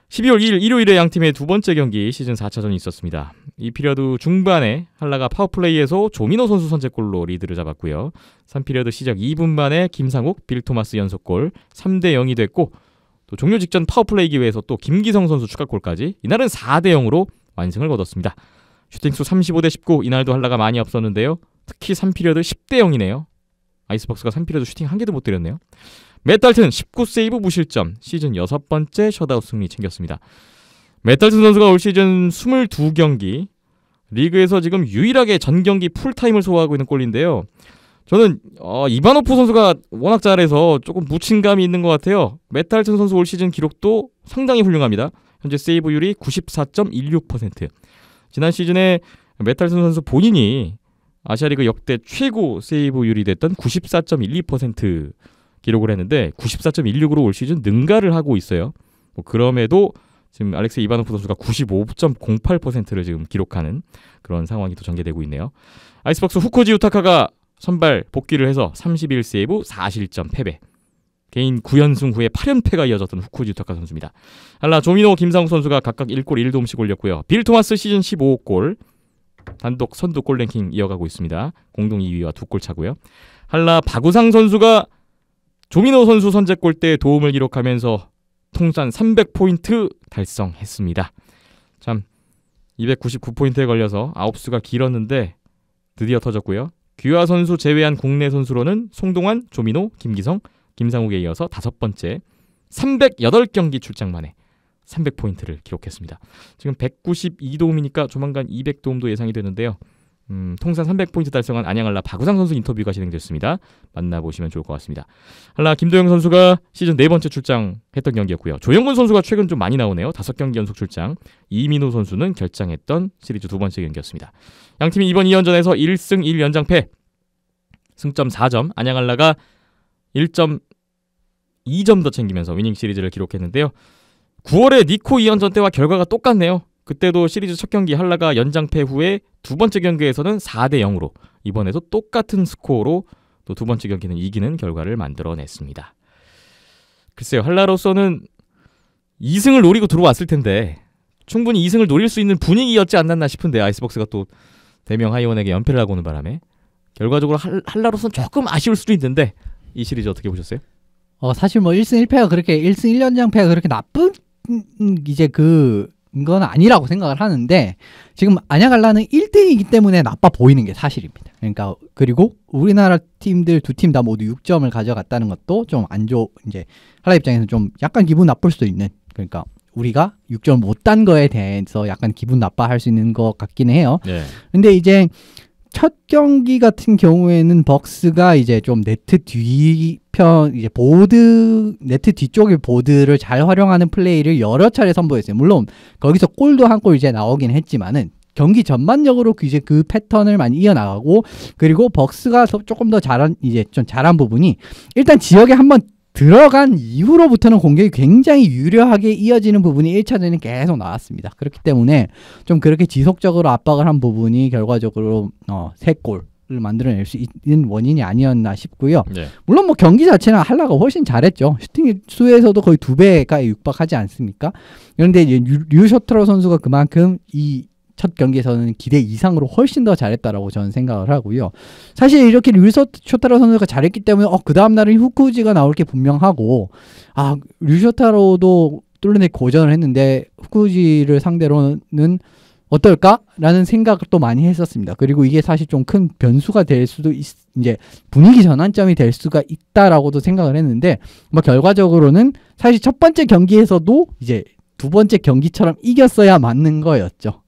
A: 12월 2일 일요일에 양팀의 두 번째 경기 시즌 4차전이 있었습니다. 이 피리어드 중반에 한라가 파워플레이에서 조민호 선수 선제골로 리드를 잡았고요. 3피리어드 시작 2분 만에 김상욱, 빌토마스 연속골 3대 0이 됐고 또 종료 직전 파워플레이 기회에서 또 김기성 선수 추가골까지 이날은 4대 0으로 완승을 거뒀습니다. 슈팅수 35대 19, 이날도 한라가 많이 앞섰는데요. 특히 3피리어드 10대 0이네요. 아이스벅스가 3피리어드 슈팅 한 개도 못 때렸네요. 맷달튼 19세이브 무실점, 시즌 6번째 셧아웃 승리 챙겼습니다. 맷달튼 선수가 올 시즌 22경기 리그에서 지금 유일하게 전 경기 풀타임을 소화하고 있는 골인데요. 저는 이바노프 선수가 워낙 잘해서 조금 묻힌감이 있는 것 같아요. 메탈튼 선수 올 시즌 기록도 상당히 훌륭합니다. 현재 세이브율이 94.16%. 지난 시즌에 메탈슨 선수 본인이 아시아리그 역대 최고 세이브율이 됐던 94.12% 기록을 했는데 94.16으로 올 시즌 능가를 하고 있어요. 뭐 그럼에도 지금 알렉세이 이바노프 선수가 95.08%를 지금 기록하는 그런 상황이 또 전개되고 있네요. 아이스박스 후코지 유타카가 선발 복귀를 해서 31세이브 4실점 패배. 개인 9연승 후에 8연패가 이어졌던 후쿠지 유타카 선수입니다. 한라 조민호, 김상욱 선수가 각각 1골 1도움씩 올렸고요. 빌 토마스 시즌 15골 단독 선두 골 랭킹 이어가고 있습니다. 공동 2위와 2골 차고요. 한라 박우상 선수가 조민호 선수 선제골 때 도움을 기록하면서 통산 300포인트 달성했습니다. 참 299포인트에 걸려서 아홉수가 길었는데 드디어 터졌고요. 귀화 선수 제외한 국내 선수로는 송동환, 조민호, 김기성, 김상욱에 이어서 5번째 308경기 출장 만에 300포인트를 기록했습니다. 지금 192도움이니까 조만간 200도움도 예상이 되는데요. 통산 300포인트 달성한 안양한라 박우상 선수 인터뷰가 진행됐습니다. 만나보시면 좋을 것 같습니다. 한라 김도영 선수가 시즌 4번째 출장했던 경기였고요. 조영근 선수가 최근 좀 많이 나오네요. 5경기 연속 출장. 이민우 선수는 결장했던 시리즈 2번째 경기였습니다. 양팀이 이번 2연전에서 1승 1연장패 승점 4점, 안양한라가 1.2점 더 챙기면서 위닝 시리즈를 기록했는데요. 9월에 니코 2연전 때와 결과가 똑같네요. 그때도 시리즈 첫 경기 한라가 연장패 후에 두 번째 경기에서는 4대0으로 이번에도 똑같은 스코어로 또 두 번째 경기는 이기는 결과를 만들어냈습니다. 글쎄요, 한라로서는 2승을 노리고 들어왔을 텐데 충분히 2승을 노릴 수 있는 분위기였지 않았나 싶은데 아이스박스가 또 대명 하이원에게 연패를 하고 오는 바람에 결과적으로 한라로서는 조금 아쉬울 수도 있는데 이 시리즈 어떻게 보셨어요?
B: 사실 뭐 1승 1패가 그렇게 1승 1연장패가 그렇게 나쁜 이제 그건 아니라고 생각을 하는데 지금 안양한라는 1등이기 때문에 나빠 보이는 게 사실입니다. 그러니까 그리고 우리나라 팀들 두 팀 다 모두 6점을 가져갔다는 것도 좀 안 좋 이제 한라 입장에서는 좀 약간 기분 나쁠 수도 있는, 그러니까 우리가 6점을 못 딴 거에 대해서 약간 기분 나빠할 수 있는 것 같기는 해요.
A: 네.
B: 근데 이제 첫 경기 같은 경우에는 벅스가 이제 좀 네트 뒤편 이제 보드 네트 뒤쪽의 보드를 잘 활용하는 플레이를 여러 차례 선보였어요. 물론 거기서 골도 한 골 이제 나오긴 했지만은 경기 전반적으로 이제 그 패턴을 많이 이어나가고, 그리고 벅스가 조금 더 잘한 이제 좀 잘한 부분이 일단 지역에 한번 들어간 이후로부터는 공격이 굉장히 유려하게 이어지는 부분이 1차전에 계속 나왔습니다. 그렇기 때문에 좀 그렇게 지속적으로 압박을 한 부분이 결과적으로 3골을 만들어낼 수 있는 원인이 아니었나 싶고요.
A: 네.
B: 물론 뭐 경기 자체는 한라가 훨씬 잘했죠. 슈팅 수에서도 거의 2배가 육박하지 않습니까? 그런데 이제 류쇼트로 선수가 그만큼 이 첫 경기에서는 기대 이상으로 훨씬 더 잘했다라고 저는 생각을 하고요. 사실 이렇게 류쇼타로 선수가 잘했기 때문에 그 다음 날은 후쿠지가 나올 게 분명하고, 류쇼타로도 뚫어내 고전을 했는데 후쿠지를 상대로는 어떨까라는 생각을 또 많이 했었습니다. 그리고 이게 사실 좀 큰 변수가 될 수도 이제 분위기 전환점이 될 수가 있다라고도 생각을 했는데, 뭐 결과적으로는 사실 첫 번째 경기에서도 이제 두 번째 경기처럼 이겼어야 맞는 거였죠.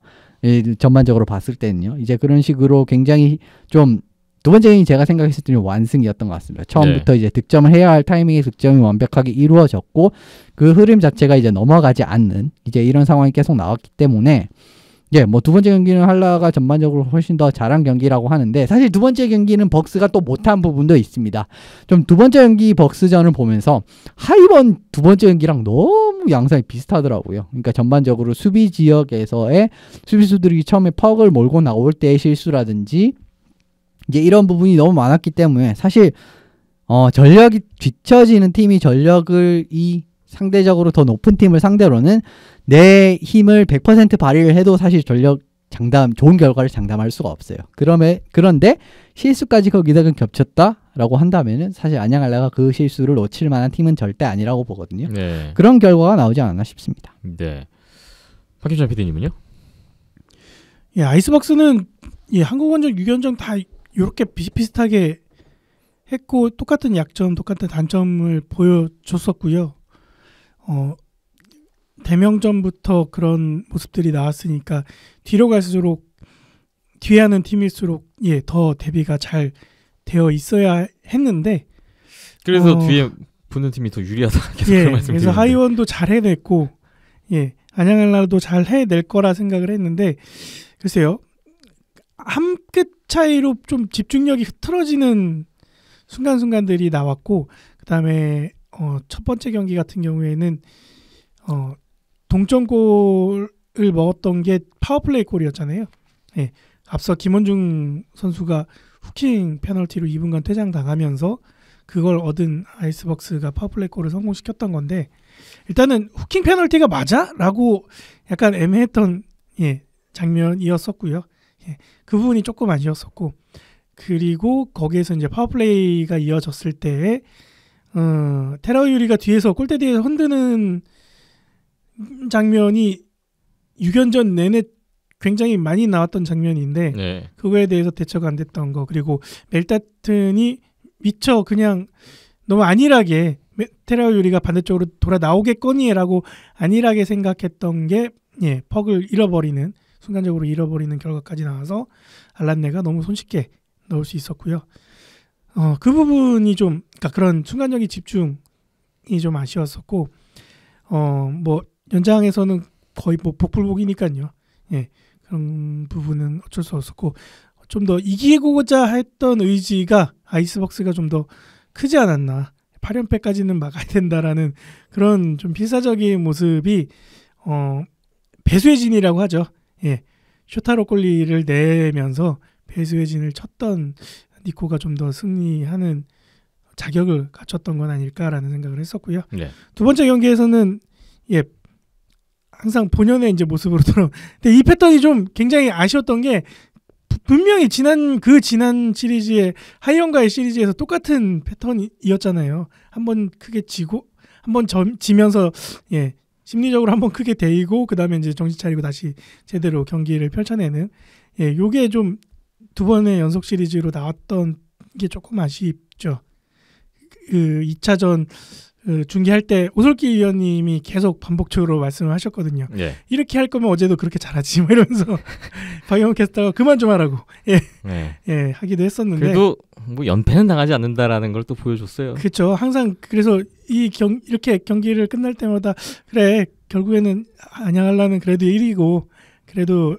B: 전반적으로 봤을 때는요. 이제 그런 식으로 굉장히 좀 두 번째 경기 제가 생각했을 때는 완승이었던 것 같습니다. 처음부터 이제 득점을 해야 할 타이밍에 득점이 완벽하게 이루어졌고 그 흐름 자체가 이제 넘어가지 않는 이제 이런 상황이 계속 나왔기 때문에 뭐 두 번째 경기는 한라가 전반적으로 훨씬 더 잘한 경기라고 하는데, 사실 두 번째 경기는 벅스가 또 못한 부분도 있습니다. 좀 두 번째 경기 벅스전을 보면서 하이번 두 번째 경기랑 너무 양상이 비슷하더라고요. 그러니까 전반적으로 수비 지역에서의 수비수들이 처음에 퍽을 몰고 나올 때의 실수라든지 이제 이런 부분이 너무 많았기 때문에 사실 전력이 뒤처지는 팀이 전력을 상대적으로 더 높은 팀을 상대로는 내 힘을 100% 발휘를 해도 사실 전력 좋은 결과를 장담할 수가 없어요. 그런데 실수까지 거기다 겹쳤다라고 한다면은 사실 안양한라가 그 실수를 놓칠 만한 팀은 절대 아니라고 보거든요.
A: 네.
B: 그런 결과가 나오지 않았나 싶습니다.
A: 네. 박김찬 PD님은요?
C: 예, 아이스박스는 한국원정 6연정 다 이렇게 비슷비슷하게 했고 똑같은 약점, 똑같은 단점을 보여줬었고요. 대명전부터 그런 모습들이 나왔으니까 뒤로 갈수록 뒤에 하는 팀일수록 더 대비가 잘 되어 있어야 했는데
A: 그래서 뒤에 붙는 팀이 더 유리하다. 계속 그런 말씀
C: 그래서
A: 드리는데.
C: 하이원도 잘 해냈고 안양할라도 잘 해낼 거라 생각을 했는데 글쎄요. 한 끗 차이로 좀 집중력이 흐트러지는 순간순간들이 나왔고 그다음에 첫 번째 경기 같은 경우에는 동점골을 먹었던 게 파워플레이 골이었잖아요. 앞서 김원중 선수가 후킹 페널티로 2분간 퇴장당하면서 그걸 얻은 아이스박스가 파워플레이 골을 성공시켰던 건데 일단은 후킹 페널티가 맞아? 라고 약간 애매했던 장면이었었고요. 그 부분이 조금 아쉬웠었고 그리고 거기에서 이제 파워플레이가 이어졌을 때 테러 유리가 뒤에서 골대 뒤에서 흔드는 장면이 6연전 내내 굉장히 많이 나왔던 장면인데
A: 네.
C: 그거에 대해서 대처가 안 됐던 거 그리고 멜타튼이 미처 그냥 너무 안일하게 테러 유리가 반대쪽으로 돌아 나오겠거니라고 안일하게 생각했던 게 퍽을 잃어버리는 순간적으로 잃어버리는 결과까지 나와서 알란네가 너무 손쉽게 넣을 수 있었고요. 그 부분이 좀 그러니까 그런 순간적인 집중이 좀 아쉬웠었고 뭐 연장에서는 거의 뭐 복불복이니까요. 그런 부분은 어쩔 수 없었고 좀 더 이기고자 했던 의지가 아이스박스가 좀 더 크지 않았나. 8연패까지는 막아야 된다라는 그런 좀 필사적인 모습이 배수의 진이라고 하죠. 쇼타로 골리를 내면서 배수의 진을 쳤던 니코가 좀 더 승리하는 자격을 갖췄던 건 아닐까라는 생각을 했었고요.
A: 네.
C: 두 번째 경기에서는 항상 본연의 이제 모습으로 돌아. 근데 이 패턴이 좀 굉장히 아쉬웠던 게 분명히 지난 시리즈의 하이언과의 시리즈에서 똑같은 패턴이었잖아요. 한번 크게 지고 한번 지면서 심리적으로 한번 크게 데이고 그다음에 이제 정신 차리고 다시 제대로 경기를 펼쳐내는 요게 좀 두 번의 연속 시리즈로 나왔던 게 조금 아쉽죠. 그 2차전 중계할 때 오솔기 위원님이 계속 반복적으로 말씀을 하셨거든요.
A: 네.
C: 이렇게 할 거면 어제도 그렇게 잘하지 뭐 이러면서 박영훈 캐스터가 그만 좀 하라고 하기도 했었는데
A: 그래도 뭐 연패는 당하지 않는다라는 걸 또 보여줬어요.
C: 그렇죠. 항상 그래서 이렇게 경기를 끝날 때마다 그래 결국에는 안양할라는 그래도 1위고 그래도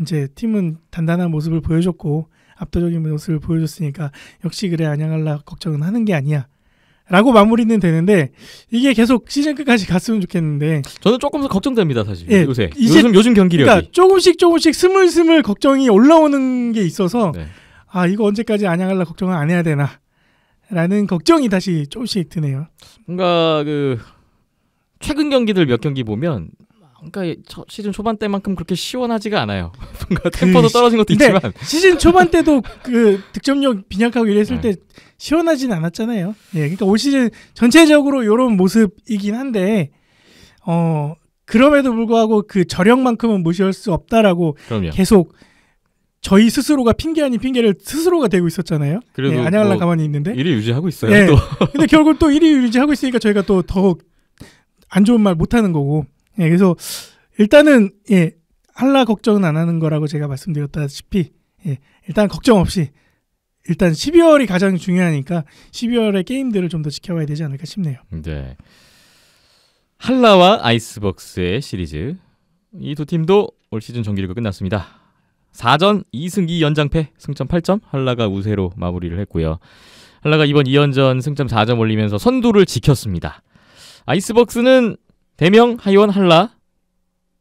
C: 이제 팀은 단단한 모습을 보여줬고 압도적인 모습을 보여줬으니까 역시 그래 안양할라 걱정은 하는 게 아니야. 라고 마무리는 되는데 이게 계속 시즌 끝까지 갔으면 좋겠는데
A: 저는 조금 더 걱정됩니다 사실. 요새
C: 이제
A: 요즘 경기력이.
C: 그러니까 조금씩 스물스물 걱정이 올라오는 게 있어서 이거 언제까지 안양할라 걱정을 안 해야 되나 라는 걱정이 다시 조금씩 드네요.
A: 뭔가 그 최근 경기들 몇 경기 보면 그러니까 시즌 초반 때만큼 그렇게 시원하지가 않아요. 뭔가 템포도 떨어진 것도 있지만
C: 시즌 초반 때도 그 득점력 빈약하고 이랬을 때 시원하진 않았잖아요. 그러니까 올 시즌 전체적으로 이런 모습이긴 한데 그럼에도 불구하고 그 저력만큼은 무시할 수 없다라고
A: 그럼요.
C: 계속 저희 스스로가 핑계 아닌 핑계를 스스로가 대고 있었잖아요.
A: 그래도
C: 안양할라 가만히 있는데
A: 1위 유지하고 있어요. 또.
C: 근데 결국 또 1위 유지하고 있으니까 저희가 또 더 안 좋은 말 못하는 거고. 그래서 일단은 할라 걱정은 안 하는 거라고 제가 말씀드렸다시피 일단 걱정 없이 일단 12월이 가장 중요하니까 12월의 게임들을 좀 더 지켜봐야 되지 않을까 싶네요.
A: 네. 할라와 아이스박스의 시리즈 이 두 팀도 올 시즌 정규리그 끝났습니다. 4전 2승 2연장패 승점 8점 할라가 우세로 마무리를 했고요. 할라가 이번 2연전 승점 4점 올리면서 선두를 지켰습니다. 아이스박스는 대명, 하이원, 할라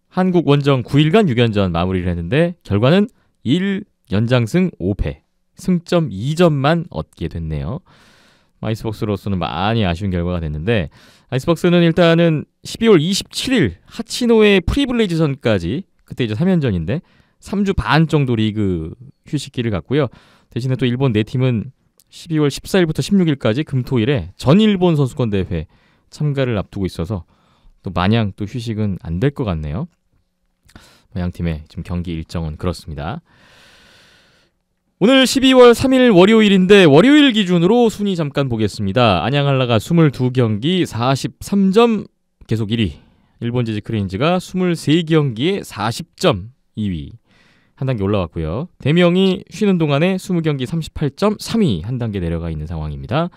A: 한국 원정 9일간 6연전 마무리를 했는데 결과는 1연장승 5패 승점 2점만 얻게 됐네요. 아이스박스로서는 많이 아쉬운 결과가 됐는데 아이스박스는 일단은 12월 27일 하치노의 프리블레이즈전까지 그때 이제 3연전인데 3주 반 정도 리그 휴식기를 갖고요. 대신에 또 일본 4팀은 12월 14일부터 16일까지 금토일에 전 일본 선수권 대회 참가를 앞두고 있어서 또 마냥 또 휴식은 안 될 것 같네요. 양 팀의 지금 경기 일정은 그렇습니다. 오늘 12월 3일 월요일인데 월요일 기준으로 순위 잠깐 보겠습니다. 안양할라가 22경기 43점 계속 1위. 일본 지지 크레인즈가 23경기에 40점 2위. 한 단계 올라왔고요. 대명이 쉬는 동안에 20경기 38점 3위 한 단계 내려가 있는 상황입니다.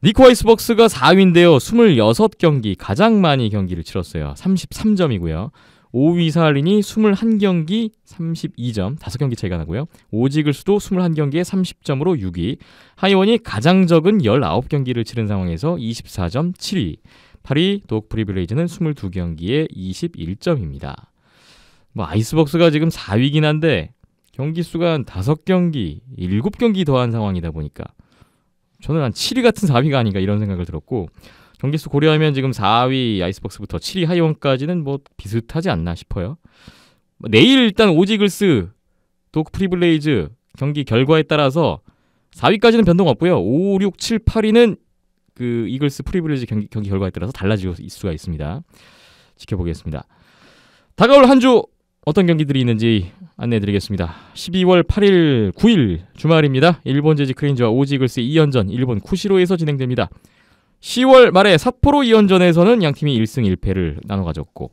A: 니코 아이스박스가 4위인데요. 26경기 가장 많이 경기를 치렀어요. 33점이고요. 5위 사할린이 21경기 32점 5경기 차이가 나고요. 오지글스도 21경기에 30점으로 6위. 하이원이 가장 적은 19경기를 치른 상황에서 24점 7위. 8위 독 프리빌레이즈는 22경기에 21점입니다. 뭐 아이스박스가 지금 4위긴 한데 경기 수가 한 5경기, 7경기 더한 상황이다 보니까 저는 한 7위 같은 4위가 아닌가 이런 생각을 들었고 경기 수 고려하면 지금 4위 아이스박스부터 7위 하이원까지는 뭐 비슷하지 않나 싶어요. 내일 일단 오지글스, 독 프리빌레이즈 경기 결과에 따라서 4위까지는 변동 없고요. 5, 6, 7, 8위는 그 이글스 프리빌레이즈 경기 결과에 따라서 달라질 수가 있습니다. 지켜보겠습니다. 다가올 한 주 어떤 경기들이 있는지 안내해드리겠습니다. 12월 8일, 9일 주말입니다. 일본 재즈 크레인즈와 오지글스 2연전 일본 쿠시로에서 진행됩니다. 10월 말에 삿포로 2연전에서는 양팀이 1승 1패를 나눠 가졌고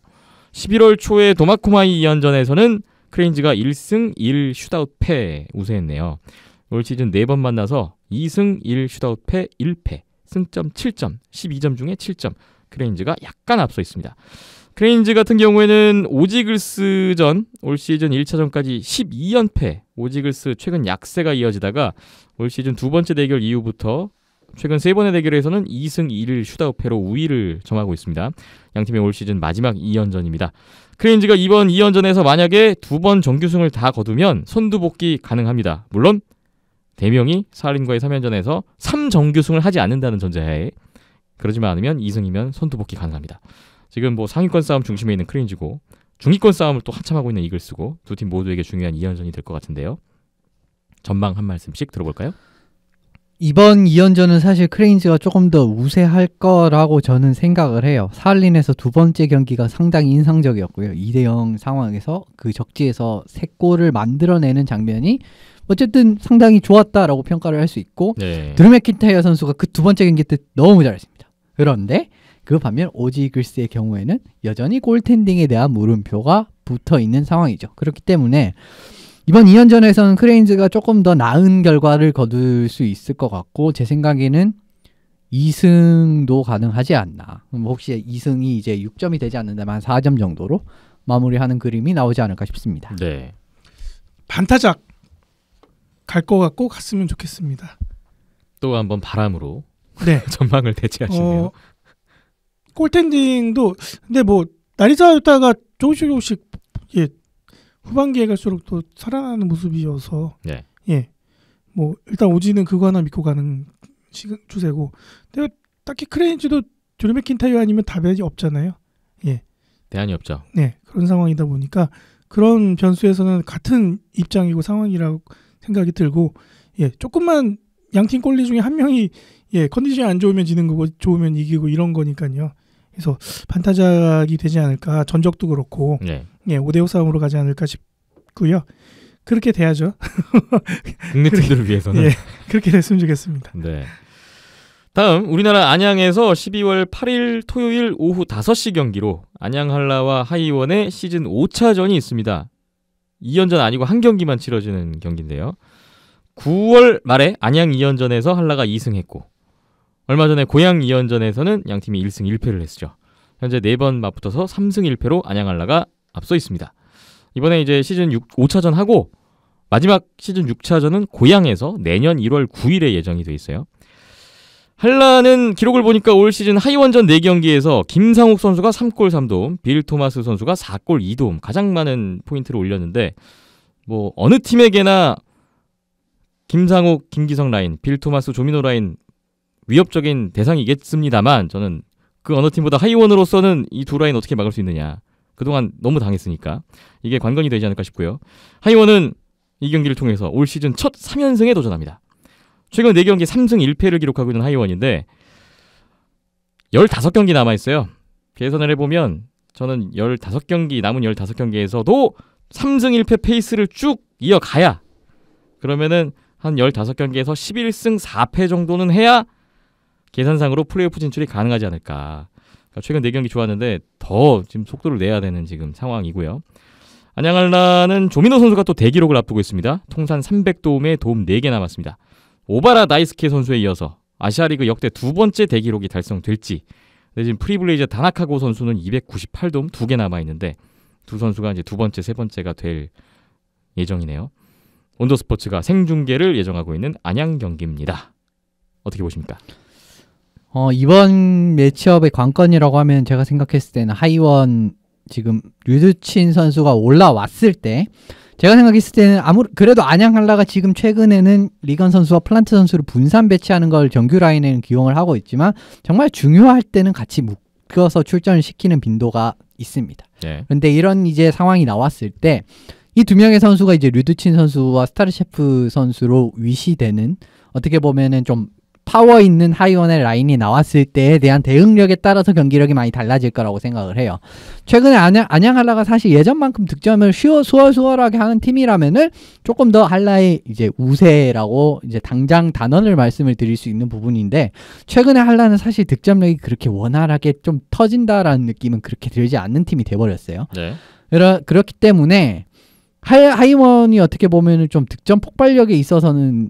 A: 11월 초에 도마코마이 2연전에서는 크레인즈가 1승 1 슈트아웃 패 우세했네요. 올 시즌 4번 만나서 2승 1 슈트아웃 패 1패 승점 7점 12점 중에 7점 크레인즈가 약간 앞서 있습니다. 크레인즈 같은 경우에는 오지글스전 올 시즌 1차전까지 12연패 오지글스 최근 약세가 이어지다가 올 시즌 두 번째 대결 이후부터 최근 3번의 대결에서는 2승 1일 슈트아웃패로 우위를 점하고 있습니다. 양팀의 올 시즌 마지막 2연전입니다. 크레인즈가 이번 2연전에서 만약에 2번 정규승을 다 거두면 선두복귀 가능합니다. 물론 대명이 사할린과의 3연전에서 3정규승을 하지 않는다는 전제하에 그러지만 않으면 2승이면 선두복귀 가능합니다. 지금 뭐 상위권 싸움 중심에 있는 크레인즈고 중위권 싸움을 또 한참 하고 있는 이글스고 두 팀 모두에게 중요한 2연전이 될 것 같은데요. 전망 한 말씀씩 들어볼까요?
B: 이번 2연전은 사실 크레인즈가 조금 더 우세할 거라고 저는 생각을 해요. 사할린에서 두 번째 경기가 상당히 인상적이었고요. 2대0 상황에서 그 적지에서 3골을 만들어내는 장면이 어쨌든 상당히 좋았다라고 평가를 할 수 있고
A: 네.
B: 드루 맥킨타이어 선수가 그 두 번째 경기 때 너무 잘했습니다. 그런데 그 반면 오지글스의 경우에는 여전히 골텐딩에 대한 물음표가 붙어있는 상황이죠. 그렇기 때문에 이번 2연전에서는 크레인즈가 조금 더 나은 결과를 거둘 수 있을 것 같고 제 생각에는 2승도 가능하지 않나. 혹시 2승이 이제 6점이 되지 않는다면 한 4점 정도로 마무리하는 그림이 나오지 않을까 싶습니다.
A: 네.
C: 반타작 갈 것 같고 갔으면 좋겠습니다.
A: 또 한번 바람으로
C: 네.
A: 전망을 대체하시네요.
C: 골텐딩도 근데 뭐 날이 쌓였다가 조금씩 예, 후반기에 갈수록 또 살아나는 모습이어서
A: 네.
C: 예, 뭐 일단 오지는 그거 하나 믿고 가는 추세고 근데 딱히 크레인즈도 드루 맥킨타이어 아니면 답이 없잖아요. 예.
A: 대안이 없죠.
C: 네, 그런 상황이다 보니까 그런 변수에서는 같은 입장이고 상황이라고 생각이 들고 예, 조금만 양팀 꼴리 중에 한 명이 예, 컨디션이 안 좋으면 지는 거고 좋으면 이기고 이런 거니까요. 그래서 반타작이 되지 않을까. 전적도 그렇고
A: 네.
C: 예, 5대5 싸움으로 가지 않을까 싶고요. 그렇게 돼야죠.
A: 국내 팀들을 위해서는.
C: 예, 그렇게 됐으면 좋겠습니다.
A: 네. 다음 우리나라 안양에서 12월 8일 토요일 오후 5시 경기로 안양 한라와 하이원의 시즌 5차전이 있습니다. 2연전 아니고 한 경기만 치러지는 경기인데요. 9월 말에 안양 2연전에서 한라가 2승했고 얼마 전에 고양 2연전에서는 양팀이 1승 1패를 했죠. 현재 4번 맞붙어서 3승 1패로 안양 한라가 앞서 있습니다. 이번에 이제 시즌 5차전 하고 마지막 시즌 6차전은 고양에서 내년 1월 9일에 예정이 돼 있어요. 한라는 기록을 보니까 올 시즌 하이원전 4경기에서 김상욱 선수가 3골 3도움, 빌 토마스 선수가 4골 2도움 가장 많은 포인트를 올렸는데 뭐 어느 팀에게나 김상욱, 김기성 라인, 빌 토마스, 조민호 라인 위협적인 대상이겠습니다만 저는 그 어느 팀보다 하이원으로서는 이 두 라인 어떻게 막을 수 있느냐. 그동안 너무 당했으니까 이게 관건이 되지 않을까 싶고요. 하이원은 이 경기를 통해서 올 시즌 첫 3연승에 도전합니다. 최근 4경기 3승 1패를 기록하고 있는 하이원인데 15경기 남아있어요. 계산을 해보면 저는 15경기 남은 15경기에서도 3승 1패 페이스를 쭉 이어가야 그러면은 한 15경기에서 11승 4패 정도는 해야 계산상으로 플레이오프 진출이 가능하지 않을까. 그러니까 최근 4경기 좋았는데 더 지금 속도를 내야 되는 지금 상황이고요. 안양알라는 조민호 선수가 또 대기록을 앞두고 있습니다. 통산 300도움에 도움 4개 남았습니다. 오바라 나이스케 선수에 이어서 아시아리그 역대 두 번째 대기록이 달성될지. 근데 지금 프리블레이저 다나카고 선수는 298도움 2개 남아있는데 두 선수가 이제 두 번째, 세 번째가 될 예정이네요. 온더스포츠가 생중계를 예정하고 있는 안양 경기입니다. 어떻게 보십니까?
B: 이번 매치업의 관건이라고 하면 제가 생각했을 때는 하이원 지금 류두친 선수가 올라왔을 때 제가 생각했을 때는 그래도 안양한라가 지금 최근에는 리건 선수와 플란트 선수를 분산 배치하는 걸 정규 라인에는 기용을 하고 있지만 정말 중요할 때는 같이 묶어서 출전을 시키는 빈도가 있습니다.
A: 네.
B: 그런데 이런 이제 상황이 나왔을 때 이 두 명의 선수가 이제 류두친 선수와 스타르셰프 선수로 위시되는 어떻게 보면은 좀 파워 있는 하이원의 라인이 나왔을 때에 대한 대응력에 따라서 경기력이 많이 달라질 거라고 생각을 해요. 최근에 안양한라가 사실 예전만큼 득점을 수월하게 하는 팀이라면은 조금 더 한라의 이제 우세라고 이제 당장 단언을 말씀을 드릴 수 있는 부분인데 최근에 한라는 사실 득점력이 그렇게 원활하게 좀 터진다라는 느낌은 그렇게 들지 않는 팀이 돼버렸어요.
A: 네.
B: 그렇기 때문에 하이원이 어떻게 보면은 좀 득점 폭발력에 있어서는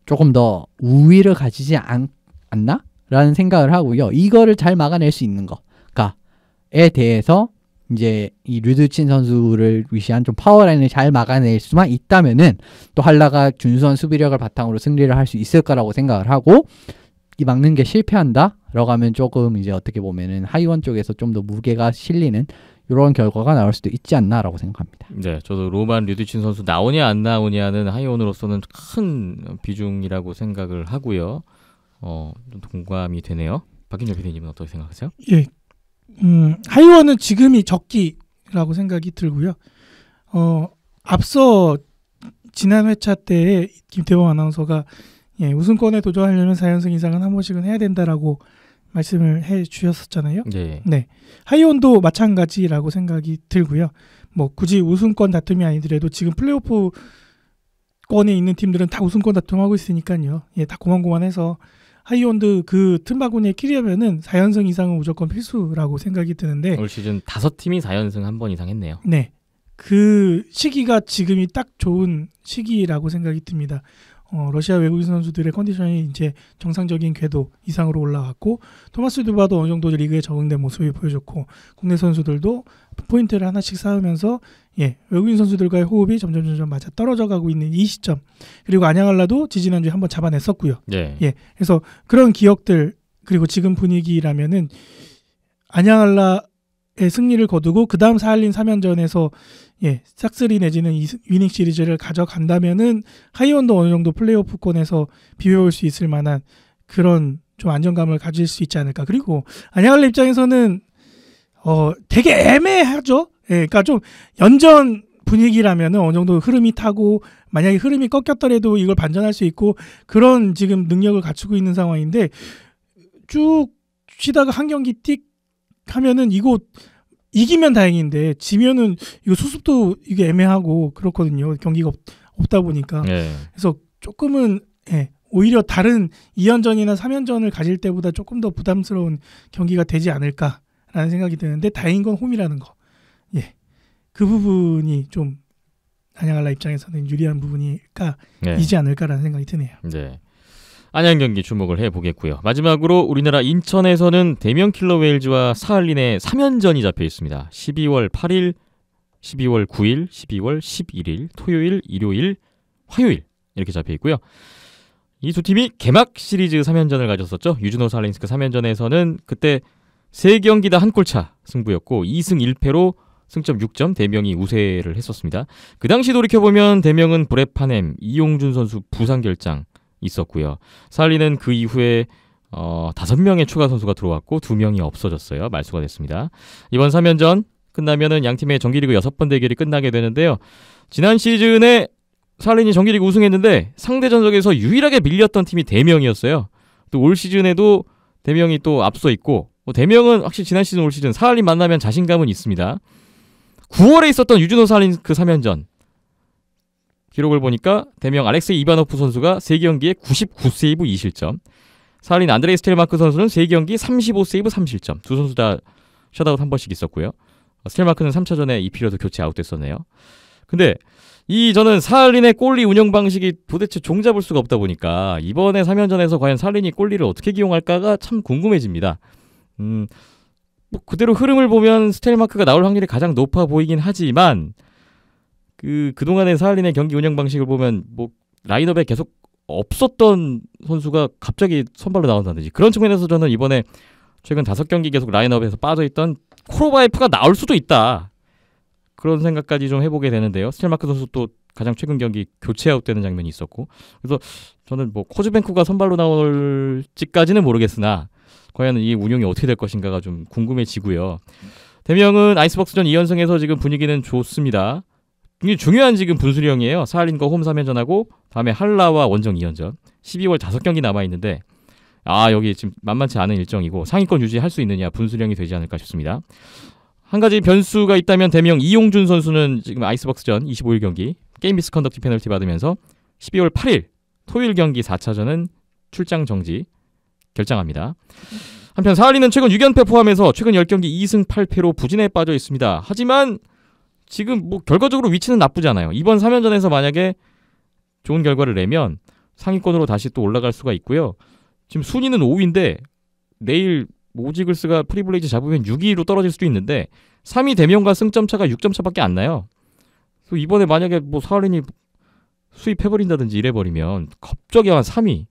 B: 조금 더 우위를 가지지 않나? 라는 생각을 하고요. 이거를 잘 막아낼 수 있는 거에 대해서 이제 이 류두친 선수를 위시한 좀 파워라인을 잘 막아낼 수만 있다면은 또 한라가 준수한 수비력을 바탕으로 승리를 할 수 있을 거라고 생각을 하고 이 막는 게 실패한다? 라고 하면 조금 이제 어떻게 보면은 하이원 쪽에서 좀 더 무게가 실리는 이런 결과가 나올 수도 있지 않나라고 생각합니다.
A: 네, 저도 로만 류두친 선수 나오냐 안 나오냐는 하이원으로서는 큰 비중이라고 생각을 하고요. 좀 동감이 되네요. 박인영 PD님은 어떻게 생각하세요?
C: 예, 하이원은 지금이 적기라고 생각이 들고요. 앞서 지난 회차 때 김태범 아나운서가 우승권에 도전하려면 4연승 이상은 한 번씩은 해야 된다라고 말씀을 해 주셨었잖아요.
A: 네.
C: 네. 하이원도 마찬가지라고 생각이 들고요. 뭐 굳이 우승권 다툼이 아니더라도 지금 플레이오프권에 있는 팀들은 다 우승권 다툼하고 있으니까요. 다 고만고만해서 하이원도 그 틈바구니에 끼려면은 4연승 이상은 무조건 필수라고 생각이 드는데
A: 올 시즌 5팀이 4연승 한 번 이상 했네요.
C: 네. 그 시기가 지금이 딱 좋은 시기라고 생각이 듭니다. 러시아 외국인 선수들의 컨디션이 이제 정상적인 궤도 이상으로 올라왔고 토마스 두바도 어느 정도 리그에 적응된 모습을 보여줬고 국내 선수들도 포인트를 하나씩 쌓으면서 외국인 선수들과의 호흡이 점점 맞아 떨어져 가고 있는 이 시점 그리고 안양한라도 지지난주에 한번 잡아냈었고요.
A: 네.
C: 그래서 그런 기억들 그리고 지금 분위기라면은 안양한라의 승리를 거두고 그 다음 사할린 3연전에서 싹쓸이 내지는 위닝 시리즈를 가져간다면은 하이원도 어느 정도 플레이오프권에서 비벼올 수 있을 만한 그런 좀 안정감을 가질 수 있지 않을까. 그리고 안양한라 입장에서는 되게 애매하죠. 그러니까 좀 연전 분위기라면은 어느 정도 흐름이 타고 만약에 흐름이 꺾였더라도 이걸 반전할 수 있고 그런 지금 능력을 갖추고 있는 상황인데 쭉 쉬다가 한 경기 띡 하면은 이거 이기면 다행인데 지면은 이거 수습도 이게 애매하고 그렇거든요. 경기가 없다 보니까.
A: 네.
C: 그래서 조금은 오히려 다른 2연전이나 3연전을 가질 때보다 조금 더 부담스러운 경기가 되지 않을까라는 생각이 드는데 다행인 건 홈이라는 거. 그 부분이 좀 안양한라 입장에서는 유리한 부분이지 않을까라는 생각이 드네요.
A: 네. 안양 경기 주목을 해보겠고요. 마지막으로 우리나라 인천에서는 대명 킬러 웨일즈와 사할린의 3연전이 잡혀 있습니다. 12월 8일, 12월 9일, 12월 11일, 토요일, 일요일, 화요일 이렇게 잡혀 있고요. 이 두 팀이 개막 시리즈 3연전을 가졌었죠. 유즈노 살린스크 3연전에서는 그때 3경기 다 한 골차 승부였고 2승 1패로 승점 6점 대명이 우세를 했었습니다. 그 당시 돌이켜보면 대명은 브레파넴, 이용준 선수 부상 결장 있었고요. 사할린은 그 이후에 5명의 추가 선수가 들어왔고 2명이 없어졌어요. 말수가 됐습니다. 이번 3연전 끝나면은 양 팀의 정기리그 6번 대결이 끝나게 되는데요. 지난 시즌에 사할린이 정기리그 우승했는데 상대 전적에서 유일하게 밀렸던 팀이 대명이었어요. 또 올 시즌에도 대명이 또 앞서 있고 대명은 확실히 지난 시즌 올 시즌 사할린 만나면 자신감은 있습니다. 9월에 있었던 유즈노 사할린 그 3연전 기록을 보니까 대명 알렉세이 이바노프 선수가 3경기에 99세이브 2실점, 사할린 안드레이 스텔마크 선수는 3경기 35세이브 3실점. 두 선수 다 셧아웃 한 번씩 있었고요. 스텔마크는 3차전에 2피리어드 교체 아웃됐었네요. 근데 저는 사할린의 골리 운영 방식이 도대체 종잡을 수가 없다 보니까 이번에 3연전에서 과연 사할린이 골리를 어떻게 기용할까가 참 궁금해집니다. 뭐 그대로 흐름을 보면 스텔마크가 나올 확률이 가장 높아 보이긴 하지만 그동안의 사할린의 경기 운영 방식을 보면 뭐 라인업에 계속 없었던 선수가 갑자기 선발로 나온다든지 그런 측면에서 저는 이번에 최근 5경기 계속 라인업에서 빠져있던 코로바이프가 나올 수도 있다. 그런 생각까지 좀 해보게 되는데요. 스텔마크 선수 또 가장 최근 경기 교체 아웃되는 장면이 있었고 그래서 저는 뭐 코즈뱅크가 선발로 나올지까지는 모르겠으나 과연 이 운용이 어떻게 될 것인가가 좀 궁금해지고요. 대명은 아이스박스전 2연승에서 지금 분위기는 좋습니다. 굉장히 중요한 지금 분수령이에요. 사할린과 홈 3연전하고 다음에 한라와 원정 2연전 12월 5경기 남아있는데 여기 지금 만만치 않은 일정이고 상위권 유지할 수 있느냐 분수령이 되지 않을까 싶습니다. 한 가지 변수가 있다면 대명 이용준 선수는 지금 아이스박스전 25일 경기 게임 미스컨덕트 페널티 받으면서 12월 8일 토요일 경기 4차전은 출장 정지 결정합니다. 한편 사할린은 최근 6연패 포함해서 최근 10경기 2승 8패로 부진에 빠져 있습니다. 하지만 지금 뭐 결과적으로 위치는 나쁘지 않아요. 이번 3연전에서 만약에 좋은 결과를 내면 상위권으로 다시 또 올라갈 수가 있고요. 지금 순위는 5위인데 내일 오지글스가 프리블레이즈 잡으면 6위로 떨어질 수도 있는데 3위 대명과 승점 차가 6점 차밖에 안 나요. 그래서 이번에 만약에 뭐 사할린이 수입해버린다든지 이래버리면 갑자기 한 3위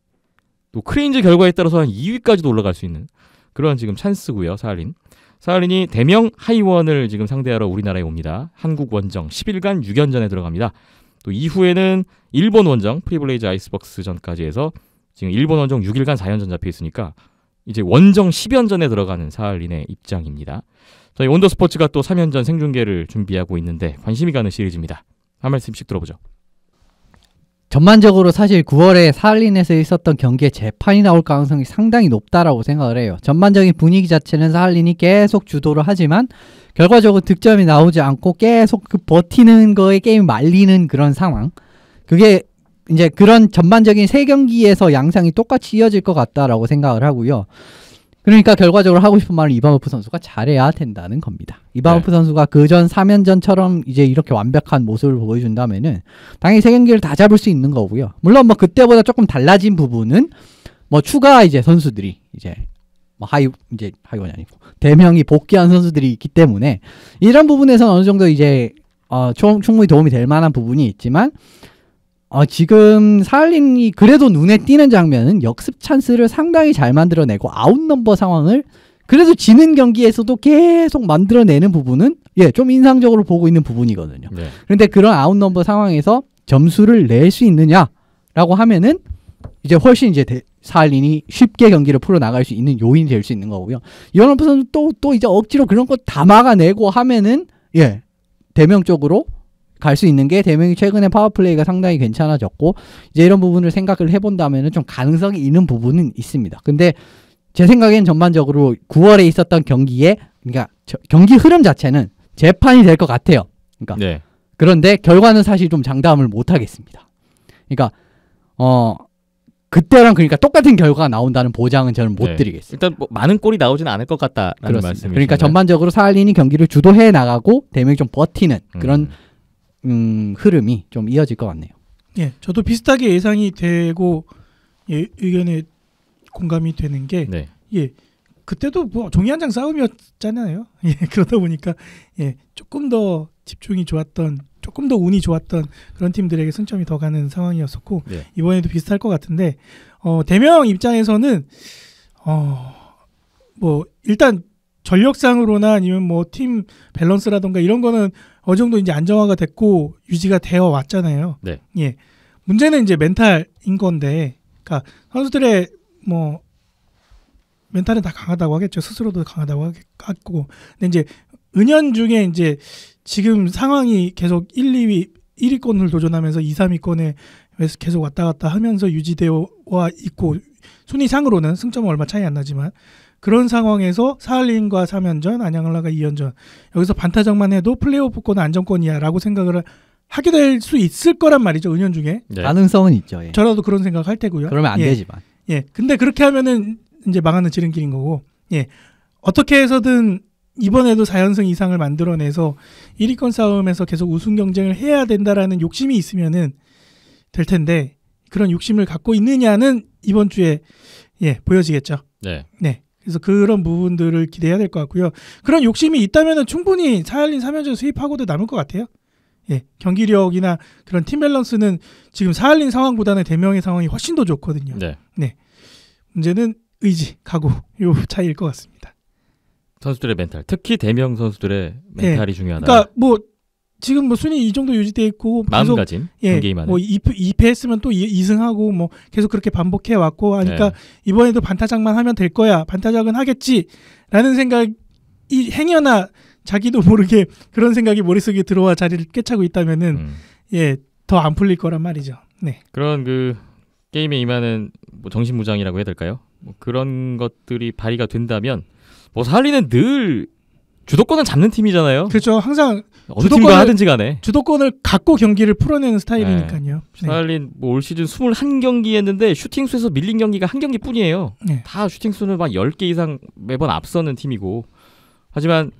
A: 또 크레인즈 결과에 따라서 한 2위까지도 올라갈 수 있는 그런 지금 찬스고요. 사할린이 대명 하이원을 지금 상대하러 우리나라에 옵니다. 한국 원정 10일간 6연전에 들어갑니다. 또 이후에는 일본 원정 프리블레이즈 아이스박스전까지 해서 지금 일본 원정 6일간 4연전 잡혀 있으니까 이제 원정 10연전에 들어가는 사할린의 입장입니다. 저희 온더스포츠가 또 3연전 생중계를 준비하고 있는데 관심이 가는 시리즈입니다. 한 말씀씩 들어보죠.
B: 전반적으로 사실 9월에 사할린에서 있었던 경기에 재판이 나올 가능성이 상당히 높다라고 생각을 해요. 전반적인 분위기 자체는 사할린이 계속 주도를 하지만 결과적으로 득점이 나오지 않고 계속 버티는 거에 게임 말리는 그런 상황. 그게 이제 그런 전반적인 3경기에서 양상이 똑같이 이어질 것 같다라고 생각을 하고요. 그러니까 결과적으로 하고 싶은 말은 이방우프 선수가 잘해야 된다는 겁니다. 이방우프 선수가 그전 3연전처럼 이제 이렇게 완벽한 모습을 보여준다면은 당연히 3경기를 다 잡을 수 있는 거고요. 물론 뭐 그때보다 조금 달라진 부분은 뭐 추가 이제 선수들이 이제 뭐 하이원이 아니고 대명이 복귀한 선수들이 있기 때문에 이런 부분에서는 어느 정도 이제 충분히 도움이 될 만한 부분이 있지만 지금 사할린이 그래도 눈에 띄는 장면은 역습 찬스를 상당히 잘 만들어내고 아웃넘버 상황을 그래도 지는 경기에서도 계속 만들어내는 부분은 좀 인상적으로 보고 있는 부분이거든요.
A: 네.
B: 그런데 그런 아웃넘버 상황에서 점수를 낼 수 있느냐라고 하면은 이제 훨씬 이제 사할린이 쉽게 경기를 풀어나갈 수 있는 요인이 될 수 있는 거고요. 이원호프 선수 또 이제 억지로 그런 거 다 막아내고 하면은 대명 쪽으로 갈 수 있는 게 대명이 최근에 파워플레이가 상당히 괜찮아졌고 이제 이런 부분을 생각을 해본다면 좀 가능성이 있는 부분은 있습니다. 근데 제 생각엔 전반적으로 9월에 있었던 경기에 그러니까 경기 흐름 자체는 재판이 될 것 같아요. 그러니까 그런데 결과는 사실 좀 장담을 못 하겠습니다. 그러니까 그때랑 그러니까 똑같은 결과가 나온다는 보장은 저는 못 드리겠습니다.
A: 일단 뭐 많은 골이 나오지는 않을 것 같다라는 말씀이시죠.
B: 그러니까 전반적으로 사할린이 경기를 주도해 나가고 대명이 좀 버티는 그런 흐름이 좀 이어질 것 같네요.
C: 저도 비슷하게 예상이 되고 의견에 공감이 되는 게 그때도 뭐 종이 한 장 싸움이었잖아요. 그러다 보니까 조금 더 집중이 좋았던 조금 더 운이 좋았던 그런 팀들에게 승점이 더 가는 상황이었었고 이번에도 비슷할 것 같은데 대명 입장에서는 뭐 일단 전력상으로나 아니면 뭐 팀 밸런스라던가 이런 거는 어느 정도 이제 안정화가 됐고 유지가 되어 왔잖아요. 문제는 이제 멘탈인 건데, 그러니까 선수들의 뭐 멘탈은 다 강하다고 하겠죠. 스스로도 강하다고 하겠고, 근데 이제 은연중에 이제 지금 상황이 계속 1위권을 도전하면서 2, 3위권에 계속 왔다 갔다 하면서 유지되어 와 있고 순위상으로는 승점은 얼마 차이 안 나지만 그런 상황에서 사할린과 3연전, 안양을라가 2연전 여기서 반타작만 해도 플레이오프권은 안정권이야라고 생각을 하게 될 수 있을 거란 말이죠. 은연중에
B: 가능성은 있죠.
C: 저라도 그런 생각할 테고요.
B: 그러면 안 되지만
C: 근데 그렇게 하면은 이제 망하는 지름길인 거고 어떻게 해서든 이번에도 4연승 이상을 만들어내서 1위권 싸움에서 계속 우승 경쟁을 해야 된다라는 욕심이 있으면은 될 텐데 그런 욕심을 갖고 있느냐는 이번 주에 보여지겠죠.
A: 네.
C: 네. 그래서 그런 부분들을 기대해야 될 것 같고요. 그런 욕심이 있다면은 충분히 사할린 3연전 수입하고도 남을 것 같아요. 예, 경기력이나 그런 팀 밸런스는 지금 사할린 상황보다는 대명의 상황이 훨씬 더 좋거든요.
A: 네.
C: 문제는 의지, 각오 요 차이일 것 같습니다.
A: 선수들의 멘탈, 특히 대명 선수들의 멘탈이 중요하다.
C: 그러니까 뭐 지금 뭐 순위 이 정도 유지돼 있고
A: 마음가짐, 경기만은.
C: 뭐 2패했으면 또 2승하고 뭐 계속 그렇게 반복해 왔고 하니까 이번에도 반타작만 하면 될 거야, 반타작은 하겠지라는 생각이 행여나 자기도 모르게 그런 생각이 머릿속에 들어와 자리를 꿰차고 있다면은 더 안 풀릴 거란 말이죠. 네.
A: 그런 그 게임에 임하는 뭐 정신무장이라고 해야 될까요? 뭐 그런 것들이 발휘가 된다면 뭐 사할린은 늘 주도권을 잡는 팀이잖아요.
C: 그렇죠. 항상
A: 어느 팀과 하든지 간에
C: 주도권을 갖고 경기를 풀어내는 스타일이니까요. 네.
A: 사할린 뭐 올 시즌 21경기 했는데 슈팅 수에서 밀린 경기가 한 경기뿐이에요.
C: 네.
A: 다 슈팅 수는 막 10개 이상 매번 앞서는 팀이고 하지만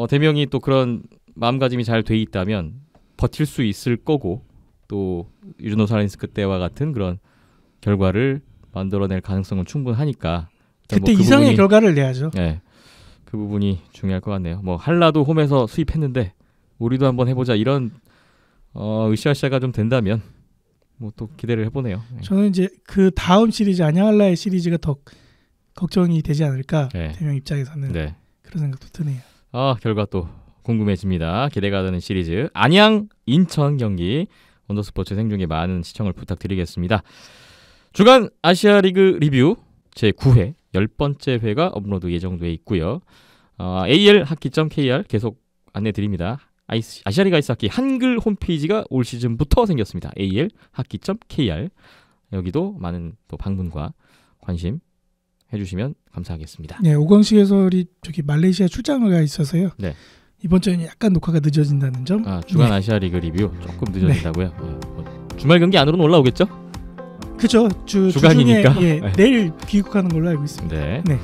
A: 대명이 또 그런 마음가짐이 잘 돼 있다면 버틸 수 있을 거고 또 유즈노 사할린스크 때와 같은 그런 결과를 만들어낼 가능성은 충분하니까
C: 그때
A: 뭐
C: 이상의 결과를 내야죠.
A: 네, 그 부분이 중요할 것 같네요. 뭐 할라도 홈에서 수입했는데 우리도 한번 해보자 이런 으쌰으쌰가 좀 된다면 뭐 또 기대를 해보네요. 네.
C: 저는 이제 그 다음 시리즈 안양할라의 시리즈가 더 걱정이 되지 않을까 대명 입장에서는 그런 생각도 드네요.
A: 결과 또 궁금해집니다. 기대가 되는 시리즈 안양 인천 경기 원더스포츠 생중계 많은 시청을 부탁드리겠습니다. 주간 아시아리그 리뷰 제9회 10번째 회가 업로드 예정돼 있고요. AL하키.kr 계속 안내드립니다. 아시아리그 아이스하키 한글 홈페이지가 올 시즌부터 생겼습니다. AL하키.kr 여기도 많은 또 방문과 관심 해주시면 감사하겠습니다.
C: 네, 오광식 해설이 저기 말레이시아 출장을 가 있어서요.
A: 네.
C: 이번 주에는 약간 녹화가 늦어진다는 점.
A: 주간 아시아리그 리뷰 조금 늦어진다고요. 주말 경기 안으로는 올라오겠죠?
C: 그렇죠.
A: 주간이니까.
C: 내일 귀국하는 걸로 알고 있습니다.
A: 네.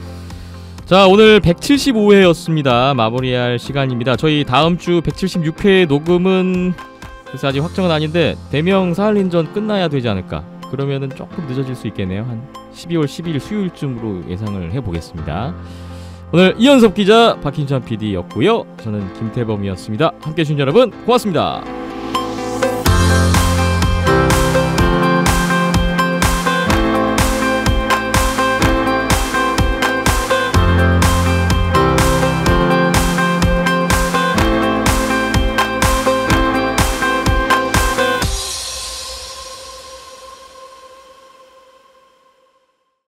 A: 자, 오늘 175회였습니다. 마무리할 시간입니다. 저희 다음 주 176회 녹음은 그래서 아직 확정은 아닌데 대명 사할린전 끝나야 되지 않을까. 그러면은 조금 늦어질 수 있겠네요. 한 12월 12일 수요일쯤으로 예상을 해보겠습니다. 오늘 이현섭 기자, 박힌찬 PD였고요. 저는 김태범이었습니다. 함께해 주신 여러분 고맙습니다.